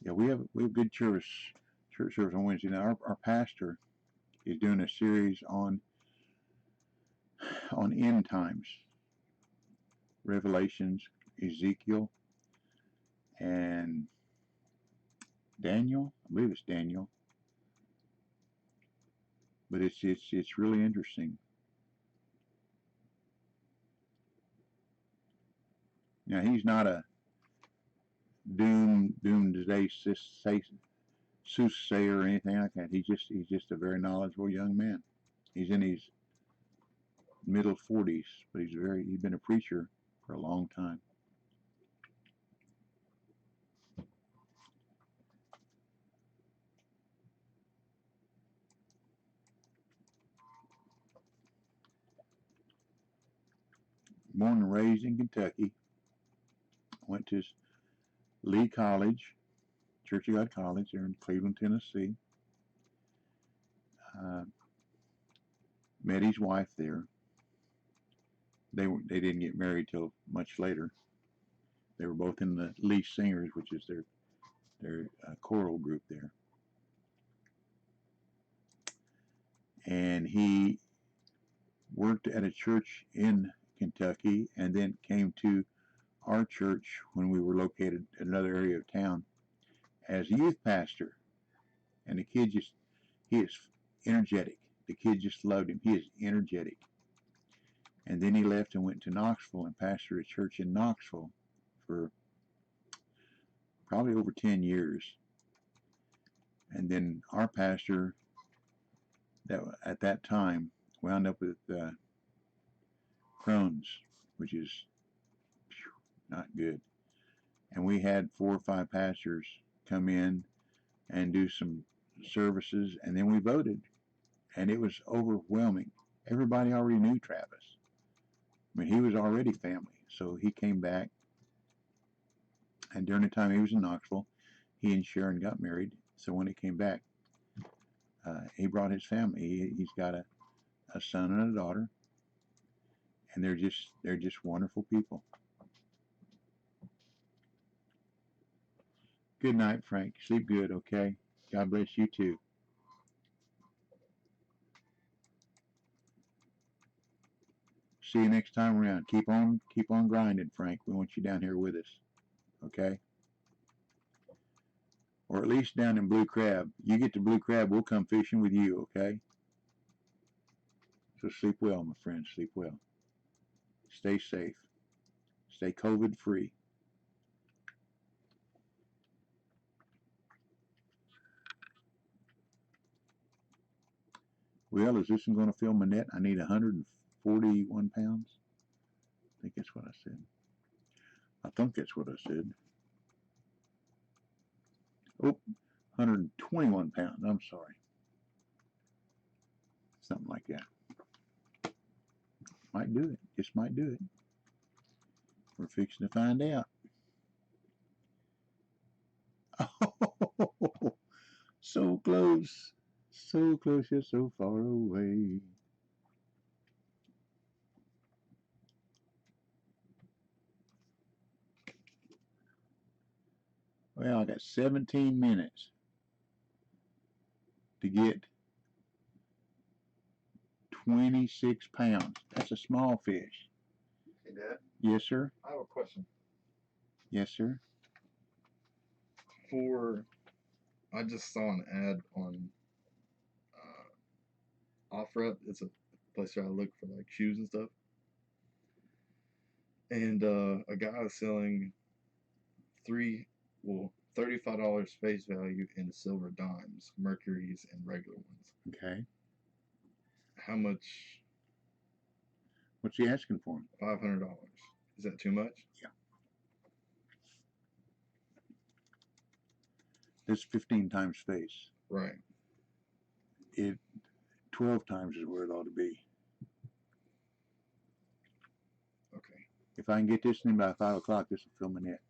Speaker 1: Yeah, we have good church service on Wednesday. Now our pastor is doing a series on end times, Revelations, Ezekiel, and Daniel. I believe it's Daniel, but it's really interesting. Now he's not a doomsday soothsayer or anything like that. He's just a very knowledgeable young man. He's in his middle 40s, but he's been a preacher for a long time. Born and raised in Kentucky. Went to Lee College, Church of God College, there in Cleveland, Tennessee. Met his wife there. They didn't get married till much later. They were both in the Lee Singers, which is their choral group there. And he worked at a church in Kentucky and then came to our church when we were located in another area of town as a youth pastor. And the kid he is energetic. The kid just loved him. He is energetic. And then he left and went to Knoxville and pastored a church in Knoxville for probably over 10 years. And then our pastor that at that time wound up with Crohn's, which is not good. And we had 4 or 5 pastors come in and do some services, and then we voted, and it was overwhelming. Everybody already knew Travis. I mean, he was already family, so he came back, and during the time he was in Knoxville, he and Sharon got married So when he came back, he brought his family. He's got a son and a daughter, and they're just wonderful people. Good night, Frank. Sleep good, okay? God bless you too. See you next time around. Keep on grinding, Frank. We want you down here with us, okay? Or at least down in Blue Crab. You get to Blue Crab, we'll come fishing with you, okay? So sleep well, my friend. Sleep well. Stay safe. Stay COVID free. Well, is this one going to fill my net? I need 141 pounds. I think that's what I said. I think that's what I said. Oh, 121 pounds. I'm sorry. Something like that. Might do it. Just might do it. We're fixing to find out. Oh, so close. So close yet so far away. Well, I got 17 minutes to get 26 pounds. That's a small fish.
Speaker 4: Hey, Dad.
Speaker 1: Yes, sir.
Speaker 4: I have a question.
Speaker 1: Yes, sir.
Speaker 4: I just saw an ad on OfferUp. It's a place where I look for like shoes and stuff. And a guy is selling $35 face value in silver dimes, mercuries, and regular ones.
Speaker 1: Okay.
Speaker 4: How much?
Speaker 1: What's he asking for?
Speaker 4: $500. Is that too much?
Speaker 1: Yeah. That's 15 times face.
Speaker 4: Right.
Speaker 1: 12 times is where it ought to be.
Speaker 4: Okay.
Speaker 1: If I can get this in by 5 o'clock, this will fill my net.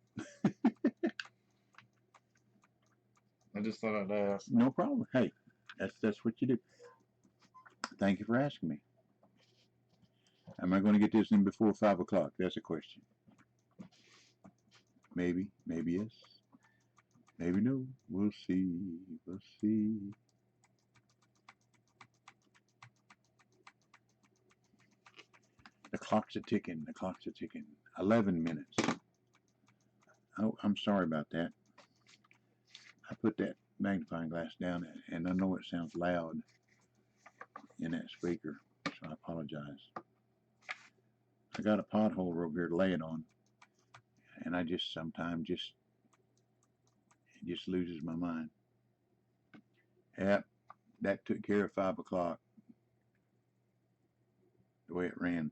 Speaker 4: I just thought I'd ask.
Speaker 1: No problem. Hey, that's what you do. Thank you for asking me. Am I going to get this in before 5 o'clock? That's a question. Maybe yes. Maybe no. We'll see. We'll see. The clock's a ticking. The clock's a ticking. 11 minutes. Oh, I'm sorry about that. I put that magnifying glass down, and I know it sounds loud in that speaker, so I apologize. I got a pothole over here to lay it on, and I just sometimes it just loses my mind. Yep, that took care of 5 o'clock, the way it ran.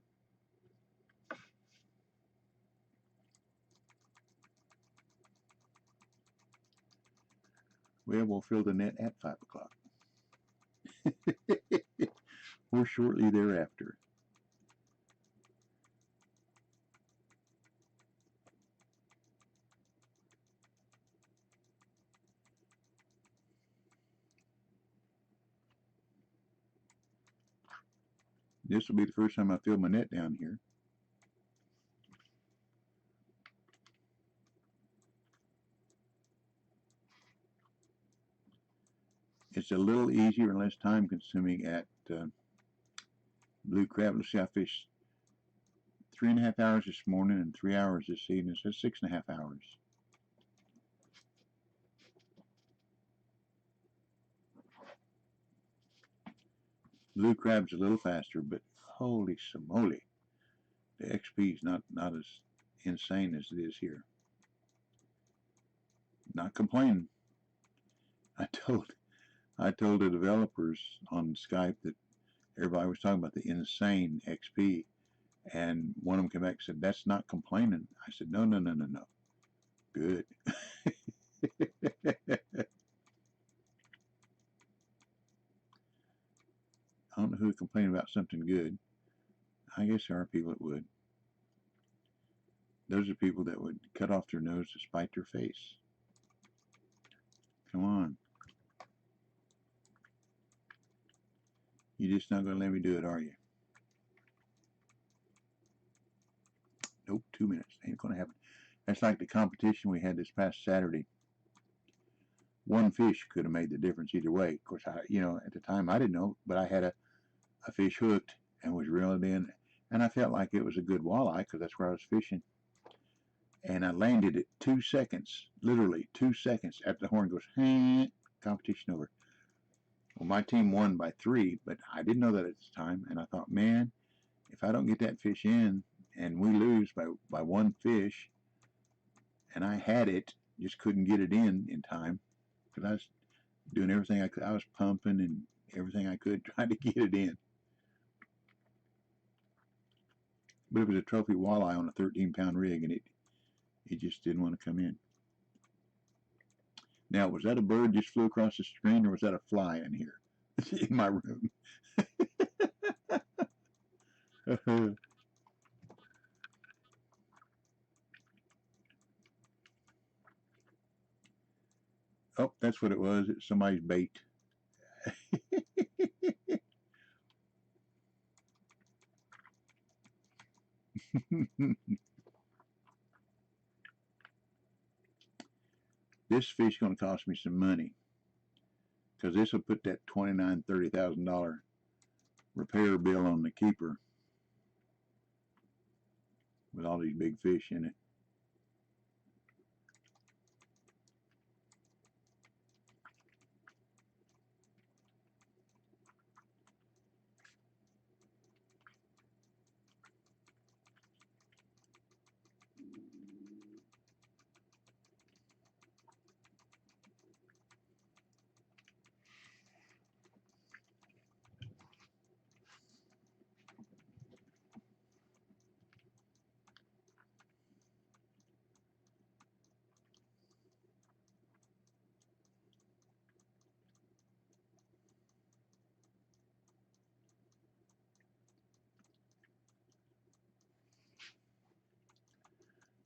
Speaker 1: Well, we'll fill the net at 5 o'clock. Or shortly thereafter. This will be the first time I fill my net down here. It's a little easier and less time consuming at Blue Crab. Let's see, I fished 3.5 hours this morning and 3 hours this evening, so 6.5 hours. Blue Crab's a little faster, but holy smoly, the XP is not as insane as it is here. Not complaining. I told the developers on Skype that everybody was talking about the insane XP, and one of them came back and said, "That's not complaining." I said, "No. Good." I don't know who would complain about something good. I guess there are people that would. Those are people that would cut off their nose to spite their face. Come on. You're just not going to let me do it, are you? Nope, 2 minutes. Ain't going to happen. That's like the competition we had this past Saturday. One fish could have made the difference either way. Of course, at the time I didn't know, but I had a fish hooked and was reeling in, and I felt like it was a good walleye because that's where I was fishing. And I landed it 2 seconds, literally 2 seconds after the horn goes, hey, competition over. Well, my team won by 3, but I didn't know that at the time, and I thought, man, if I don't get that fish in and we lose by 1 fish, and I had it, just couldn't get it in time, because I was doing everything I could. I was pumping and everything I could trying to get it in. But it was a trophy walleye on a 13-pound rig, and it just didn't want to come in. Now, was that a bird just flew across the screen, or was that a fly in here in my room? Oh, that's what it was. It's somebody's bait. This fish is going to cost me some money, because this will put that $29,000, $30,000 repair bill on the keeper with all these big fish in it.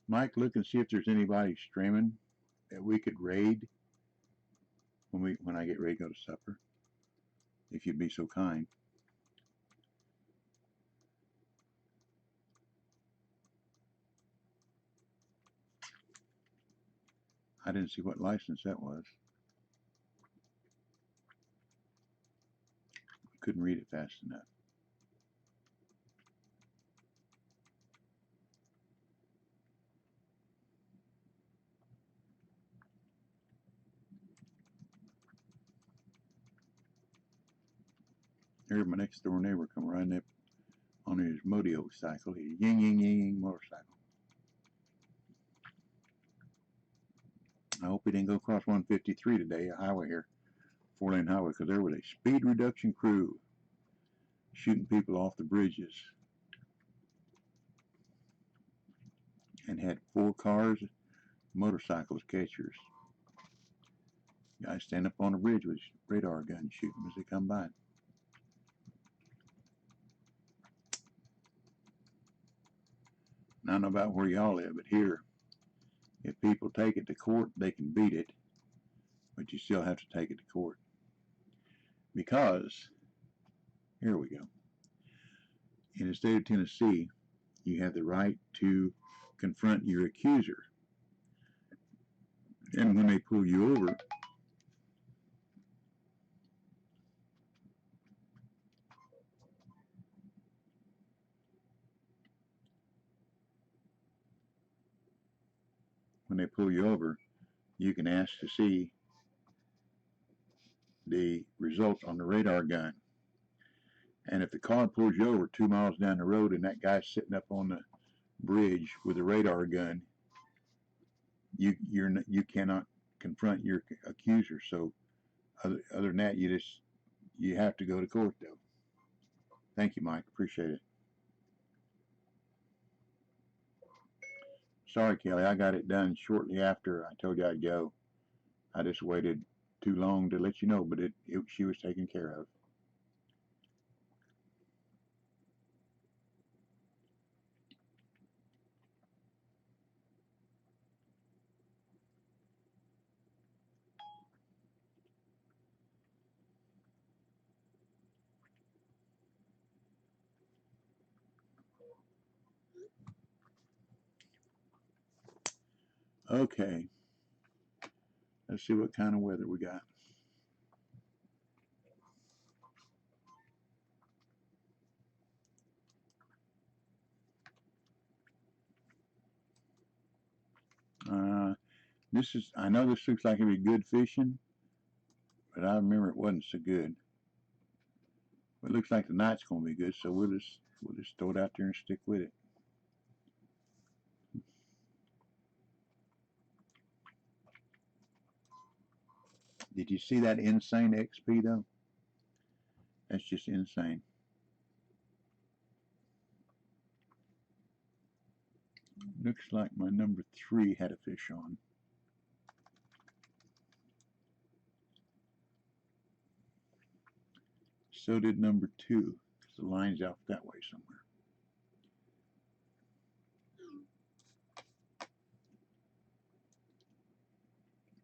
Speaker 1: Mike, look and see if there's anybody streaming that we could raid when I get ready to go to supper, if you'd be so kind. I didn't see what license that was. Couldn't read it fast enough. I heard my next door neighbor come riding up on his motorcycle. His ying ying ying ying motorcycle. I hope he didn't go across 153 today, a highway here, 4-lane highway, because there was a speed reduction crew shooting people off the bridges, and had 4 cars, motorcycles, catchers. Guys stand up on the bridge with radar guns, shoot them as they come by. And I don't know about where y'all live, but here, if people take it to court, they can beat it, but you still have to take it to court. Because, here we go, in the state of Tennessee, you have the right to confront your accuser. And when they pull you over, you can ask to see the results on the radar gun. And if the car pulls you over 2 miles down the road and that guy's sitting up on the bridge with a radar gun, you cannot confront your accuser. So other than that, you have to go to court, though. Thank you, Mike. Appreciate it. Sorry, Kelly. I got it done shortly after I told you I'd go. I just waited too long to let you know, but she was taken care of. Okay. Let's see what kind of weather we got. I know this looks like it'd be good fishing, but I remember it wasn't so good. But it looks like the night's gonna be good, so we'll just throw it out there and stick with it. Did you see that insane XP though? That's just insane. Looks like my number 3 had a fish on. So did number 2, because the line's out that way somewhere.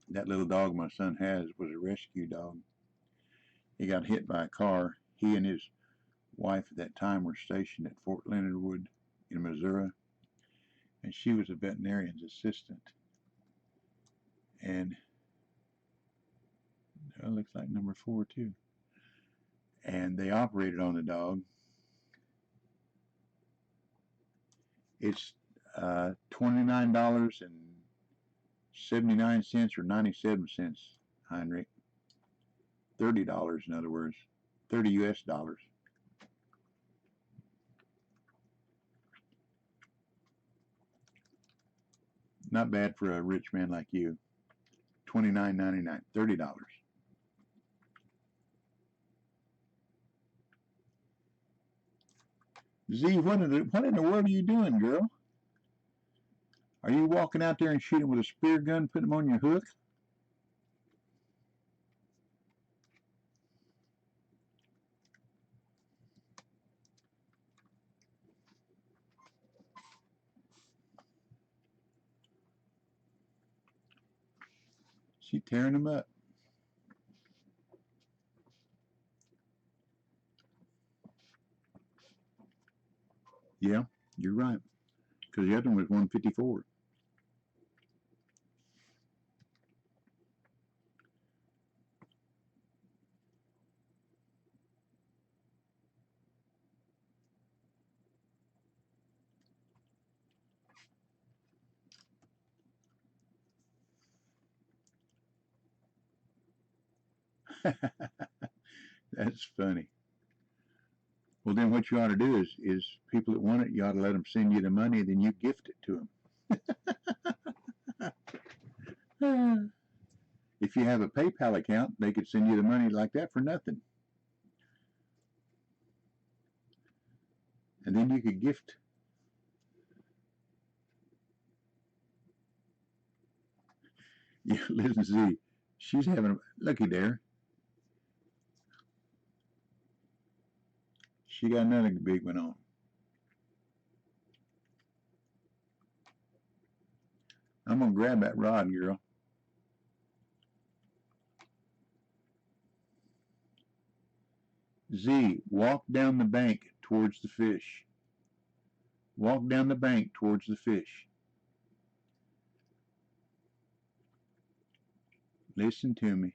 Speaker 1: That little dog my son has was a rescue dog. He got hit by a car. He and his wife at that time were stationed at Fort Leonard Wood in Missouri, and she was a veterinarian's assistant. And it looks like number 4 too. And they operated on the dog. It's $29.79 or 97 cents, Heinrich. $30, in other words, 30 US dollars. Not bad for a rich man like you. $29.99, $30. Z, what in the world are you doing, girl? Are you walking out there and shooting with a spear gun, putting them on your hook? She's tearing them up. Yeah, you're right. Because the other one was 154. That's funny. Well, then what you ought to do is people that want it, you ought to let them send you the money, then you gift it to them. If you have a PayPal account, they could send you the money like that for nothing. And then you could gift. Yeah, listen, Z, she's having a, looky there. She got another big one on. I'm going to grab that rod, girl. Z, walk down the bank towards the fish. Walk down the bank towards the fish. Listen to me.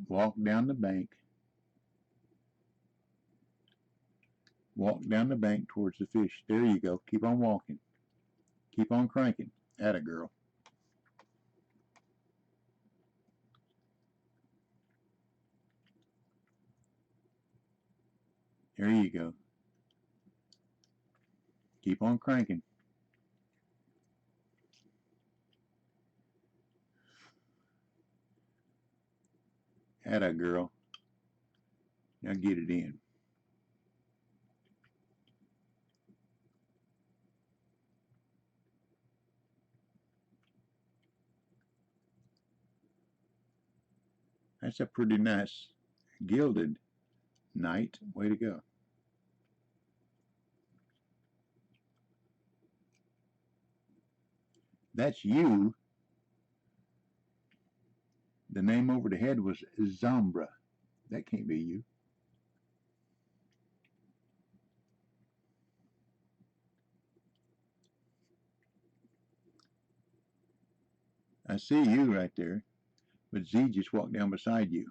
Speaker 1: Walk down the bank. Walk down the bank towards the fish. There you go. Keep on walking. Keep on cranking. Atta girl. There you go. Keep on cranking. Atta girl. Now get it in. That's a pretty nice gilded night. Way to go. That's you. The name over the head was Zambra. That can't be you. I see you right there, but Z just walked down beside you.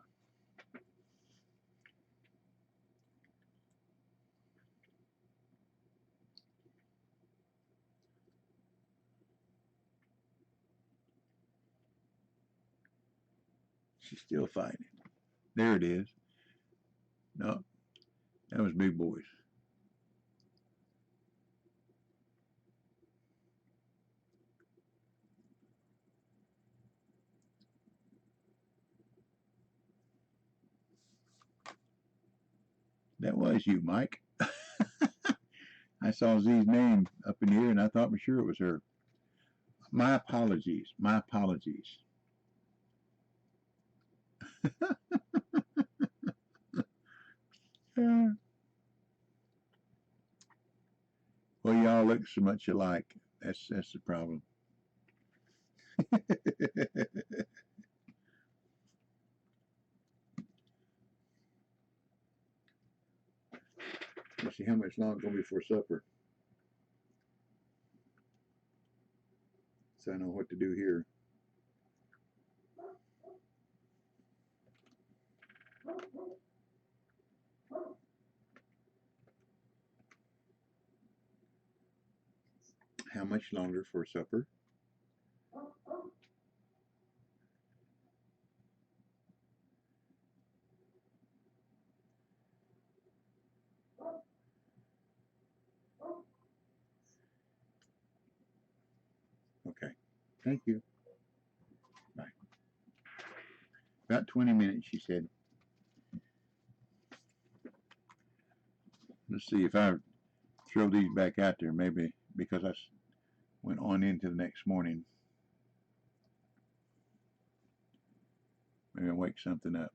Speaker 1: She's still fighting. There it is. No, that was Big Boys. That was you, Mike. I saw Z's name up in here, and I thought for sure it was her. My apologies. My apologies. Well, y'all look so much alike. That's the problem. Let's see how much longer it's gonna be before supper, so I know what to do here. How much longer for supper? Okay. Thank you. Bye. About 20 minutes, she said. Let's see if I throw these back out there, maybe because I went on into the next morning. Maybe I'll wake something up.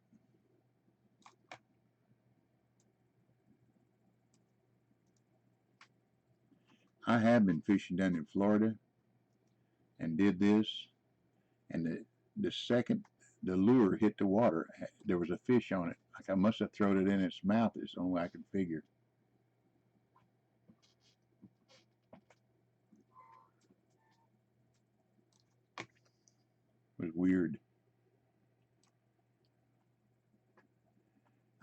Speaker 1: I have been fishing down in Florida and did this, and the second the lure hit the water, there was a fish on it. Like I must have thrown it in its mouth. It's the only way I could figure. It was weird.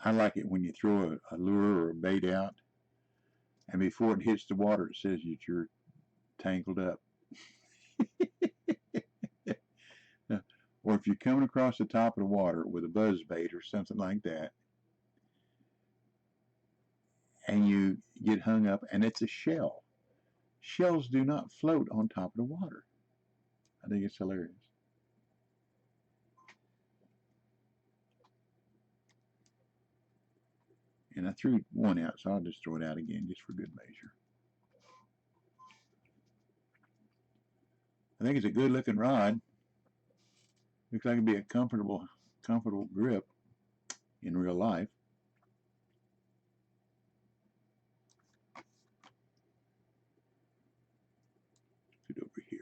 Speaker 1: I like it when you throw a lure or a bait out, and before it hits the water, it says that you're tangled up. Or if you're coming across the top of the water with a buzz bait or something like that, and you get hung up, and it's a shell. Shells do not float on top of the water. I think it's hilarious. And I threw one out, so I'll just throw it out again just for good measure. I think it's a good looking rod. Looks like it'd be a comfortable grip in real life. Put it over here.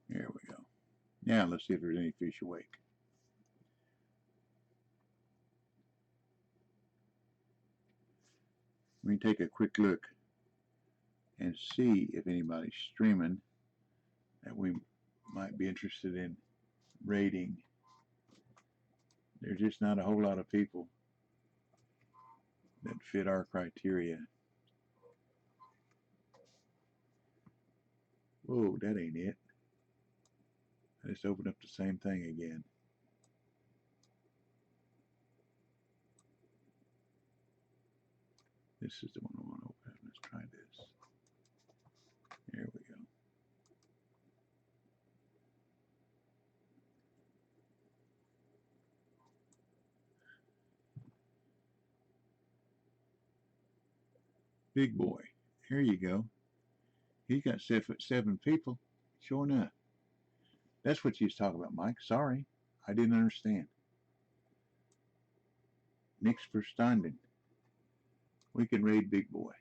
Speaker 1: There we go. Now let's see if there's any fish awake. Let me take a quick look and see if anybody's streaming that we might be interested in rating. There's just not a whole lot of people that fit our criteria. Whoa, that ain't it. I just opened up the same thing again. This is the one I want to open. Let's try this. There we go. Big boy. Here you go. He got 7 people. Sure enough. That's what you was talking about, Mike. Sorry. I didn't understand. Nichts verstanden. We can raid Big Boy.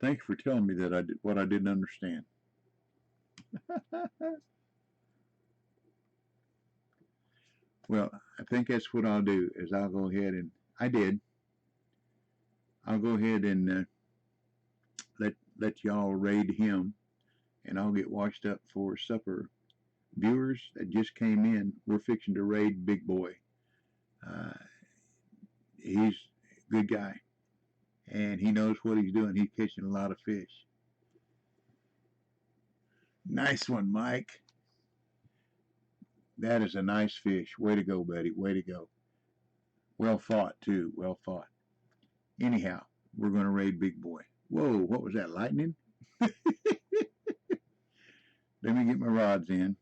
Speaker 1: Thank you for telling me that I did what I didn't understand. Well, I think that's what I'll do. Is I'll go ahead and I did. I'll go ahead and let y'all raid him, and I'll get washed up for supper. Viewers that just came in, we're fixing to raid Big Boy. Uh, he's a good guy, and he knows what he's doing. He's catching a lot of fish. Nice one, Mike. That is a nice fish. Way to go, buddy. Way to go. Well fought, too. Well fought. Anyhow, we're going to raid Big Boy. Whoa, what was that, lightning? Let me get my rods in,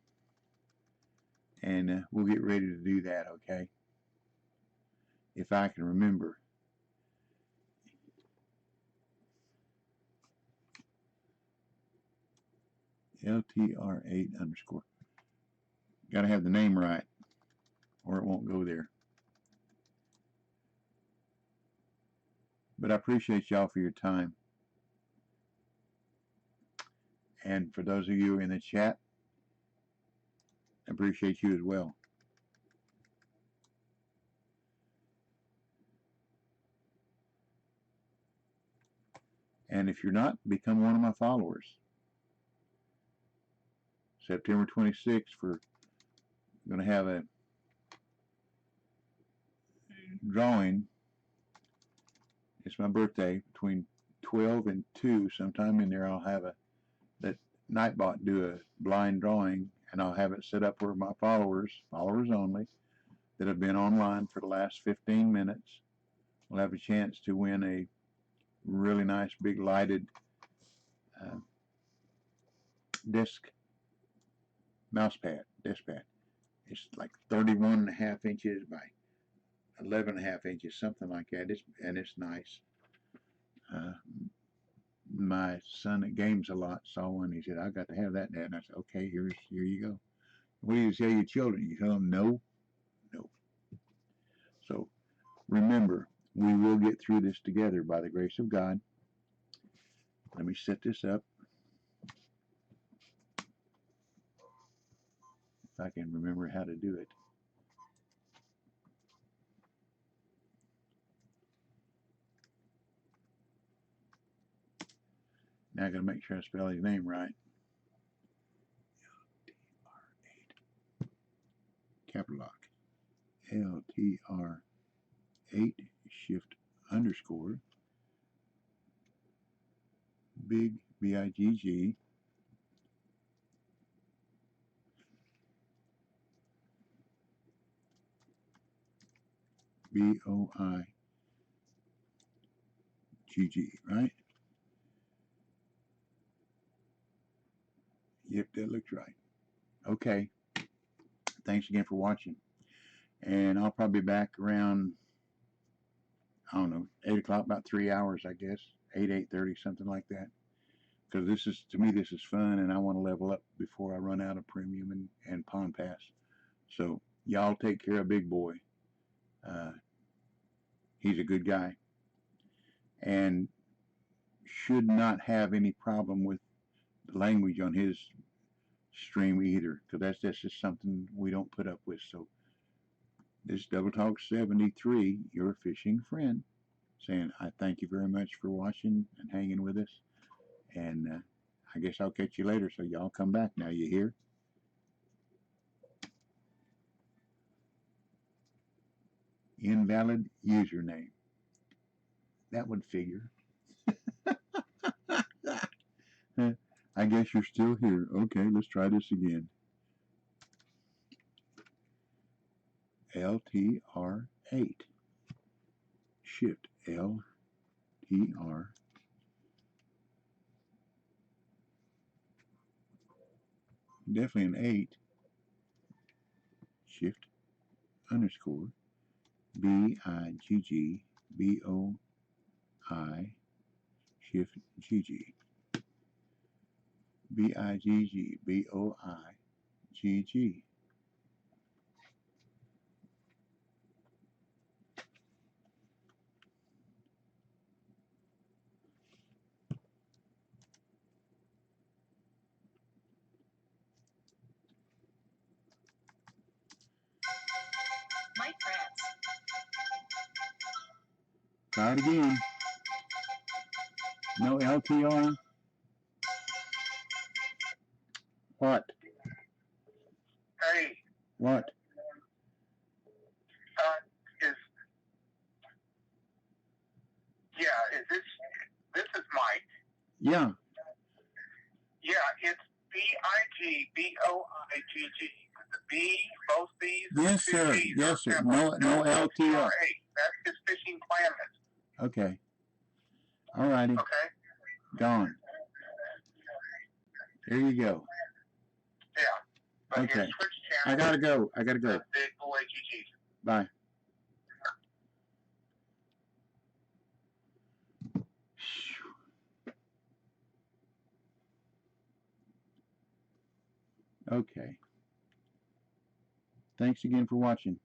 Speaker 1: and we'll get ready to do that, okay? If I can remember. LTR8 underscore. Got to have the name right, or it won't go there. But I appreciate y'all for your time. And for those of you in the chat, I appreciate you as well. And if you're not, become one of my followers. September 26th, we're going to have a drawing. It's my birthday. Between 12 and 2, sometime in there, I'll have that Nightbot do a blind drawing, and I'll have it set up where my followers only, that have been online for the last 15 minutes will have a chance to win a really nice big lighted desk desk pad. It's like 31.5 inches by 11.5 inches, something like that. It's nice. My son that games a lot saw one. He said, "I got to have that, Dad." And I said, "Okay, here you go." What do you tell your children? You tell them no. So remember, we will get through this together by the grace of God. Let me set this up. If I can remember how to do it. Now I got to make sure I spell his name right. LTR8. Capital lock. LTR8 shift underscore big BIGG BOIGG, right? Yep, that looks right. Okay. Thanks again for watching. And I'll probably be back around, I don't know, 8 o'clock, about 3 hours, I guess. 8:30, something like that. Because to me, this is fun, and I want to level up before I run out of premium and Pond Pass. So, y'all take care of Big Boy. He's a good guy. And should not have any problem with the language on his stream either, because that's just something we don't put up with. So this is Double Talk 73, your fishing friend, saying I thank you very much for watching and hanging with us, and I guess I'll catch you later. So y'all come back now. You hear? Invalid username. That would figure. I guess you're still here. Okay, let's try this again. LTR8. Shift LTR. Definitely an 8. Shift underscore BIGG BOI shift GG BIGG BOI GG.
Speaker 5: Flight France.
Speaker 1: Try it again. No LTR. What?
Speaker 6: Hey,
Speaker 1: What?
Speaker 6: This is Mike.
Speaker 1: Yeah.
Speaker 6: Yeah, it's BIGBOIGG. The B, both B's.
Speaker 1: Yes, sir.
Speaker 6: G's
Speaker 1: Yes, sir.
Speaker 6: are
Speaker 1: No LTR.
Speaker 6: LTR. That's his fishing planet.
Speaker 1: Okay. All righty.
Speaker 6: Okay?
Speaker 1: Gone. There you go.
Speaker 6: Yeah. But
Speaker 1: Okay.
Speaker 6: his Twitch
Speaker 1: I
Speaker 6: channel
Speaker 1: gotta go. I gotta go.
Speaker 6: is Big Boy GG.
Speaker 1: Bye. Okay. Thanks again for watching.